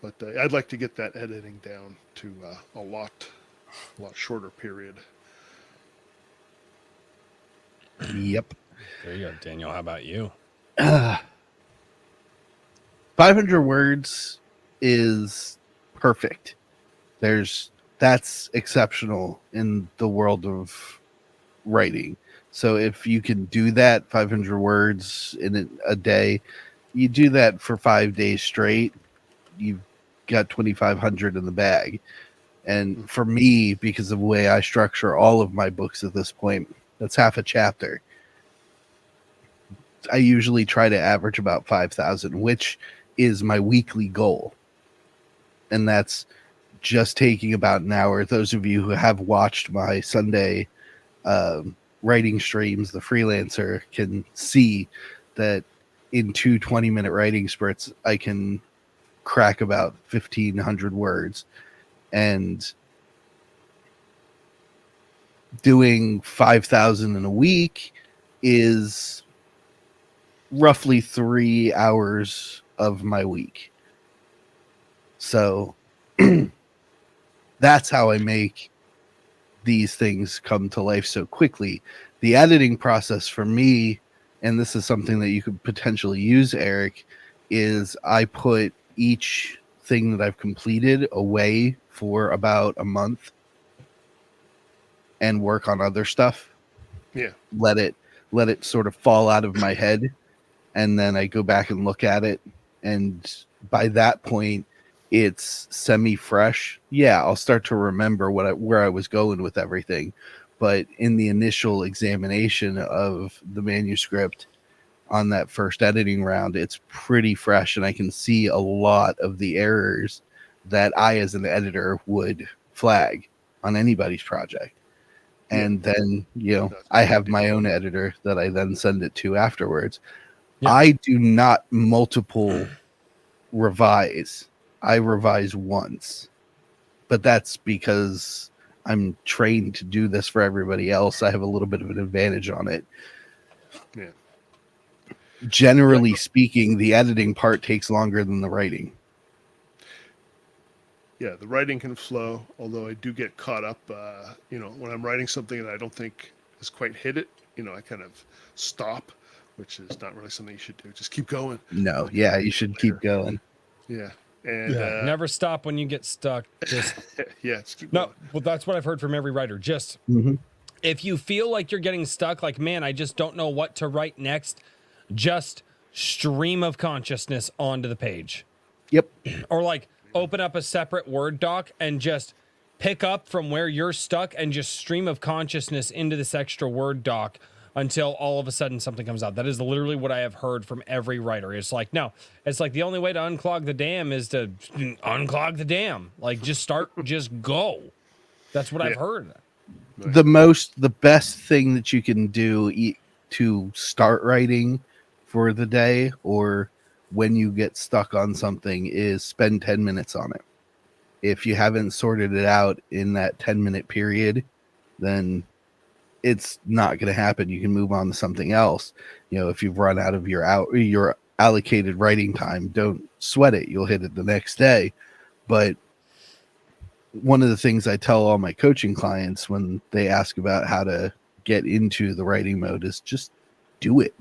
but I'd like to get that editing down to a lot shorter period. Yep. There you go, Daniel. How about you? 500 words is perfect. That's exceptional in the world of writing. So if you can do that 500 words in a day, you do that for 5 days straight, you've got 2,500 in the bag. And for me, because of the way I structure all of my books at this point, that's half a chapter. I usually try to average about 5,000, which is my weekly goal. And that's just taking about an hour. Those of you who have watched my Sunday writing streams, the freelancer, can see that in 2 20-minute writing spurts, I can crack about 1,500 words. And doing 5,000 in a week is roughly 3 hours of my week. So that's how I make these things come to life so quickly. The editing process for me, and this is something that you could potentially use, Eric, is I put each thing that I've completed away for about a month and work on other stuff. Yeah. Let it sort of fall out of my head, and then I go back and look at it, and by that point it's semi-fresh. Yeah, I'll start to remember where I was going with everything, but in the initial examination of the manuscript on that first editing round, it's pretty fresh, and I can see a lot of the errors that I as an editor would flag. on anybody's project. And then, That's I what have do. my own editor that I then send it to afterwards. Yeah. I do not multiple revise. I revise once. But that's because I'm trained to do this for everybody else. I have a little bit of an advantage on it. Yeah. Generally speaking, the editing part takes longer than the writing. Yeah, the writing can flow, although I do get caught up, when I'm writing something and I don't think has quite hit it, I kind of stop, which is not really something you should do. Just keep going. No, yeah, you should keep going. Yeah. And Never stop when you get stuck. Just yeah, just keep no. going. Well, that's what I've heard from every writer. Just Mhm. if you feel like you're getting stuck, like, man, I just don't know what to write next, just stream of consciousness onto the page. Yep. Or like open up a separate Word doc and just pick up from where you're stuck and just stream of consciousness into this extra Word doc until all of a sudden something comes out. That is literally what I have heard from every writer. It's like, no, it's like the only way to unclog the dam is to unclog the dam. Like, just start, just go. That's what I've heard. The best thing that you can do to start writing for the day or when you get stuck on something is spend 10 minutes on it. If you haven't sorted it out in that 10-minute period, then it's not going to happen. You can move on to something else. If you've run out of your allocated writing time, don't sweat it. You'll hit it the next day. But one of the things I tell all my coaching clients when they ask about how to get into the writing mode is just do it.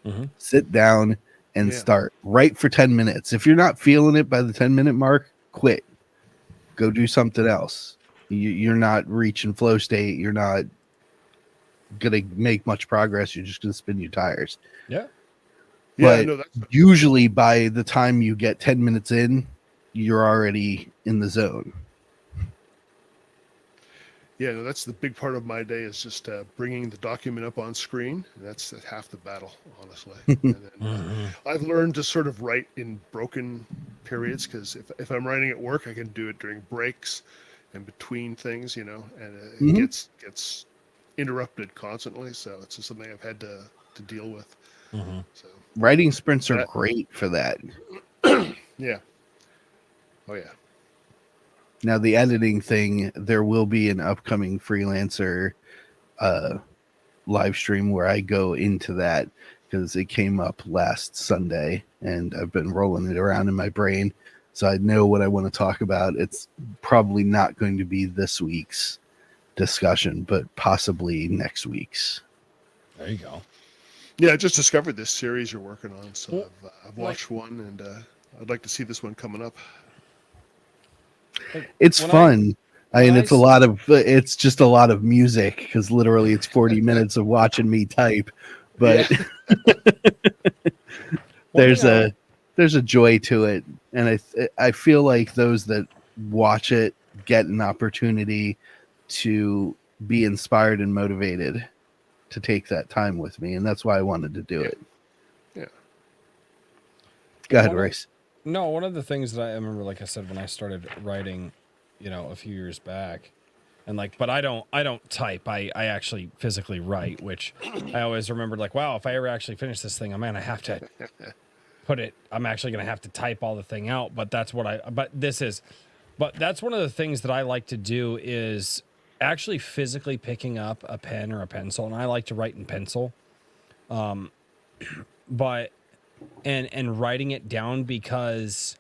Mm-hmm. Sit down and start. Write for 10 minutes. If you're not feeling it by the 10-minute mark, quit. Go do something else. You're not reaching flow state. You're not going to make much progress. You're just going to spin your tires. Yeah. But no, that's usually by the time you get 10 minutes in, you're already in the zone. Yeah, no, that's the big part of my day is just bringing the document up on screen. And that's half the battle, honestly. And then, I've learned to sort of write in broken periods because if I'm writing at work, I can do it during breaks and between things, and it gets interrupted constantly. So it's just something I've had to deal with. So Writing sprints are great for that. yeah. Oh yeah. Now, the editing thing, there will be an upcoming freelancer live stream where I go into that because it came up last Sunday and I've been rolling it around in my brain. So I know what I want to talk about. It's probably not going to be this week's discussion, but possibly next week's. There you go. Yeah, I just discovered this series you're working on. So I've watched one and I'd like to see this one coming up. It's fun. It's just a lot of music because literally it's 40 minutes of watching me type, but there's a joy to it. And I feel like those that watch it get an opportunity to be inspired and motivated to take that time with me. And that's why I wanted to do it. Yeah. Go ahead, Race. No, one of the things that I remember, like I said, when I started writing, a few years back, and but I don't type. I actually physically write, which I always remembered, like, wow, if I ever actually finish this thing, I'm actually going to have to type all the thing out. But that's one of the things that I like to do is actually physically picking up a pen or a pencil, and I like to write in pencil. But writing it down, because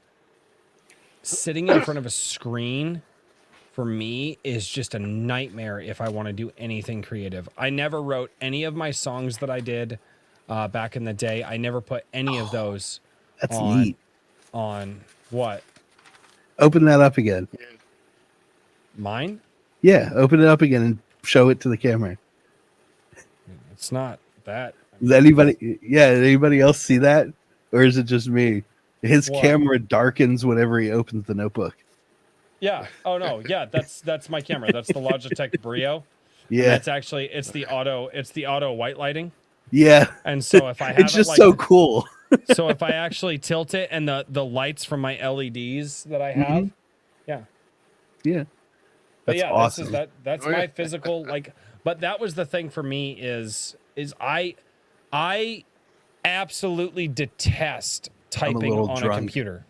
sitting in front of a screen for me is just a nightmare if I want to do anything creative. I never wrote any of my songs that I did back in the day. I never put any of those neat. On what? Open that up again. Mine? Yeah, open it up again and show it to the camera. It's not that. Does anybody else see that? Or is it just me? His camera darkens whenever he opens the notebook. Yeah. Oh no. Yeah, that's my camera. That's the Logitech Brio. Yeah. And it's the auto white lighting. Yeah. And so if I have it's just so cool. So if I actually tilt it and the lights from my LEDs that I have, yeah. Yeah. But That's yeah, awesome. that's Oh, my yeah. physical like. But that was the thing for me is I absolutely detest I'm a typing little on a drunk, computer.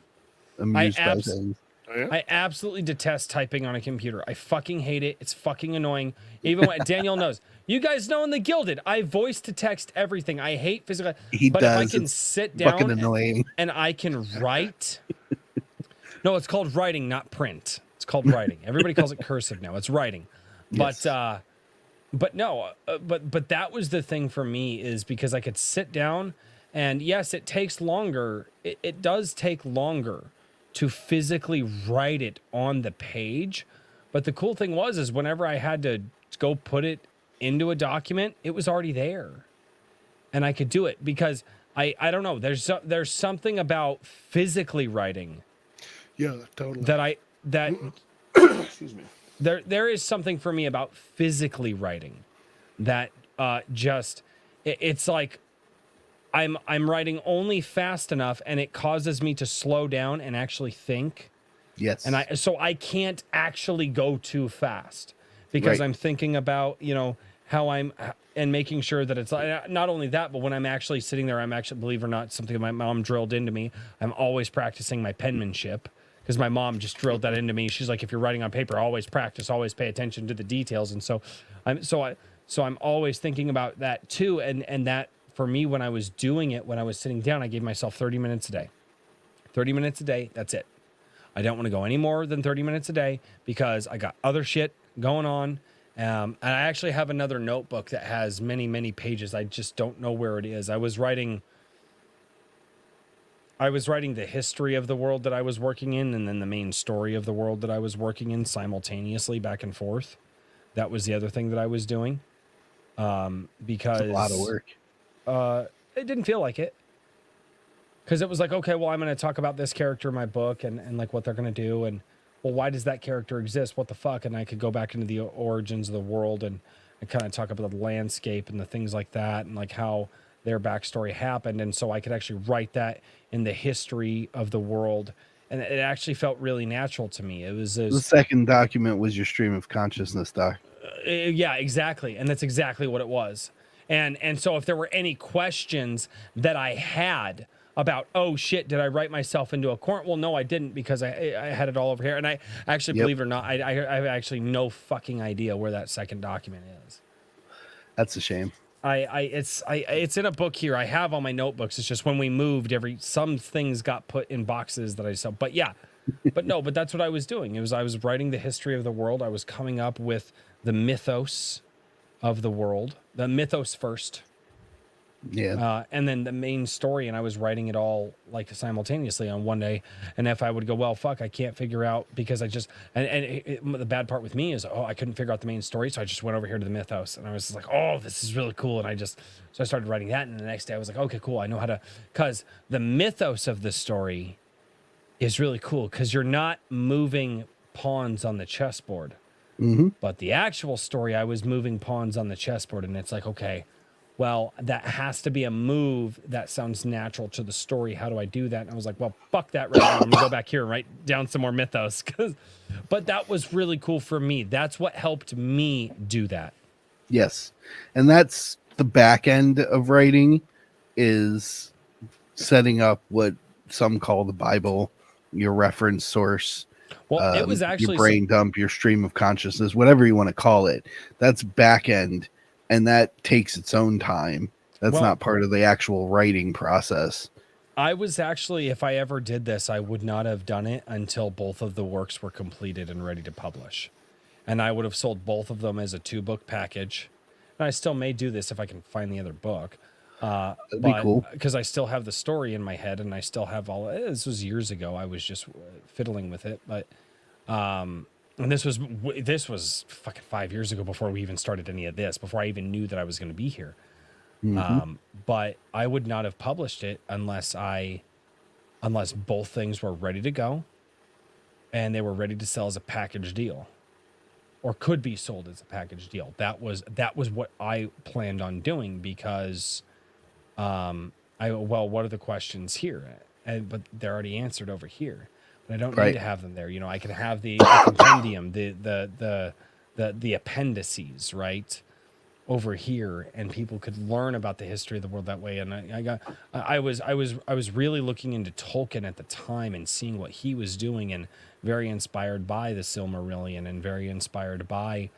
I amused by abs things. Oh, yeah? I absolutely detest typing on a computer. I fucking hate it. It's fucking annoying. Even when Daniel knows. You guys know in the Gilded, I voice to text everything. I hate physical. He But if I does. can It's sit fucking down annoying. and I can write. No, it's called writing, not print. It's called writing. Everybody calls it cursive now. It's writing. Yes. But no, but that was the thing for me is because I could sit down and yes, it takes longer. It does take longer to physically write it on the page. But the cool thing is whenever I had to go put it into a document, it was already there. And I could do it because I don't know, there's something about physically writing Yeah, totally. that Excuse me. there is something for me about physically writing that it's like I'm writing only fast enough and it causes me to slow down and actually think. Yes. And I can't actually go too fast because Right. I'm thinking about, how and making sure that it's not only that, but when I'm actually sitting there, I'm actually, believe it or not, something my mom drilled into me. I'm always practicing my penmanship because my mom just drilled that into me. She's like, if you're writing on paper, always practice, always pay attention to the details. And so I'm always thinking about that too. And that for me, when I was doing it, when I was sitting down, I gave myself 30 minutes a day. 30 minutes a day. That's it. I don't want to go any more than 30 minutes a day because I got other shit going on. And I actually have another notebook that has many, many pages. I just don't know where it is. I was writing the history of the world that I was working in and then the main story of the world that I was working in simultaneously back and forth. That was the other thing that I was doing. Because It's a lot of work. It didn't feel like it. Because it was like, okay, well, I'm going to talk about this character in my book and like what they're going to do. And, well, why does that character exist? What the fuck? And I could go back into the origins of the world and kind of talk about the landscape and the things like that and like how their backstory happened. And so I could actually write that in the history of the world. And it actually felt really natural to me. It was The second document was your stream of consciousness doc. yeah, exactly. And that's exactly what it was. And so if there were any questions that I had about, oh shit, did I write myself into a corner? Well, no, I didn't because I had it all over here. And I actually, believe it or not, I have actually no fucking idea where that second document is. That's a shame. It's in a book here. I have all my notebooks. It's just when we moved, some things got put in boxes that I saw. But yeah, but that's what I was doing. I was writing the history of the world. I was coming up with the mythos of the world, the mythos first. Yeah. And then the main story, and I was writing it all like simultaneously on one day. And if I would go, well, fuck, I can't figure out because I just, the bad part with me is, I couldn't figure out the main story. So I just went over here to the mythos and I was like, oh, this is really cool. And so I started writing that. And the next day I was like, okay, cool. I know how to, cause the mythos of the story is really cool because you're not moving pawns on the chessboard, but the actual story, I was moving pawns on the chessboard and it's like, okay, well, that has to be a move that sounds natural to the story. How do I do that? And I was like, well, fuck that right now. I'm gonna go back here and write down some more mythos. But that was really cool for me. That's what helped me do that. Yes. And that's the back end of writing is setting up what some call the Bible, your reference source. Well, it was actually your brain dump, your stream of consciousness, whatever you want to call it. That's back end. And that takes its own time. That's not part of the actual writing process. I was actually, if I ever did this, I would not have done it until both of the works were completed and ready to publish. And I would have sold both of them as a 2-book package. And I still may do this if I can find the other book. That'd be cool. Because I still have the story in my head and I still have this was years ago. I was just fiddling with it. But, and this was fucking 5 years ago before we even started any of this, before I even knew that I was going to be here. But I would not have published it unless both things were ready to go and they were ready to sell as a package deal or could be sold as a package deal. That was what I planned on doing because, what are the questions here? But they're already answered over here. I don't need Right. to have them there. You know, I can have the compendium, the appendices, right, over here, and people could learn about the history of the world that way. And I was really looking into Tolkien at the time and seeing what he was doing, and very inspired by the Silmarillion, and very inspired by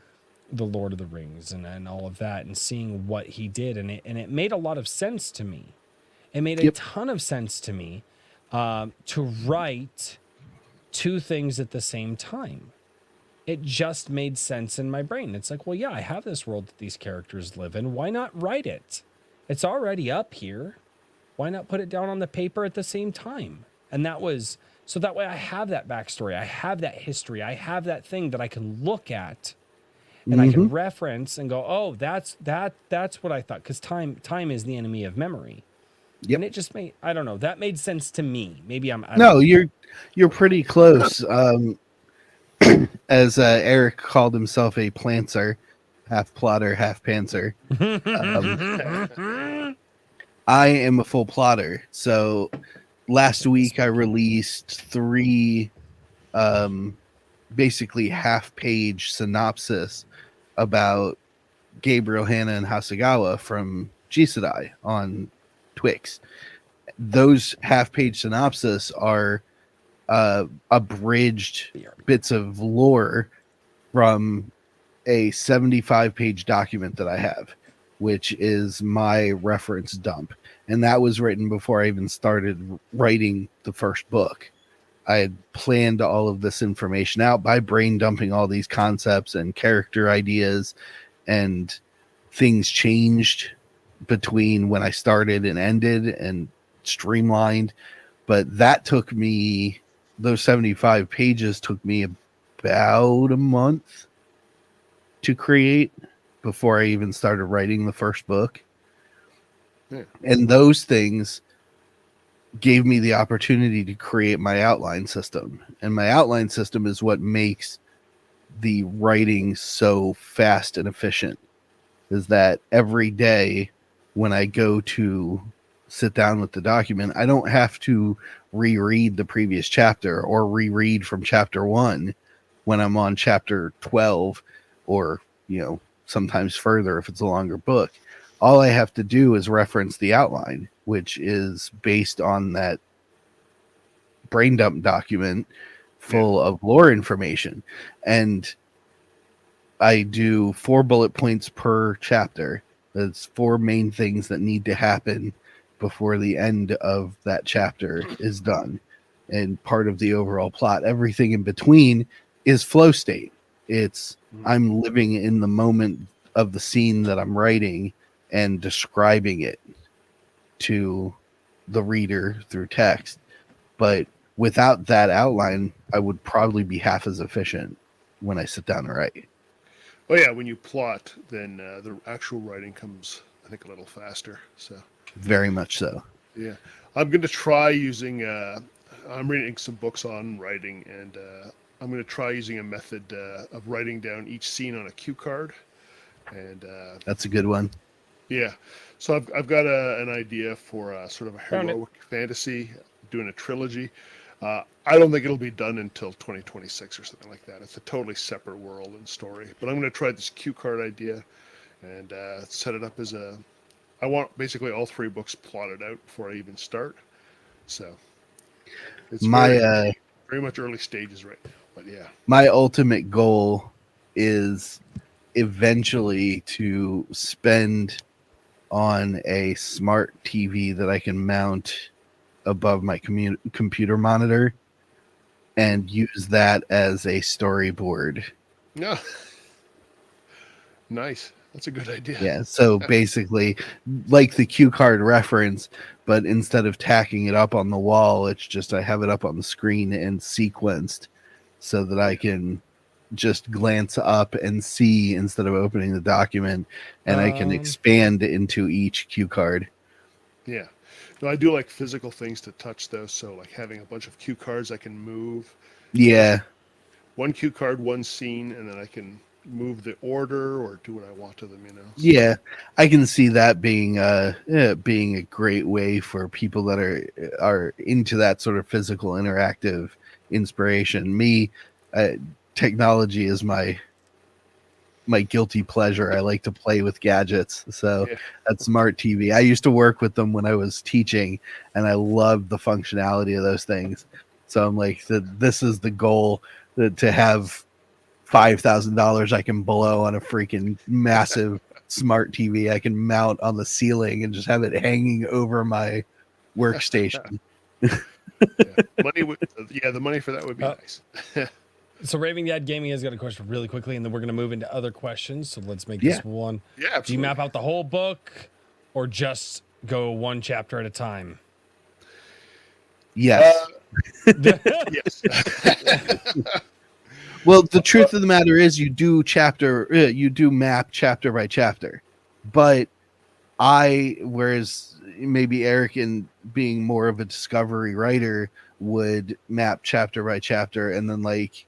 the Lord of the Rings, and all of that, and seeing what he did, and it made a lot of sense to me. It made a Yep. ton of sense to me to write two things at the same time. It just made sense in my brain. It's like, well, yeah, I have this world that these characters live in. Why not write it? It's already up here. Why not put it down on the paper at the same time? And that was so that way I have that backstory. I have that history. I have that thing that I can look at and I can reference and go, oh, that's what I thought. Because time is the enemy of memory. Yep. And it just made, I don't know, that made sense to me. Maybe I don't No, know. you're pretty close. As Eric called himself a planter, half plotter, half pantser. I am a full plotter. So last week I released 3 basically half-page synopsis about Gabriel, Hannah, and Hasegawa from Jisedai on Twix. Those half-page synopsis are abridged bits of lore from a 75-page document that I have, which is my reference dump. And that was written before I even started writing the first book. I had planned all of this information out by brain dumping all these concepts and character ideas, and things changed between when I started and ended and streamlined. But that took me, those 75 pages took me about a month to create before I even started writing the first book. Yeah. And those things gave me the opportunity to create my outline system. And my outline system is what makes the writing so fast and efficient, is that every day when I go to sit down with the document, I don't have to reread the previous chapter or reread from chapter 1 when I'm on chapter 12, or, sometimes further if it's a longer book. All I have to do is reference the outline, which is based on that brain dump document full of lore information. And I do 4 bullet points per chapter. That's 4 main things that need to happen before the end of that chapter is done. And part of the overall plot, everything in between is flow state. It's I'm living in the moment of the scene that I'm writing and describing it to the reader through text. But without that outline, I would probably be half as efficient when I sit down to write. Oh yeah, when you plot, then the actual writing comes, I think, a little faster. So Very much so. yeah, I'm going to try using. I'm reading some books on writing, and I'm going to try using a method of writing down each scene on a cue card. And That's a good one. yeah, so I've got an idea for sort of a heroic fantasy, doing a trilogy. I don't think it'll be done until 2026 or something like that. It's a totally separate world and story. But I'm going to try this cue card idea and set it up as a. I want basically all 3 books plotted out before I even start. So it's very much early stages right now. But yeah, my ultimate goal is eventually to spend on a smart TV that I can mount above my computer monitor and use that as a storyboard. no, nice. That's a good idea. Yeah, so basically like the cue card reference, but instead of tacking it up on the wall, it's just I have it up on the screen and sequenced so that I can just glance up and see instead of opening the document, and I can expand into each cue card. Yeah. No, I do like physical things to touch though, so like having a bunch of cue cards I can move. Yeah. One cue card, one scene, and then I can move the order or do what I want to them, So, yeah, I can see that being a great way for people that are into that sort of physical interactive inspiration. Technology is my guilty pleasure. I like to play with gadgets. So that smart TV, I used to work with them when I was teaching, and I loved the functionality of those things. So I'm like, this is the goal, to have $5,000 I can blow on a freaking massive smart TV I can mount on the ceiling and just have it hanging over my workstation. The money for that would be nice. So Raving Dad Gaming has got a question really quickly, and then we're going to move into other questions. So let's make this one. Yeah, absolutely. Do you map out the whole book, or just go one chapter at a time? Yes. Yes. Well, the truth of the matter is, you do map chapter by chapter, but whereas maybe Eric, and being more of a discovery writer, would map chapter by chapter, and then like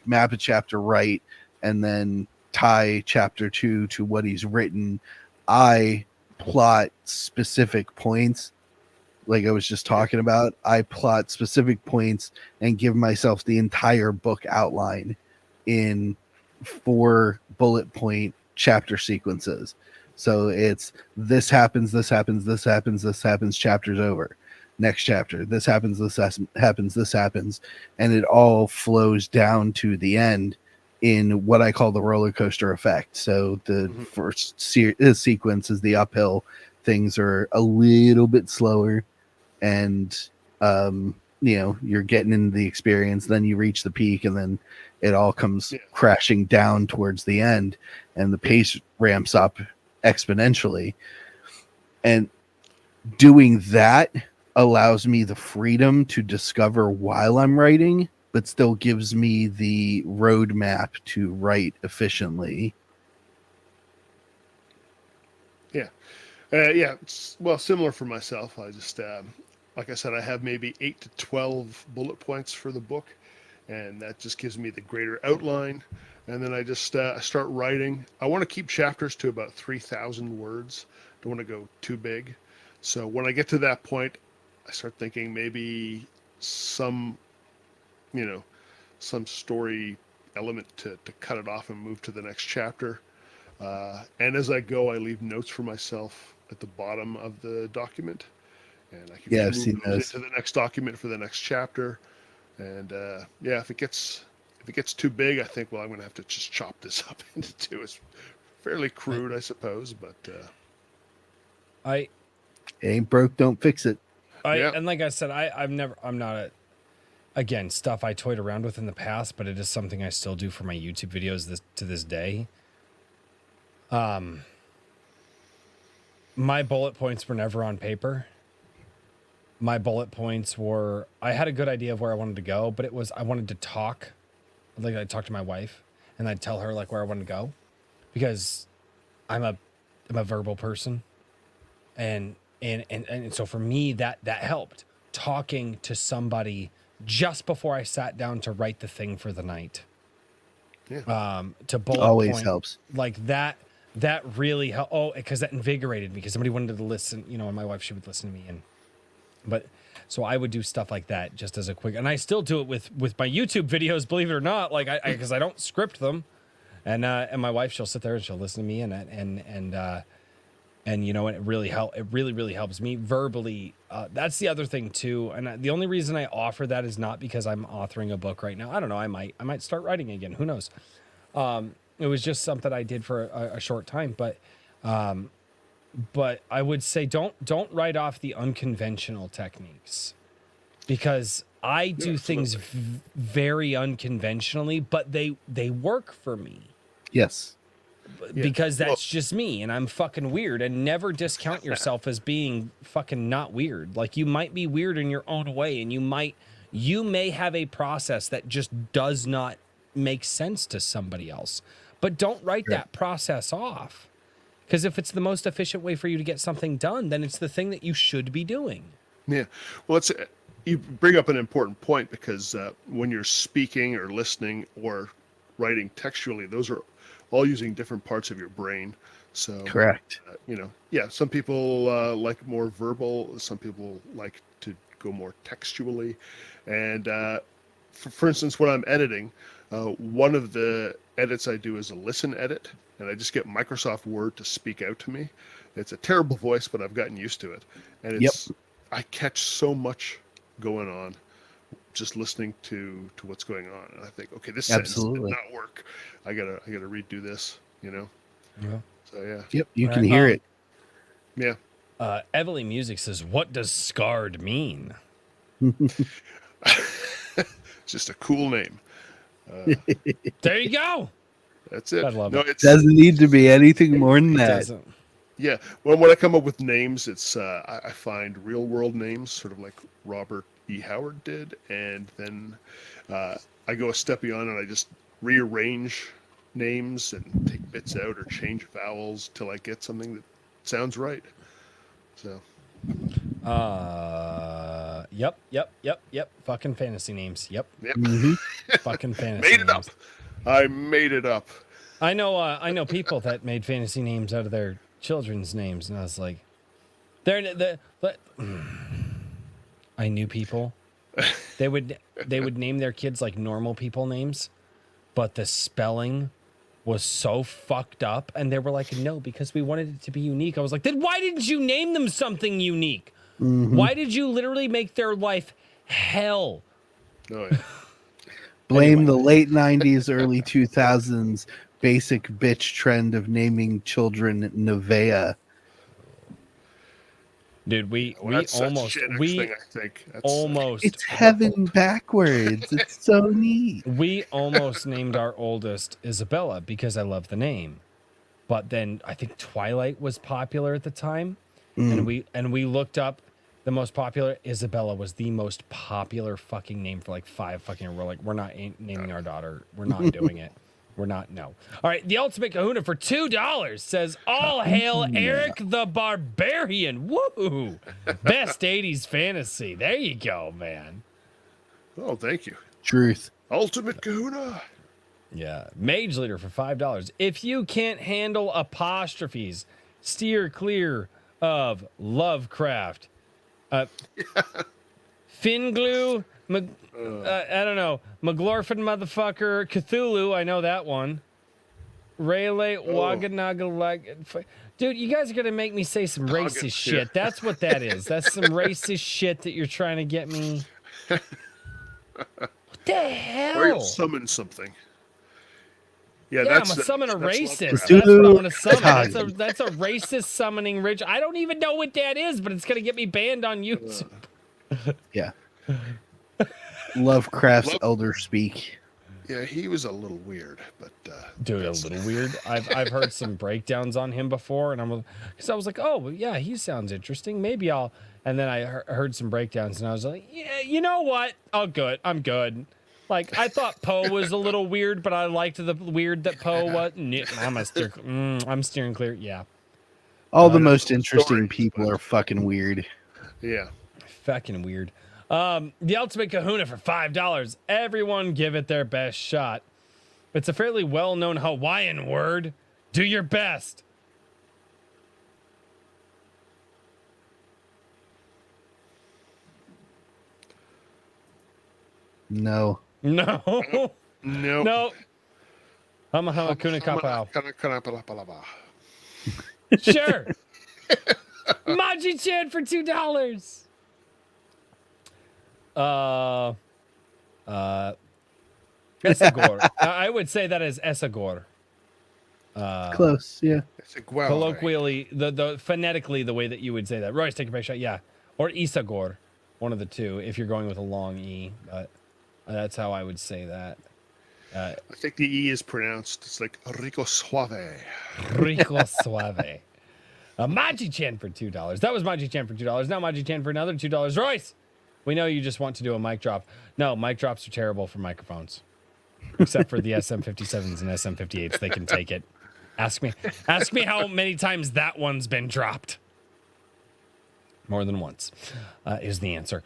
map a chapter right, and then tie chapter 2 to what he's written. I plot specific points, like I was just talking about. I plot specific points and give myself the entire book outline in 4 bullet point chapter sequences. So it's this happens, this happens, this happens, this happens, chapter's over. Next chapter, this happens, this happens, this happens, and it all flows down to the end in what I call the roller coaster effect. So the first sequence is the uphill. Things are a little bit slower, and you're getting into the experience. Then you reach the peak, and then it all comes crashing down towards the end, and the pace ramps up exponentially. And doing that allows me the freedom to discover while I'm writing, but still gives me the roadmap to write efficiently. Well, similar for myself. I just, like I said, I have maybe 8 to 12 bullet points for the book, and that just gives me the greater outline. And then I just I start writing. I want to keep chapters to about 3,000 words. Don't want to go too big. So when I get to that point, I start thinking maybe some story element to cut it off and move to the next chapter. And as I go, I leave notes for myself at the bottom of the document, and I can I've seen those into the next document for the next chapter. And if it gets too big, I think, well, I'm going to have to just chop this up into 2. It's fairly crude, I suppose, but ain't broke, don't fix it. And like I said, I'm not again, stuff I toyed around with in the past, but it is something I still do for my YouTube videos to this day. My bullet points were never on paper. My bullet points were, I had a good idea of where I wanted to go, but it was, I wanted to talk. Like, I'd talk to my wife, and I'd tell her like where I wanted to go, because I'm a verbal person. And so for me, that helped, talking to somebody just before I sat down to write the thing for the night. To bullet always point, helps. Like that really helped. Oh, because that invigorated me, because somebody wanted to listen, and my wife, she would listen to me. But so I would do stuff like that just as a quick, and I still do it with my YouTube videos, believe it or not, like because I don't script them. And my wife, she'll sit there and she'll listen to me, and it really it really helps me verbally. That's the other thing too. And the only reason I offer that is not because I'm authoring a book right now. I don't know. I might start writing again. Who knows? It was just something I did for a short time, but I would say don't write off the unconventional techniques, because I do things very unconventionally, but they work for me. Yes. Because that's just me, and I'm fucking weird. And never discount yourself as being fucking not weird. Like, you might be weird in your own way, and you may have a process that just does not make sense to somebody else. But don't write that process off, because if it's the most efficient way for you to get something done, then it's the thing that you should be doing. Yeah. Well, you bring up an important point, because when you're speaking or listening or writing textually, those are all using different parts of your brain. So correct. Some people like more verbal. Some people like to go more textually, and for instance, when I'm editing, one of the edits I do is a listen edit, and I just get Microsoft Word to speak out to me. It's a terrible voice, but I've gotten used to it, and it's I catch so much going on just listening to what's going on, and I think, okay, this sentence did not work. I gotta redo this. Yeah. So yeah. Yep, you can hear it. Yeah. Everly Music says, "What does scarred mean?" It's just a cool name. There you go. That's it. I love it. It doesn't need to be anything more than that. Doesn't. Yeah. Well, when I come up with names, it's I find real world names, sort of like Robert E. Howard did, and then I go a step beyond and I just rearrange names and take bits out or change vowels till I get something that sounds right. So. Yep. Fucking fantasy names. Yep. Mm-hmm. Fucking fantasy Made it names. up. I made it up. I know people that made fantasy names out of their children's names, and I was like, I knew people. They would name their kids like normal people names, but the spelling was so fucked up, and they were like, no, because we wanted it to be unique. I was like, then why didn't you name them something unique? Mm-hmm. Why did you literally make their life hell? Oh, yeah. Blame the late 90s, early 2000s basic bitch trend of naming children Nevea. Dude, we That's such almost Gen X we thing, I think. That's, almost It's heaven backwards. It's so neat. we almost named our oldest Isabella because I love the name. But then I think Twilight was popular at the time. And we looked up the most popular. Isabella was the most popular fucking name for like 5 fucking. We're like, we're not naming our daughter. We're not doing it. We're not. No. All right. The Ultimate Kahuna for $2 says, "All hail Eric the Barbarian." Woo! Best 80s fantasy. There you go, man. Oh, thank you. Truth. Ultimate Kahuna. Yeah. Mage Leader for $5. If you can't handle apostrophes, steer clear of Lovecraft. Finglue, I don't know, McGlorfin motherfucker, Cthulhu, I know that one. Rayleigh, Waganaga, dude, you guys are gonna make me say some racist shit. That's what that is. That's some racist shit that you're trying to get me. What the hell? Or you'll summon something. Yeah, Yeah, that's I'm gonna summon a racist. Lovecraft. That's what I'm gonna summon. That's a racist summoning rich. I don't even know what that is, but it's gonna get me banned on YouTube. Yeah. Lovecraft's Elder Speak. Yeah, he was a little weird, but Dude, a little weird. I've heard some breakdowns on him before, and because I was like, oh yeah, he sounds interesting. Maybe I'll. And then I heard some breakdowns, and I was like, yeah, you know what? I'm good. Like, I thought Poe was a little weird, but I liked the weird that Poe was. I'm steering clear. Yeah. All the most interesting people are fucking weird. yeah. Fucking weird. The Ultimate Kahuna for $5. Everyone give it their best shot. It's a fairly well-known Hawaiian word. Do your best. No. No. No. No. Hama kuna kapau. Kana. Sure. Maji-chan for $2. Esagor. I would say that is Esagor. Close, yeah. It's a guava. Colloquially, the phonetically, the way that you would say that. Royce, take a big shot. Yeah. Or Isagor. One of the two, if you're going with a long E. But that's how I would say that. I think the E is pronounced. It's like Rico Suave. Rico Suave. Maji-chan for $2. That was Maji-chan for $2. Now Maji-chan for another $2. Royce, we know you just want to do a mic drop. No, mic drops are terrible for microphones. Except for the SM57s and SM58s. They can take it. Ask me how many times that one's been dropped. More than once is the answer.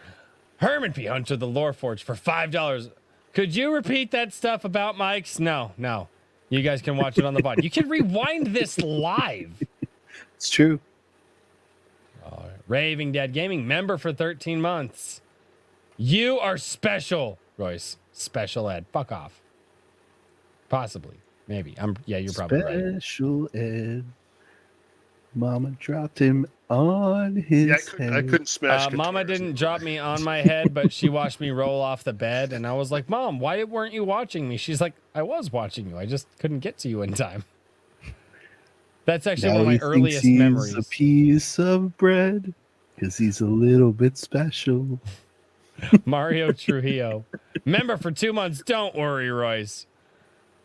Herman P. Hunter, the Lore Forge for $5. Could you repeat that stuff about mics? No. You guys can watch it on the VOD. You can rewind this live. It's true. Raving Dead Gaming member for 13 months. You are special, Royce. special ed. Fuck off. Possibly. Maybe. You're probably right. Special ed. Mama dropped him on his I head. couldn't smash Mama guitars. didn't drop me on my head, but she watched me roll off the bed, and I was like, Mom, why weren't you watching me? She's like, I was watching you. I just couldn't get to you in time. That's actually Now one of my he thinks earliest he's memories. a piece of bread because he's a little bit special. Mario Trujillo. Remember, for 2 months, don't worry, Royce.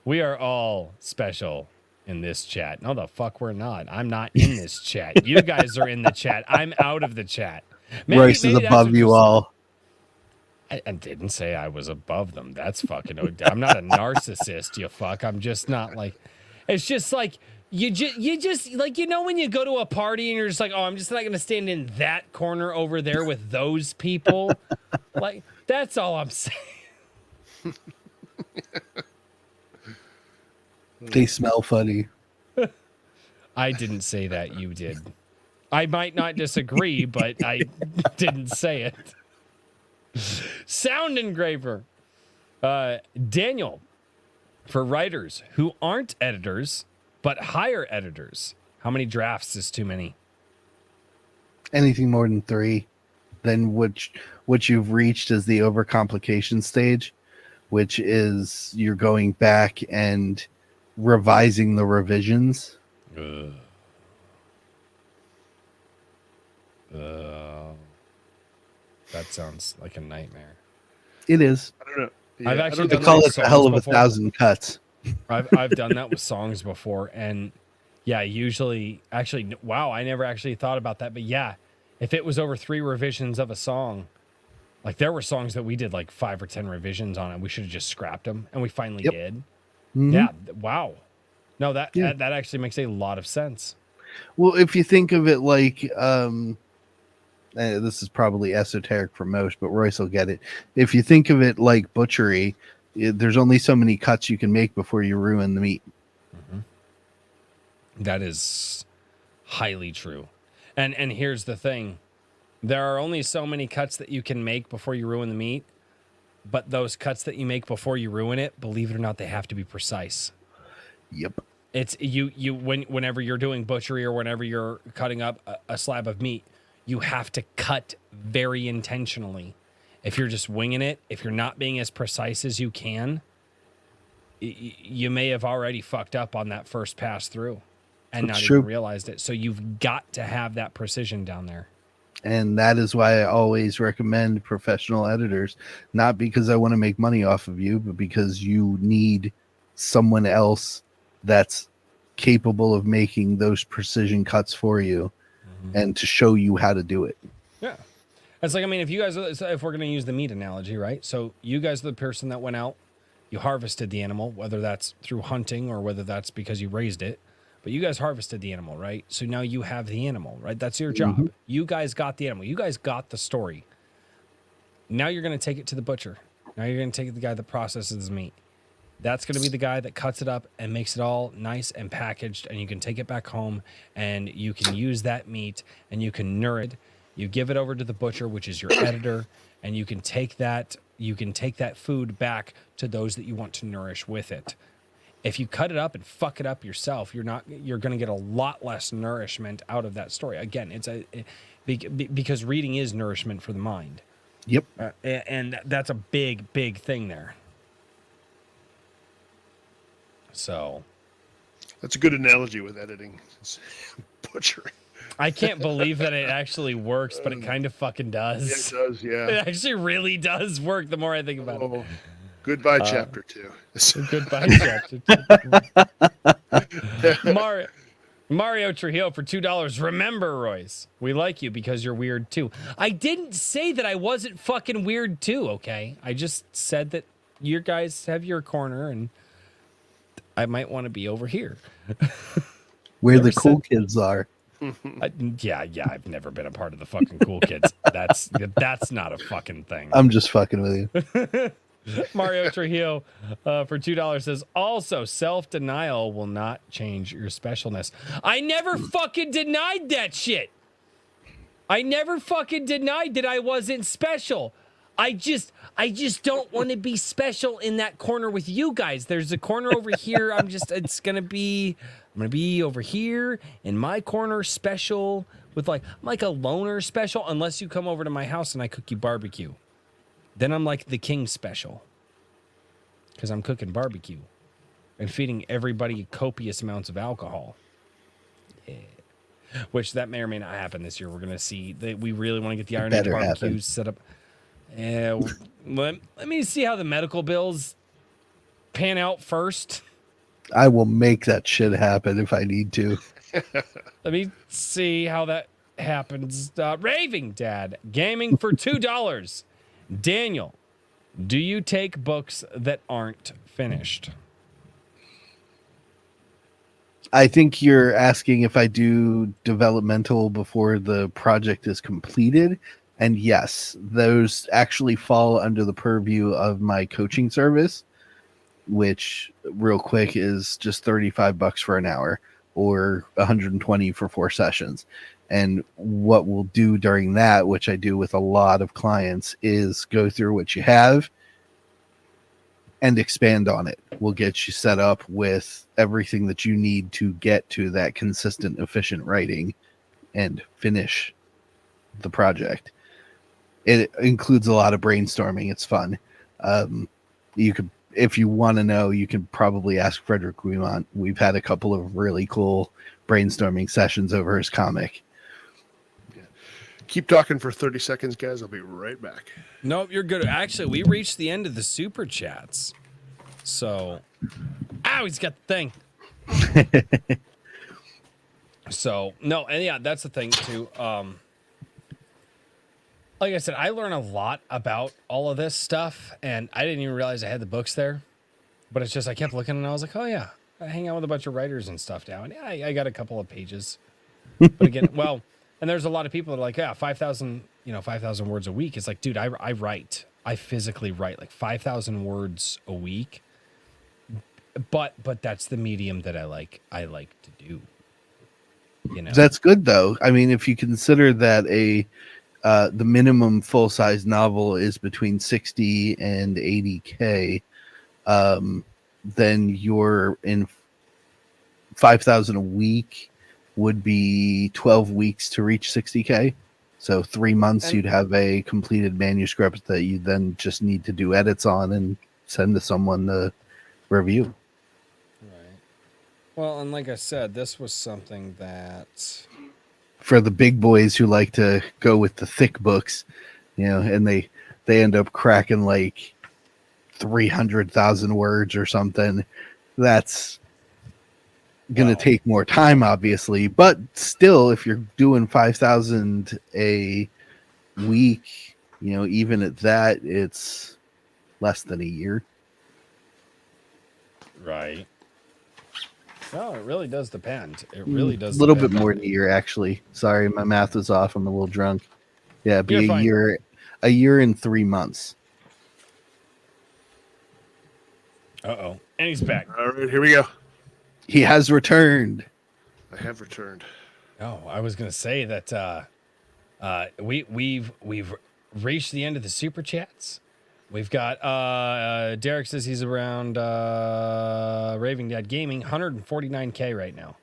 We are all special in this chat. No, the fuck we're not. I'm not in this chat. You guys are in the chat. I'm out of the chat. Royce is that's above what you you're all. I didn't say I was above them. That's fucking. I'm not a narcissist, you fuck. I'm just not like. It's just like you just like, you know, when you go to a party and you're just like, oh, I'm just not gonna stand in that corner over there with those people. Like, that's all I'm saying. They smell funny. I didn't say that. You did. I might not disagree, but I didn't say it. Sound engraver. Daniel, for writers who aren't editors, but hire editors, how many drafts is too many? Anything more than 3, then what you've reached is the overcomplication stage, which is you're going back and revising the revisions. That sounds like a nightmare. It is. I don't know. Yeah, I've I actually don't They done know. call that it with the hell of songs a before. 1,000 cuts. I've done that with songs before, and yeah, usually, actually, wow, I never actually thought about that, but yeah, if it was over 3 revisions of a song, like there were songs that we did like 5 or 10 revisions on, and we should have just scrapped them, and we finally Yep. did. Mhm. Yeah, wow. No, that Yeah. that actually makes a lot of sense. Well, if you think of it like, this is probably esoteric for most, but Royce will get it. If you think of it like butchery, there's only so many cuts you can make before you ruin the meat. That is highly true. And here's the thing. There are only so many cuts that you can make before you ruin the meat, but those cuts that you make before you ruin it, believe it or not, they have to be precise. Yep. It's whenever you're doing butchery or whenever you're cutting up a slab of meat, you have to cut very intentionally. If you're just winging it, if you're not being as precise as you can, you may have already fucked up on that first pass through and That's not true. even realized it. So you've got to have that precision down there. And that is why I always recommend professional editors, not because I want to make money off of you, but because you need someone else that's capable of making those precision cuts for you and to show you how to do it. Yeah. It's like, I mean, if you guys, if we're going to use the meat analogy, right? So you guys are the person that went out, you harvested the animal, whether that's through hunting or whether that's because you raised it, but you guys harvested the animal, right? So now you have the animal, right? That's your job. You guys got the animal. You guys got the story. Now you're going to take it to the butcher. Now you're going to take it to the guy that processes the meat. That's going to be the guy that cuts it up and makes it all nice and packaged, and you can take it back home and you can use that meat and you can nourish it. You give it over to the butcher, which is your editor, and you can take that food back to those that you want to nourish with it. If you cut it up and fuck it up yourself, you're going to get a lot less nourishment out of that story. Again, because reading is nourishment for the mind. Yep. And that's a big, big thing there. So That's a good analogy with editing. It's butchery. I can't believe that it actually works, but it kind of fucking does. Yeah, it does. Yeah. It actually really does work the more I think about it. Oh, goodbye, chapter 2. Goodbye, chapter 2. Mario Trujillo for $2. Remember, Royce, we like you because you're weird too. I didn't say that I wasn't fucking weird too, okay? I just said that you guys have your corner and I might want to be over here. Where Never the cool said- kids are. Yeah, I've never been a part of the fucking cool kids. That's not a fucking thing. I'm just fucking with you. Mario Trujillo for $2 says, also, self-denial will not change your specialness. I never fucking denied that shit. I never fucking denied that I wasn't special. I just don't want to be special in that corner with you guys. There's a corner over here. I'm gonna be over here in my corner special with I'm like a loner special unless you come over to my house and I cook you barbecue. Then I'm like the king special. Because I'm cooking barbecue and feeding everybody copious amounts of alcohol. Yeah. Which that may or may not happen this year. We're gonna see that we really want to get the Iron Age barbecues set up. Let me see how the medical bills pan out first. I will make that shit happen if I need to. Let me see how that happens. Raving Dad, gaming for $2. Daniel, do you take books that aren't finished? I think you're asking if I do developmental before the project is completed. And yes, those actually fall under the purview of my coaching service, which real quick is just $35 for an hour or 120 for 4 sessions. And what we'll do during that, which I do with a lot of clients, is go through what you have and expand on it. We'll get you set up with everything that you need to get to that consistent, efficient writing and finish the project. It includes a lot of brainstorming. It's fun. You could, if you want to know, you can probably ask Frederick Guimont. We've had a couple of really cool brainstorming sessions over his comic. Yeah. Keep talking for 30 seconds, guys. I'll be right back. Nope, you're good. Actually, we reached the end of the super chats. So, he's got the thing. So, no, and yeah, that's the thing too. Like I said, I learn a lot about all of this stuff, and I didn't even realize I had the books there. But it's just I kept looking, and I was like, oh yeah, I hang out with a bunch of writers and stuff now, and yeah, I got a couple of pages. But again, well, and there's a lot of people that are like, yeah, 5,000, 5,000 words a week. It's like, dude, I write, I physically write like 5,000 words a week. But that's the medium that I like to do. That's good though. I mean, if you consider that the minimum full-size novel is between 60 and 80K, then you're in 5,000 a week would be 12 weeks to reach 60K. So 3 months you'd have a completed manuscript that you then just need to do edits on and send to someone to review. Right. Well, and like I said, this was something that for the big boys who like to go with the thick books, and they end up cracking like 300,000 words or something. That's going to take more time, obviously, but still, if you're doing 5,000 a week, even at that, it's less than a year. Right. No, it really does depend. It really does. A little bit more than a year, actually. Sorry, my math was off. I'm a little drunk. Yeah, it'd be a year and 3 months. Uh-oh. And he's back. All right, here we go. He has returned. I have returned. Oh, I was going to say that we've reached the end of the super chats. We've got Derek says he's around Raving Dad Gaming, 149K right now.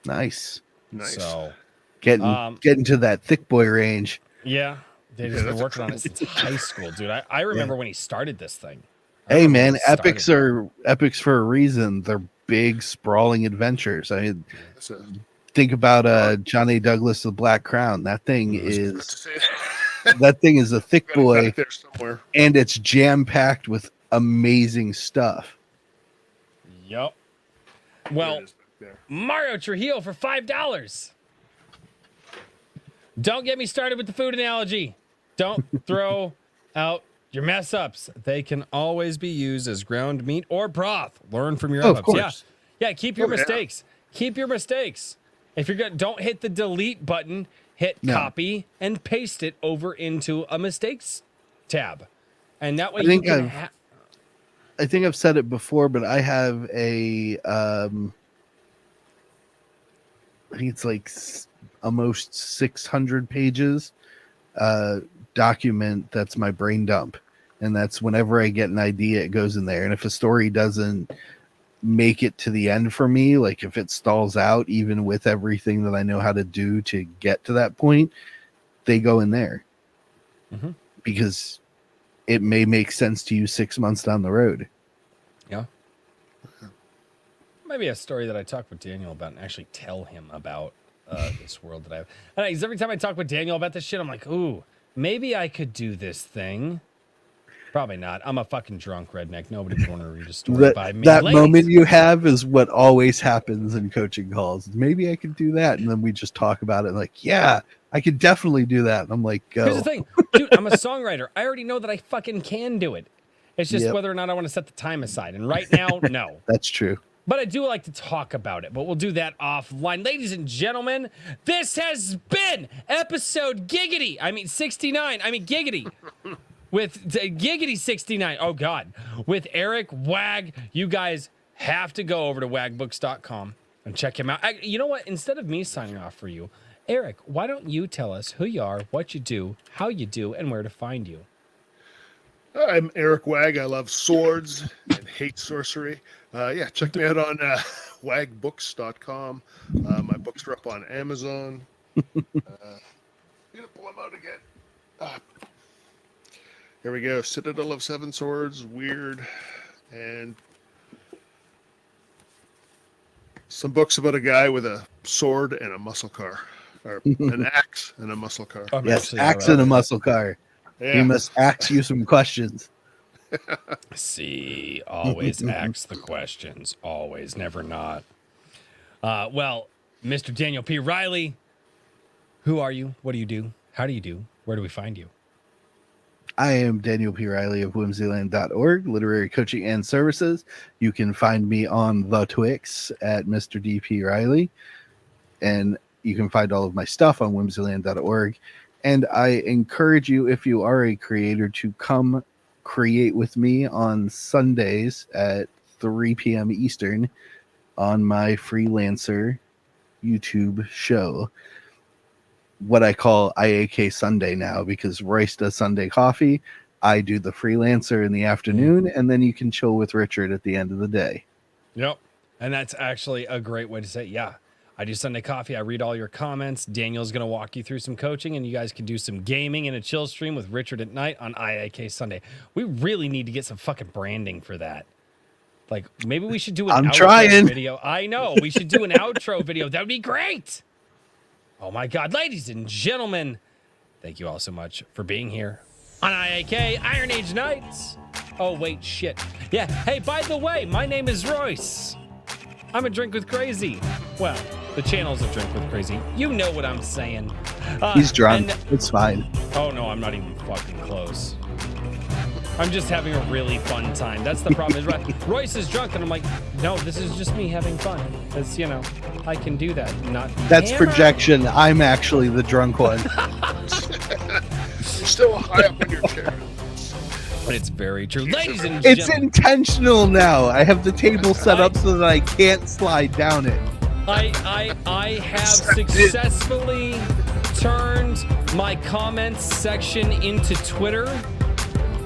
Nice. So getting to that thick boy range. Yeah, they've been working on it since high school, dude. I remember when he started this thing. Hey man, epics are epics for a reason. They're big, sprawling adventures. I mean, think about John A. Douglas' The Black Crown. That thing is a thick boy, and it's jam packed with amazing stuff. Yep. Well, Mario Trujillo for $5. Don't get me started with the food analogy. Don't throw out your mess ups. They can always be used as ground meat or broth. Learn from your ups. Yeah. Keep your mistakes. Keep your mistakes. If you're good, don't hit the delete button. Hit copy and paste it over into a mistakes tab, and that way you can. I think I've said it before, but I have a. I think it's like almost 600 pages document that's my brain dump. And that's whenever I get an idea, it goes in there. And if a story doesn't make it to the end for me, like if it stalls out, even with everything that I know how to do to get to that point, they go in there. Mm-hmm. Because it may make sense to you 6 months down the road. Yeah. Maybe a story that I talk with Daniel about and actually tell him about this world that I have. And every time I talk with Daniel about this shit, I'm like, ooh, maybe I could do this thing. Probably not. I'm a fucking drunk redneck. Nobody would want to read a story by me. That moment you have is what always happens in coaching calls. Maybe I could do that. And then we just talk about it like, yeah, I could definitely do that. And I'm like, go. Here's the thing, dude, I'm a songwriter. I already know that I fucking can do it. It's just whether or not I want to set the time aside. And right now, no. That's true. But I do like to talk about it, but we'll do that offline. Ladies and gentlemen, this has been episode 69. Giggity. With Giggity 69. Oh, God. With Eric Waag. You guys have to go over to wagbooks.com and check him out. You know what? Instead of me signing off for you, Eric, why don't you tell us who you are, what you do, how you do, and where to find you? I'm Eric Waag. I love swords and hate sorcery. Check me out on wagbooks.com. My books are up on Amazon. I'm going to pull them out again. Here we go. Citadel of Seven Swords, Weird, and some books about a guy with a sword and a muscle car. Or an axe and a muscle car. Yes, axe and a muscle car. Yeah. We must ask you some questions. See, always ask the questions. Always, never not. Well, Mr. Daniel P. Riley, who are you? What do you do? How do you do? Where do we find you? I am Daniel P. Riley of whimsyland.org, literary coaching and services. You can find me on the Twix at Mr. DP Riley. And you can find all of my stuff on whimsyland.org. And I encourage you, if you are a creator, to come create with me on Sundays at 3 p.m. Eastern on my freelancer YouTube show. What I call IAK Sunday now, because Royce does Sunday coffee. I do the freelancer in the afternoon, and then you can chill with Richard at the end of the day. Yep. And that's actually a great way to say it. Yeah. I do Sunday coffee. I read all your comments. Daniel's going to walk you through some coaching, and you guys can do some gaming in a chill stream with Richard at night on IAK Sunday. We really need to get some fucking branding for that. Like, maybe we should do an outro video. I know. We should do an outro video. That would be great. Oh, my God. Ladies and gentlemen, thank you all so much for being here on IAK Iron Age Nights. Oh, wait, shit. Yeah. Hey, by the way, my name is Royce. I'm a Drink with Crazy. Well, the channel's a Drink with Crazy. You know what I'm saying. He's drunk. It's fine. Oh, no, I'm not even fucking close. I'm just having a really fun time. That's the problem. Is Royce is drunk, and I'm like, no, this is just me having fun. It's, I can do that. That's projection. I'm actually the drunk one. You're still high up in your chair. But it's very true. Ladies and gentlemen. It's intentional now. I have the table set up so that I can't slide down it. I have successfully turned my comments section into Twitter.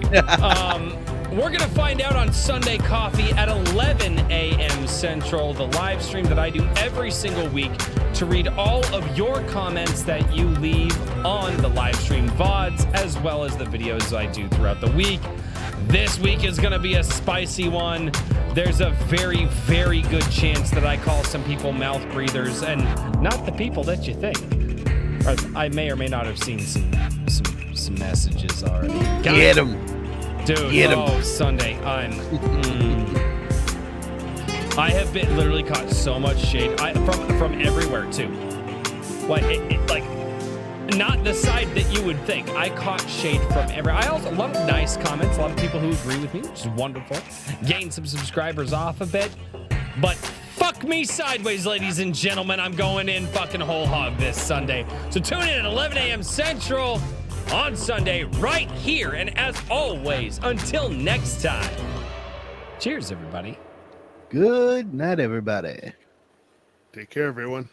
We're going to find out on Sunday Coffee at 11 a.m. Central, the live stream that I do every single week to read all of your comments that you leave on the live stream VODs, as well as the videos I do throughout the week. This week is going to be a spicy one. There's a very, very good chance that I call some people mouth breathers, and not the people that you think. Or I may or may not have seen some messages already. Get them. Dude, Sunday, I have been literally caught so much shade from everywhere too. Like not the side that you would think. I caught shade from everywhere. I also love nice comments. A lot of people who agree with me, which is wonderful. Gained some subscribers off a bit, but fuck me sideways, ladies and gentlemen. I'm going in fucking whole hog this Sunday. So tune in at 11 a.m. Central. On Sunday, right here. And as always, until next time, cheers, everybody. Good night, everybody. Take care, everyone.